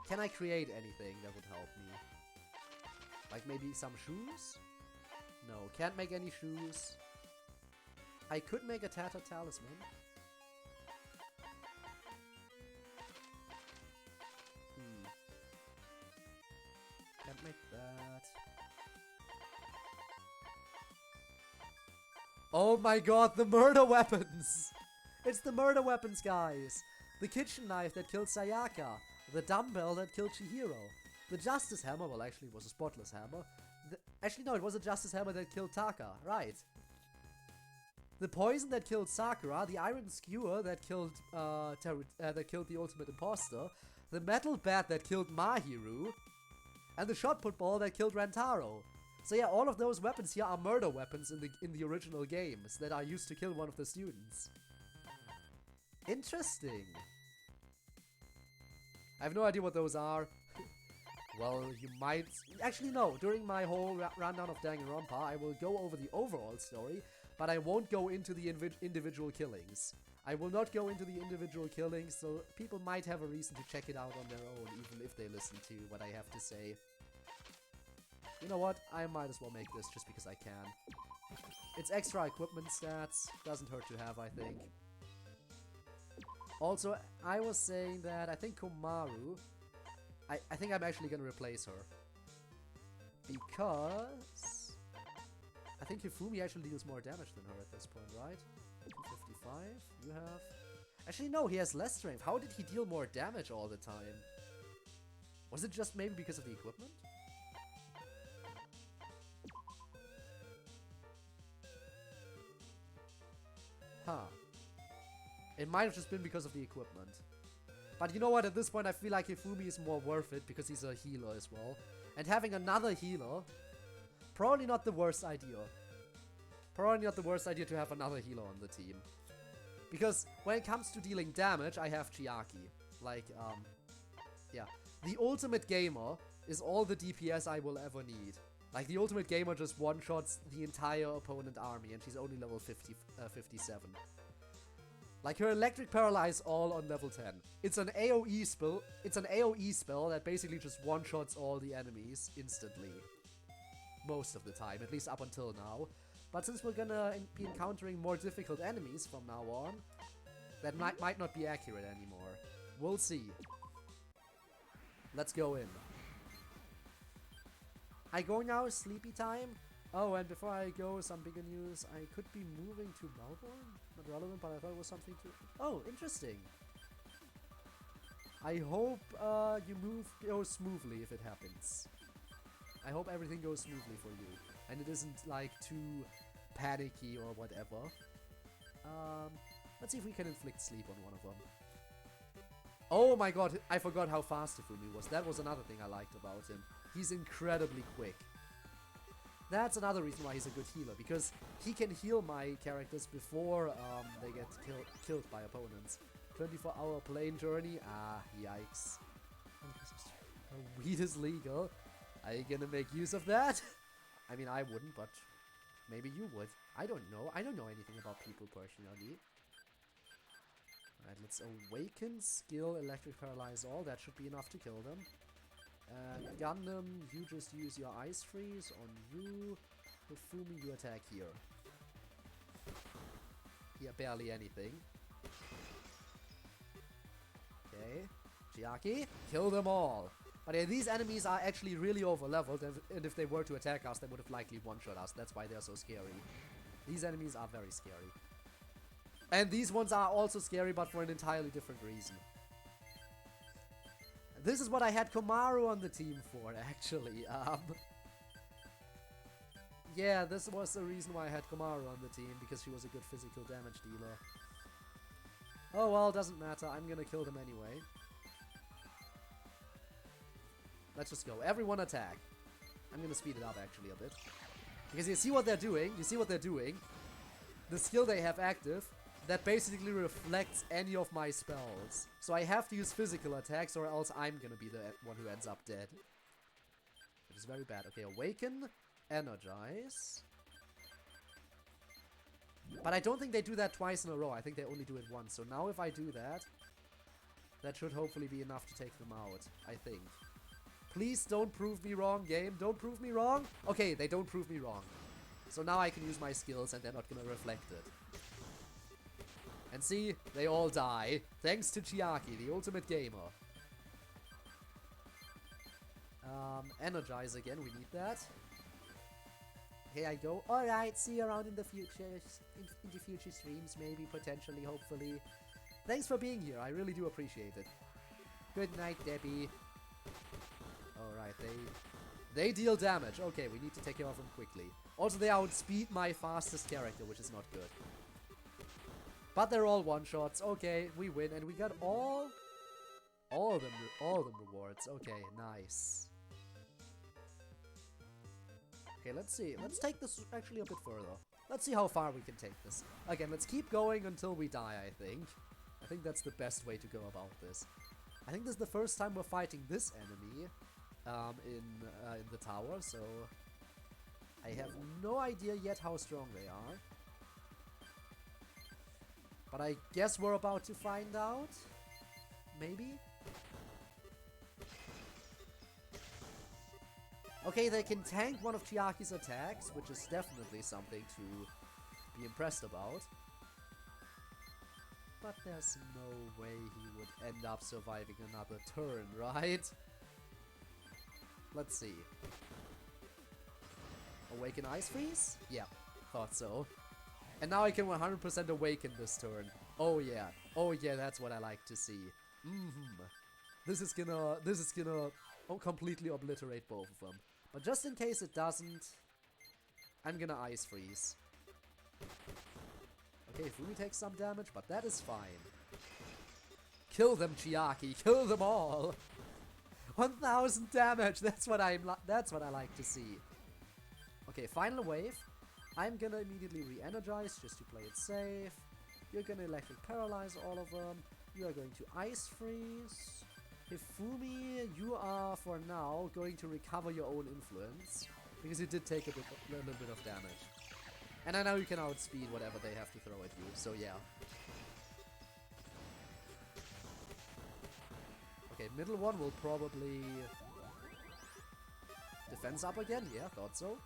Can I create anything that would help me? Like maybe some shoes? No, can't make any shoes. I could make a tattered talisman. Can't make that. Oh my god, the murder weapons! It's the murder weapons, guys! The kitchen knife that killed Sayaka. The dumbbell that killed Chihiro. The justice hammer, well actually it was a spotless hammer. Actually no, it was a justice hammer that killed Taka, right. The poison that killed Sakura. The iron skewer that killed the ultimate imposter. The metal bat that killed Mahiru. And the shot put ball that killed Rantaro. So yeah, all of those weapons here are murder weapons in the original games that are used to kill one of the students. Interesting. I have no idea what those are. Well, you might... Actually, no. During my whole rundown of Danganronpa, I will go over the overall story, but I won't go into the individual killings. I will not go into the individual killings, so people might have a reason to check it out on their own, even if they listen to what I have to say. You know what? I might as well make this just because I can. It's extra equipment stats. Doesn't hurt to have, I think. Also, I was saying that I think Komaru... I think I'm actually gonna replace her. Because... I think Hifumi actually deals more damage than her at this point, right? 255, you have... Actually, no, he has less strength. How did he deal more damage all the time? Was it just maybe because of the equipment? Huh. It might have just been because of the equipment. But you know what, at this point I feel like Hifumi is more worth it because he's a healer as well. And having another healer, probably not the worst idea. Probably not the worst idea to have another healer on the team. Because when it comes to dealing damage, I have Chiaki. Like, yeah. The ultimate gamer is all the DPS I will ever need. Like, the ultimate gamer just one-shots the entire opponent army, and she's only level 57. Like, her electric paralyze all on level 10. It's an AoE spell. It's an AoE spell that basically just one-shots all the enemies instantly. Most of the time, at least up until now. But since we're gonna be encountering more difficult enemies from now on, that might not be accurate anymore. We'll see. Let's go in. I go now, sleepy time. Oh, and before I go, some bigger news. I could be moving to Melbourne. Not relevant, but I thought it was something to... Oh, interesting. I hope you move goes smoothly if it happens. I hope everything goes smoothly for you. And it isn't, like, too panicky or whatever. Let's see if we can inflict sleep on one of them. Oh my god, I forgot how fast Hifumi was. That was another thing I liked about him. He's incredibly quick. That's another reason why he's a good healer, because he can heal my characters before they get killed by opponents. 24-hour plane journey? Ah, yikes. Weed is legal. Are you gonna make use of that? I mean, I wouldn't, but maybe you would. I don't know. I don't know anything about people personally. Alright, let's awaken, skill, electric paralyze all. That should be enough to kill them. Gundam, you just use your ice freeze on you. Hifumi, you attack here. Here, barely anything. Okay. Chiaki, kill them all. But yeah, these enemies are actually really over-leveled, and if they were to attack us, they would have likely one-shot us. That's why they're so scary. These enemies are very scary. And these ones are also scary, but for an entirely different reason. This is what I had Komaru on the team for, actually. Yeah, this was the reason why I had Komaru on the team, because she was a good physical damage dealer. Oh well, doesn't matter. I'm gonna kill them anyway. Let's just go. Everyone attack. I'm gonna speed it up actually a bit. Because you see what they're doing? You see what they're doing? The skill they have active, that basically reflects any of my spells. So I have to use physical attacks or else I'm gonna be the one who ends up dead. Which is very bad. Okay, awaken, energize. But I don't think they do that twice in a row. I think they only do it once. So now if I do that, that should hopefully be enough to take them out, I think. Please don't prove me wrong, game. Don't prove me wrong. Okay, they don't prove me wrong. So now I can use my skills and they're not gonna reflect it. And see, they all die. Thanks to Chiaki, the ultimate gamer. Energize again, we need that. Here I go. Alright, see you around in the future. In the future streams, maybe, potentially, hopefully. Thanks for being here, I really do appreciate it. Good night, Debbie. Alright, they deal damage. Okay, we need to take care of them quickly. Also, they outspeed my fastest character, which is not good. But they're all one-shots. Okay, we win, and we got all of them rewards. Okay, nice. Okay, let's see. Let's take this actually a bit further. Let's see how far we can take this. Again, let's keep going until we die, I think. I think that's the best way to go about this. I think this is the first time we're fighting this enemy in the tower, so I have no idea yet how strong they are. But I guess we're about to find out. Maybe? Okay, they can tank one of Chiaki's attacks, which is definitely something to be impressed about. But there's no way he would end up surviving another turn, right? Let's see. Awaken Ice Freeze? Yeah, thought so. And now I can 100% awaken this turn. Oh yeah, that's what I like to see. This is gonna completely obliterate both of them. But just in case it doesn't, I'm gonna Ice Freeze. Okay, Fumi takes some damage, but that is fine. Kill them, Chiaki. Kill them all. 1000 damage. That's what I like to see. Okay, final wave. I'm gonna immediately re-energize just to play it safe. You're gonna electric paralyze all of them. You are going to Ice Freeze. Hifumi, you are for now going to recover your own influence because you did take a little bit of damage. And I know you can outspeed whatever they have to throw at you, so yeah. Okay, middle one will probably defense up again. Yeah, thought so.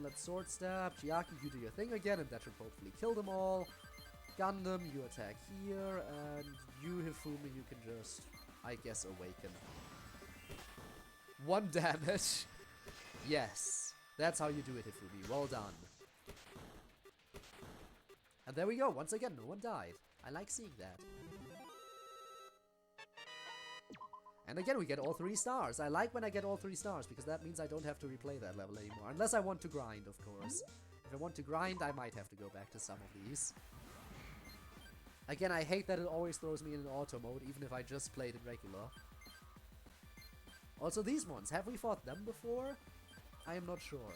Let's sword stab. Chiaki, you do your thing again, and that should hopefully kill them all. Gundam, you attack here, and you, Hifumi, you can just, I guess, awaken. 1 damage. Yes, that's how you do it, Hifumi. Well done. And there we go. Once again, no one died. I like seeing that. And again, we get all 3 stars. I like when I get all 3 stars, because that means I don't have to replay that level anymore. Unless I want to grind, of course. If I want to grind, I might have to go back to some of these. Again, I hate that it always throws me in an auto mode, even if I just played it regular. Also, these ones. Have we fought them before? I am not sure.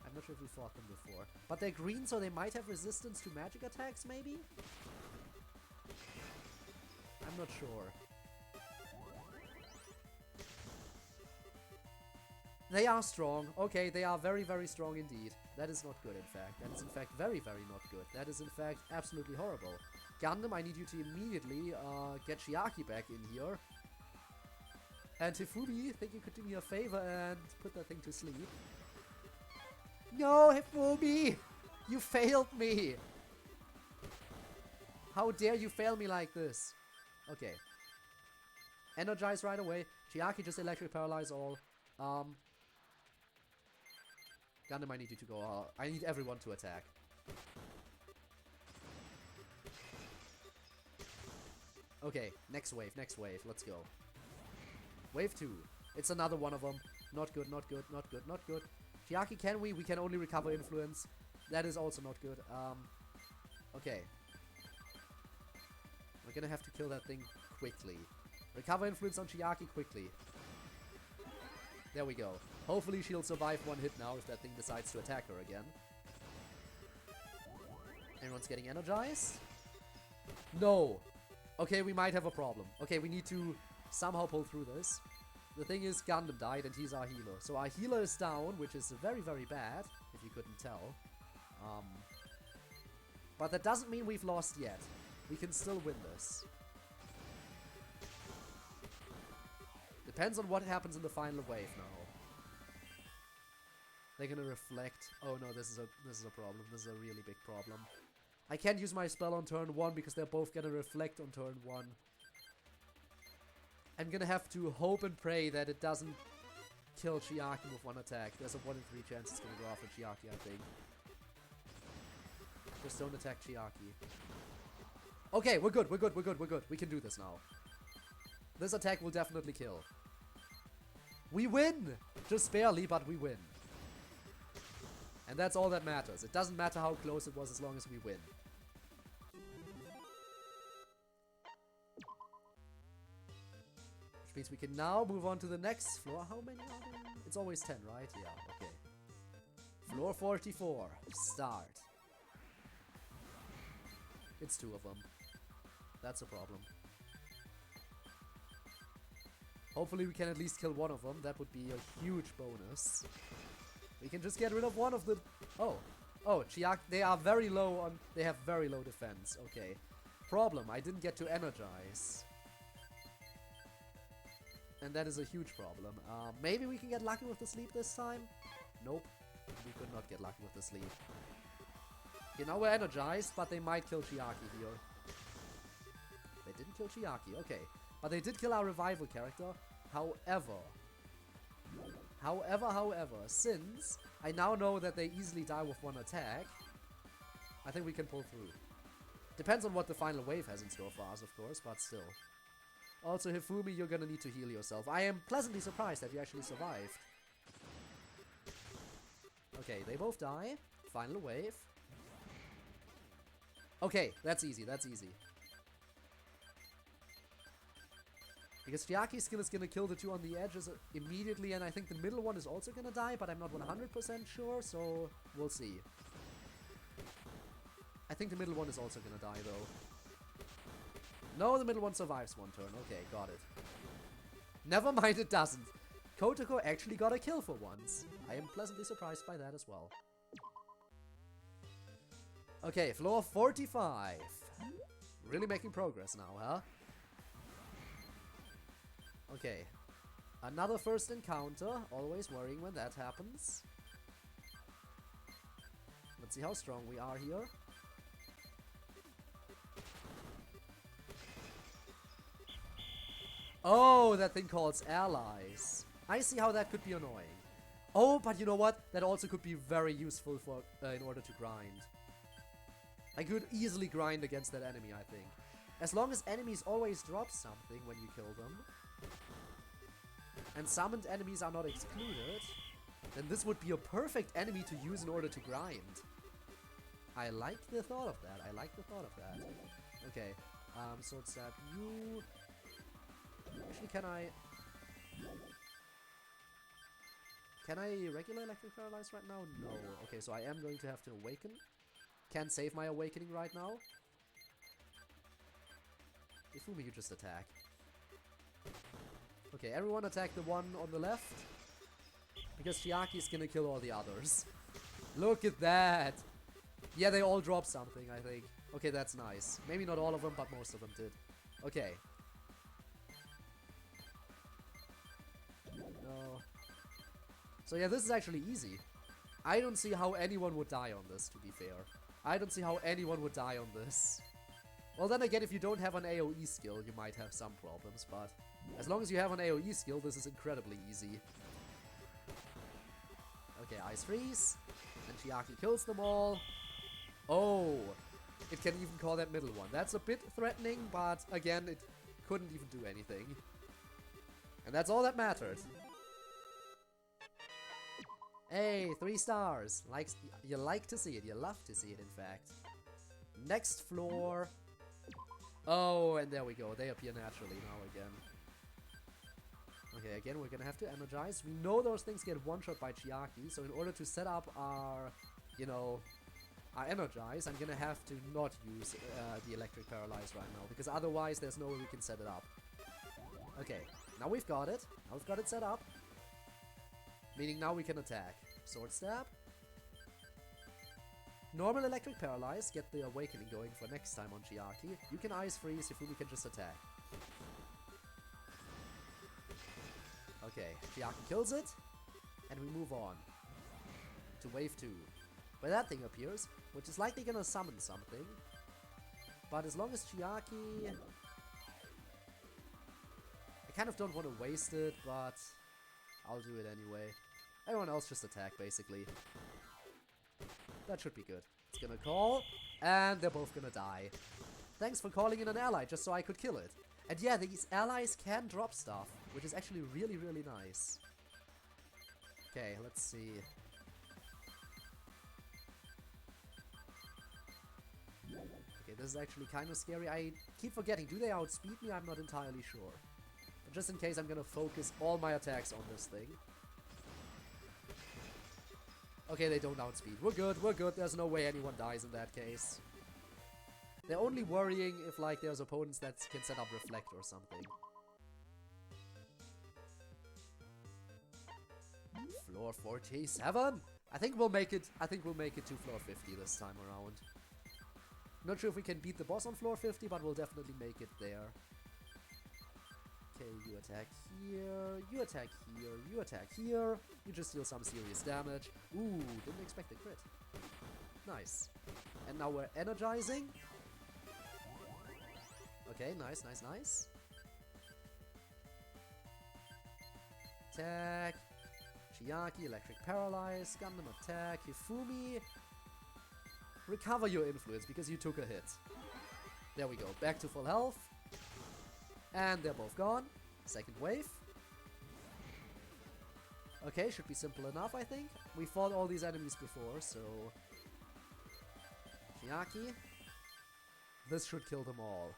I'm not sure if we fought them before. But they're green, so they might have resistance to magic attacks, maybe? I'm not sure. They are strong. Okay, they are very, very strong indeed. That is not good, in fact. That is, in fact, very, very not good. That is, in fact, absolutely horrible. Gundam, I need you to immediately get Chiaki back in here. And Hifumi, think you could do me a favor and put that thing to sleep. No, Hifumi! You failed me! How dare you fail me like this? Okay. Energize right away. Chiaki, just electric paralyze all. Gundam, I need you to go. I need everyone to attack. Okay, next wave, let's go. Wave 2. It's another one of them. Not good, not good, not good, not good. Chiaki, can we? We can only recover influence. That is also not good. Okay. We're gonna have to kill that thing quickly. Recover influence on Chiaki quickly. There we go. Hopefully she'll survive one hit now if that thing decides to attack her again. Everyone's getting energized? No! Okay, we might have a problem. Okay, we need to somehow pull through this. The thing is, Gundam died and he's our healer. So our healer is down, which is very, very bad, if you couldn't tell. But that doesn't mean we've lost yet. We can still win this. Depends on what happens in the final wave now. They're gonna reflect. Oh no, this is a problem. This is a really big problem. I can't use my spell on turn 1 because they're both gonna reflect on turn 1. I'm gonna have to hope and pray that it doesn't kill Chiaki with one attack. There's a 1 in 3 chance it's gonna go off on Chiaki, I think. Just don't attack Chiaki. Okay, we're good, we're good, we're good, we're good. We can do this now. This attack will definitely kill. We win! Just barely, but we win. And that's all that matters. It doesn't matter how close it was as long as we win. Which means we can now move on to the next floor. How many are there? It's always 10, right? Yeah, okay. Floor 44. Start. It's 2 of them. That's a problem. Hopefully we can at least kill one of them. That would be a huge bonus. We can just get rid of one of the... Oh. Oh, Chiaki. They are very low on... They have very low defense. Okay. Problem. I didn't get to energize. And that is a huge problem. Maybe we can get lucky with the sleep this time? Nope. We could not get lucky with the sleep. Okay, now we're energized, but they might kill Chiaki here. They didn't kill Chiaki. Okay. But they did kill our revival character. However, since I now know that they easily die with one attack, I think we can pull through. Depends on what the final wave has in store for us, of course, but still. Also, Hifumi, you're gonna need to heal yourself. I am pleasantly surprised that you actually survived. Okay, they both die. Final wave. Okay, that's easy, that's easy. Because Chiaki's skill is gonna kill the 2 on the edges immediately, and I think the middle one is also gonna die, but I'm not 100% sure, so we'll see. I think the middle one is also gonna die, though. No, the middle one survives 1 turn. Okay, got it. Never mind, it doesn't. Kotoko actually got a kill for once. I am pleasantly surprised by that as well. Okay, floor 45. Really making progress now, huh? Okay. Another first encounter. Always worrying when that happens. Let's see how strong we are here. Oh, that thing calls allies. I see how that could be annoying. Oh, but you know what? That also could be very useful for in order to grind. I could easily grind against that enemy, I think. As long as enemies always drop something when you kill them, and summoned enemies are not excluded, then this would be a perfect enemy to use in order to grind. I like the thought of that. I like the thought of that. Okay, Sword Stab, you... Actually, can I regular electric paralyze right now? No. Okay, so I am going to have to awaken. Can't save my awakening right now. Ifumi, you just attack. Okay, everyone attack the one on the left. Because Chiaki's gonna kill all the others. Look at that! Yeah, they all dropped something, I think. Okay, that's nice. Maybe not all of them, but most of them did. Okay. No. So yeah, this is actually easy. I don't see how anyone would die on this, to be fair. I don't see how anyone would die on this. Well, then again, if you don't have an AoE skill, you might have some problems, but as long as you have an AoE skill, this is incredibly easy. Okay, Ice Freeze. And Chiaki kills them all. Oh! It can even call that middle one. That's a bit threatening, but again, it couldn't even do anything. And that's all that mattered. Hey, 3 stars. You like to see it. You love to see it, in fact. Next floor. Oh, and there we go. They appear naturally now again. Okay, again, we're gonna have to energize. We know those things get one-shot by Chiaki, so in order to set up our, you know, our energize, I'm gonna have to not use the electric paralyze right now, because otherwise there's no way we can set it up. Okay, now we've got it. Now we've got it set up. Meaning now we can attack. Sword Stab. Normal electric paralyze, get the awakening going for next time on Chiaki. You can ice freeze, Hifumi can just attack. Okay, Chiaki kills it, and we move on to wave 2, where that thing appears, which is likely gonna summon something. But as long as Chiaki... I kind of don't want to waste it, but I'll do it anyway. Everyone else just attack, basically. That should be good. It's gonna call, and they're both gonna die. Thanks for calling in an ally, just so I could kill it. And yeah, these allies can drop stuff, which is actually really, really nice. Okay, let's see. Okay, this is actually kind of scary. I keep forgetting, do they outspeed me? I'm not entirely sure. But just in case, I'm gonna focus all my attacks on this thing. Okay, they don't outspeed. We're good, we're good. There's no way anyone dies in that case. They're only worrying if, like, there's opponents that can set up Reflect or something. Floor 47? I think we'll make it to floor 50 this time around. Not sure if we can beat the boss on floor 50, but we'll definitely make it there. Okay, you attack here, you attack here, you attack here. You just deal some serious damage. Ooh, didn't expect a crit. Nice. And now we're energizing. Okay, nice, nice, nice. Attack. Chiaki, electric paralyze. Gundam attack. Hifumi. Recover your influence because you took a hit. There we go. Back to full health. And they're both gone. Second wave. Okay, should be simple enough, I think. We fought all these enemies before, so... Chiaki. This should kill them all.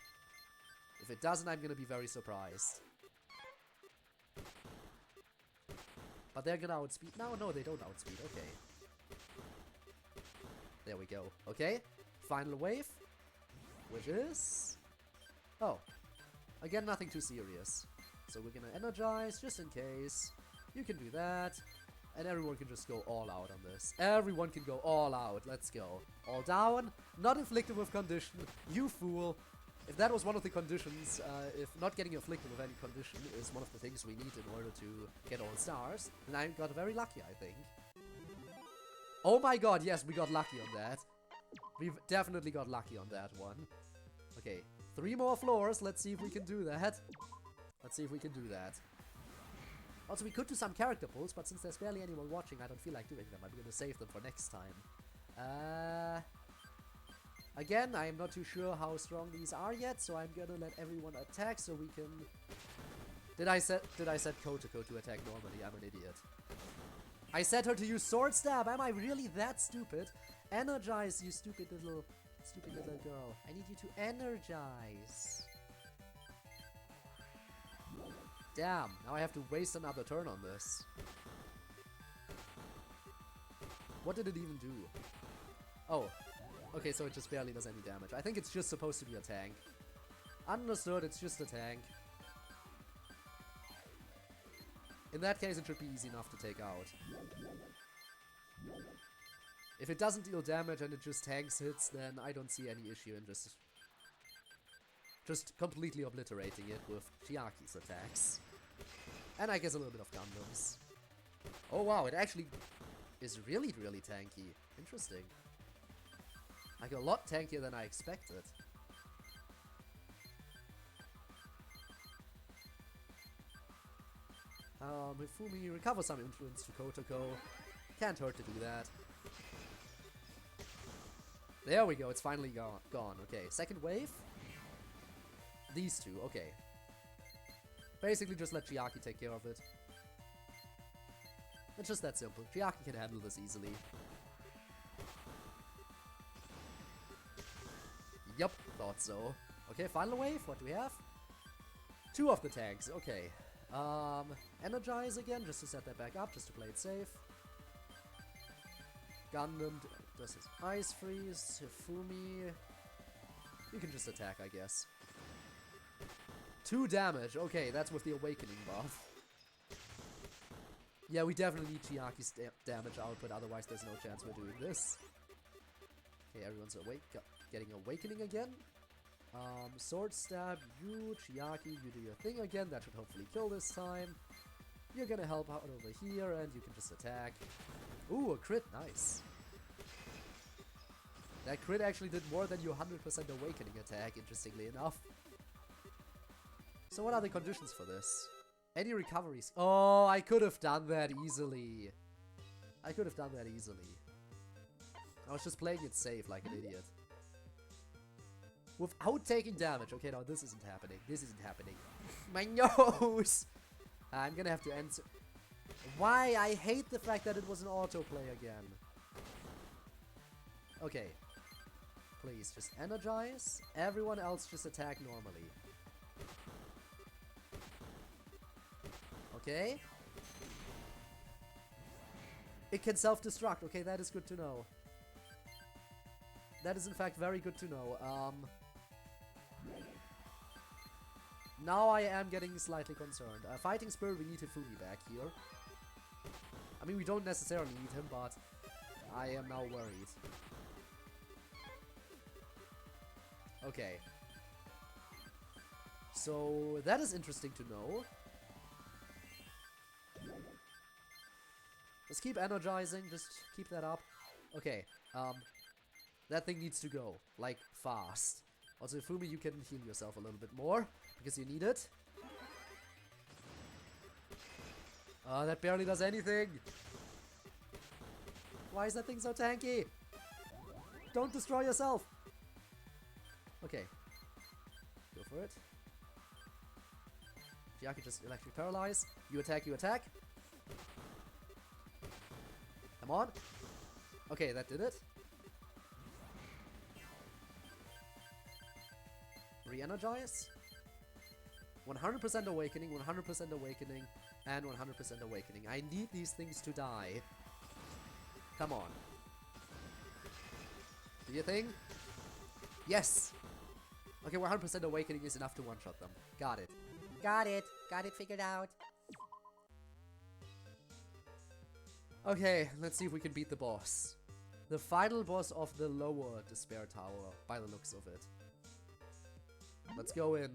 If it doesn't, I'm gonna be very surprised. But they're gonna outspeed now? No, they don't outspeed. Okay. There we go. Okay. Final wave. Which is... Oh. Again, nothing too serious. So we're gonna energize, just in case. You can do that. And everyone can just go all out on this. Everyone can go all out. Let's go. All down. Not inflicted with condition. You fool. If that was one of the conditions, if not getting afflicted with any condition is one of the things we need in order to get all stars, then I got very lucky, I think. Oh my god, yes, we got lucky on that. We've definitely got lucky on that one. Okay, 3 more floors. Let's see if we can do that. Let's see if we can do that. Also, we could do some character pulls, but since there's barely anyone watching, I don't feel like doing them. I'm gonna save them for next time. Again, I am not too sure how strong these are yet, so I'm gonna let everyone attack so we can... Did I set Kotoko to attack normally? I'm an idiot. I set her to use Sword Stab! Am I really that stupid? Energize, you stupid little girl. I need you to energize. Damn, now I have to waste another turn on this. What did it even do? Oh. Okay, so it just barely does any damage. I think it's just supposed to be a tank. Understood, it's just a tank. In that case, it should be easy enough to take out. If it doesn't deal damage and it just tanks hits, then I don't see any issue in just completely obliterating it with Chiaki's attacks. And I guess a little bit of Gundams. Oh wow, it actually is really, really tanky. Interesting. Like a lot tankier than I expected. Hifumi recovers some influence to Kotoko. Can't hurt to do that. There we go, it's finally gone. Okay, second wave. These two, okay. Basically just let Chiaki take care of it. It's just that simple. Chiaki can handle this easily. Yup, thought so. Okay, final wave, what do we have? 2 of the tanks, okay. Energize again, just to set that back up, just to play it safe. Gundam does his Ice Freeze. Hifumi, you can just attack, I guess. 2 damage, okay, that's with the Awakening buff. Yeah, we definitely need Chiaki's damage output, otherwise there's no chance we're doing this. Okay, everyone's getting Awakening again. Sword Stab, you, Chiaki, you do your thing again, that should hopefully kill this time. You're gonna help out over here, and you can just attack. Ooh, a crit, nice. That crit actually did more than your 100% Awakening attack, interestingly enough. So what are the conditions for this? Any recoveries? Oh, I could have done that easily. I could have done that easily. I was just playing it safe like an idiot. Without taking damage. Okay, no, this isn't happening. This isn't happening. My nose! I'm gonna have to answer. Why? I hate the fact that it was an autoplay again. Okay. Please, just energize. Everyone else just attack normally. Okay. It can self-destruct. Okay, that is good to know. That is in fact very good to know. Now I am getting slightly concerned. Fighting Spirit, we need Hifumi back here. I mean, we don't necessarily need him, but I am now worried. Okay. So, that is interesting to know. Let's keep energizing, just keep that up. Okay, that thing needs to go, like, fast. Also, Hifumi, you can heal yourself a little bit more, because you need it. That barely does anything. Why is that thing so tanky? Don't destroy yourself. Okay. Go for it. Chiaki just electric paralyze. You attack, you attack. Come on. Okay, that did it. Re-energize. 100% awakening, 100% awakening, and 100% awakening. I need these things to die. Come on. Do your thing. Yes! Okay, 100% awakening is enough to one-shot them. Got it. Got it. Got it figured out. Okay, let's see if we can beat the boss. The final boss of the lower Despair Tower, by the looks of it. Let's go in.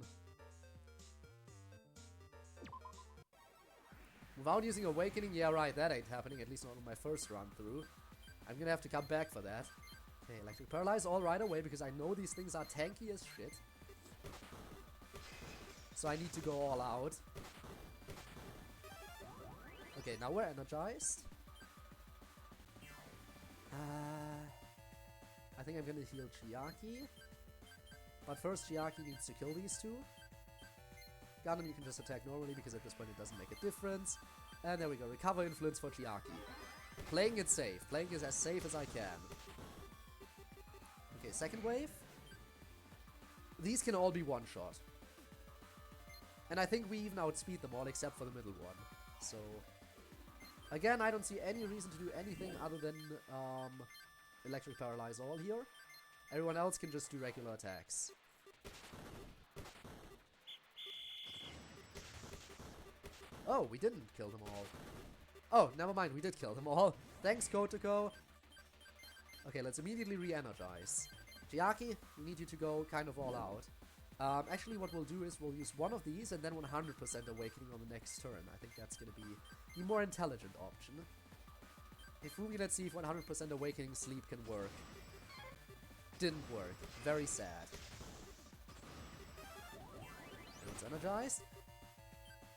Without using Awakening, yeah right, that ain't happening, at least not on my first run through. I'm gonna have to come back for that. Okay, Electric Paralyze all right away, because I know these things are tanky as shit. So I need to go all out. Okay, now we're energized. I think I'm gonna heal Chiaki. But first, Chiaki needs to kill these two. Gundam, you can just attack normally, because at this point it doesn't make a difference. And there we go, recover influence for Chiaki. Playing it safe. Playing it as safe as I can. Okay, second wave. These can all be one-shot. And I think we even outspeed them all, except for the middle one. So, again, I don't see any reason to do anything other than Electric Paralyze all here. Everyone else can just do regular attacks. Oh, we didn't kill them all. Oh, never mind, we did kill them all. Thanks, CodeErr. Okay, let's immediately re-energize. Chiaki, we need you to go kind of all out. Actually, what we'll do is we'll use one of these and then 100% awakening on the next turn. I think that's gonna be the more intelligent option. Hifumi, let's see if 100% awakening sleep can work. Didn't work. Very sad. It's energized.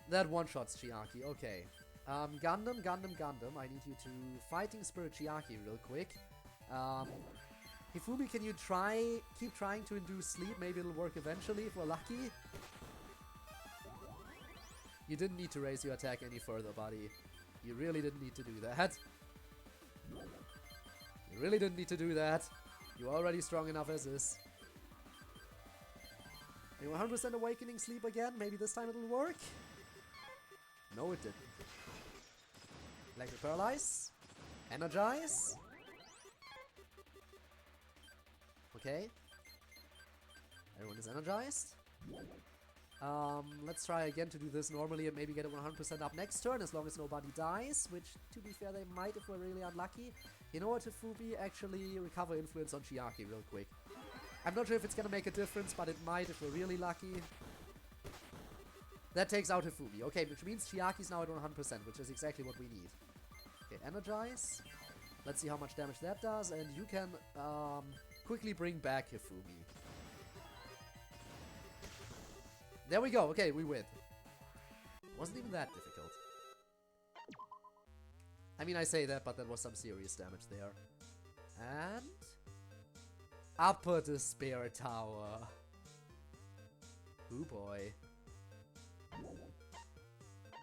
That one-shots Chiaki. Okay. Gundam. I need you to Fighting Spirit Chiaki real quick. Hifumi, can you keep trying to induce sleep? Maybe it'll work eventually if we're lucky. You didn't need to raise your attack any further, buddy. You really didn't need to do that. You really didn't need to do that. You're already strong enough as is. 100% awakening sleep again. Maybe this time it'll work. No, it didn't. Electric Paralyze. Energize. Okay. Everyone is energized. Let's try again to do this normally and maybe get it 100% up next turn as long as nobody dies, which, to be fair, they might if we're really unlucky. You know what, Hifumi? Actually, recover influence on Chiaki real quick. I'm not sure if it's gonna make a difference, but it might if we're really lucky. That takes out Hifumi. Okay, which means Chiaki's now at 100%, which is exactly what we need. Okay, energize. Let's see how much damage that does, and you can quickly bring back Hifumi. There we go. Okay, we win. Wasn't even that difficult. I mean, I say that, but there was some serious damage there. And Upper Despair Tower. Oh boy.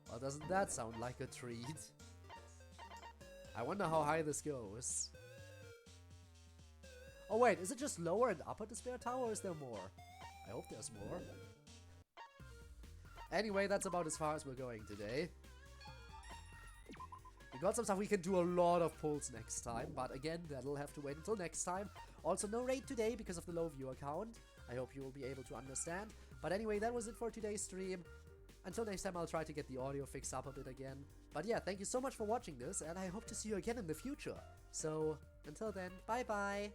Well, doesn't that sound like a treat? I wonder how high this goes. Oh wait, is it just lower and Upper Despair Tower, or is there more? I hope there's more. Anyway, that's about as far as we're going today. We got some stuff. We can do a lot of pulls next time, but again, that'll have to wait until next time. Also, no raid today because of the low viewer count. I hope you will be able to understand. But anyway, that was it for today's stream. Until next time, I'll try to get the audio fixed up a bit again. But yeah, thank you so much for watching this, and I hope to see you again in the future. So, until then, bye-bye!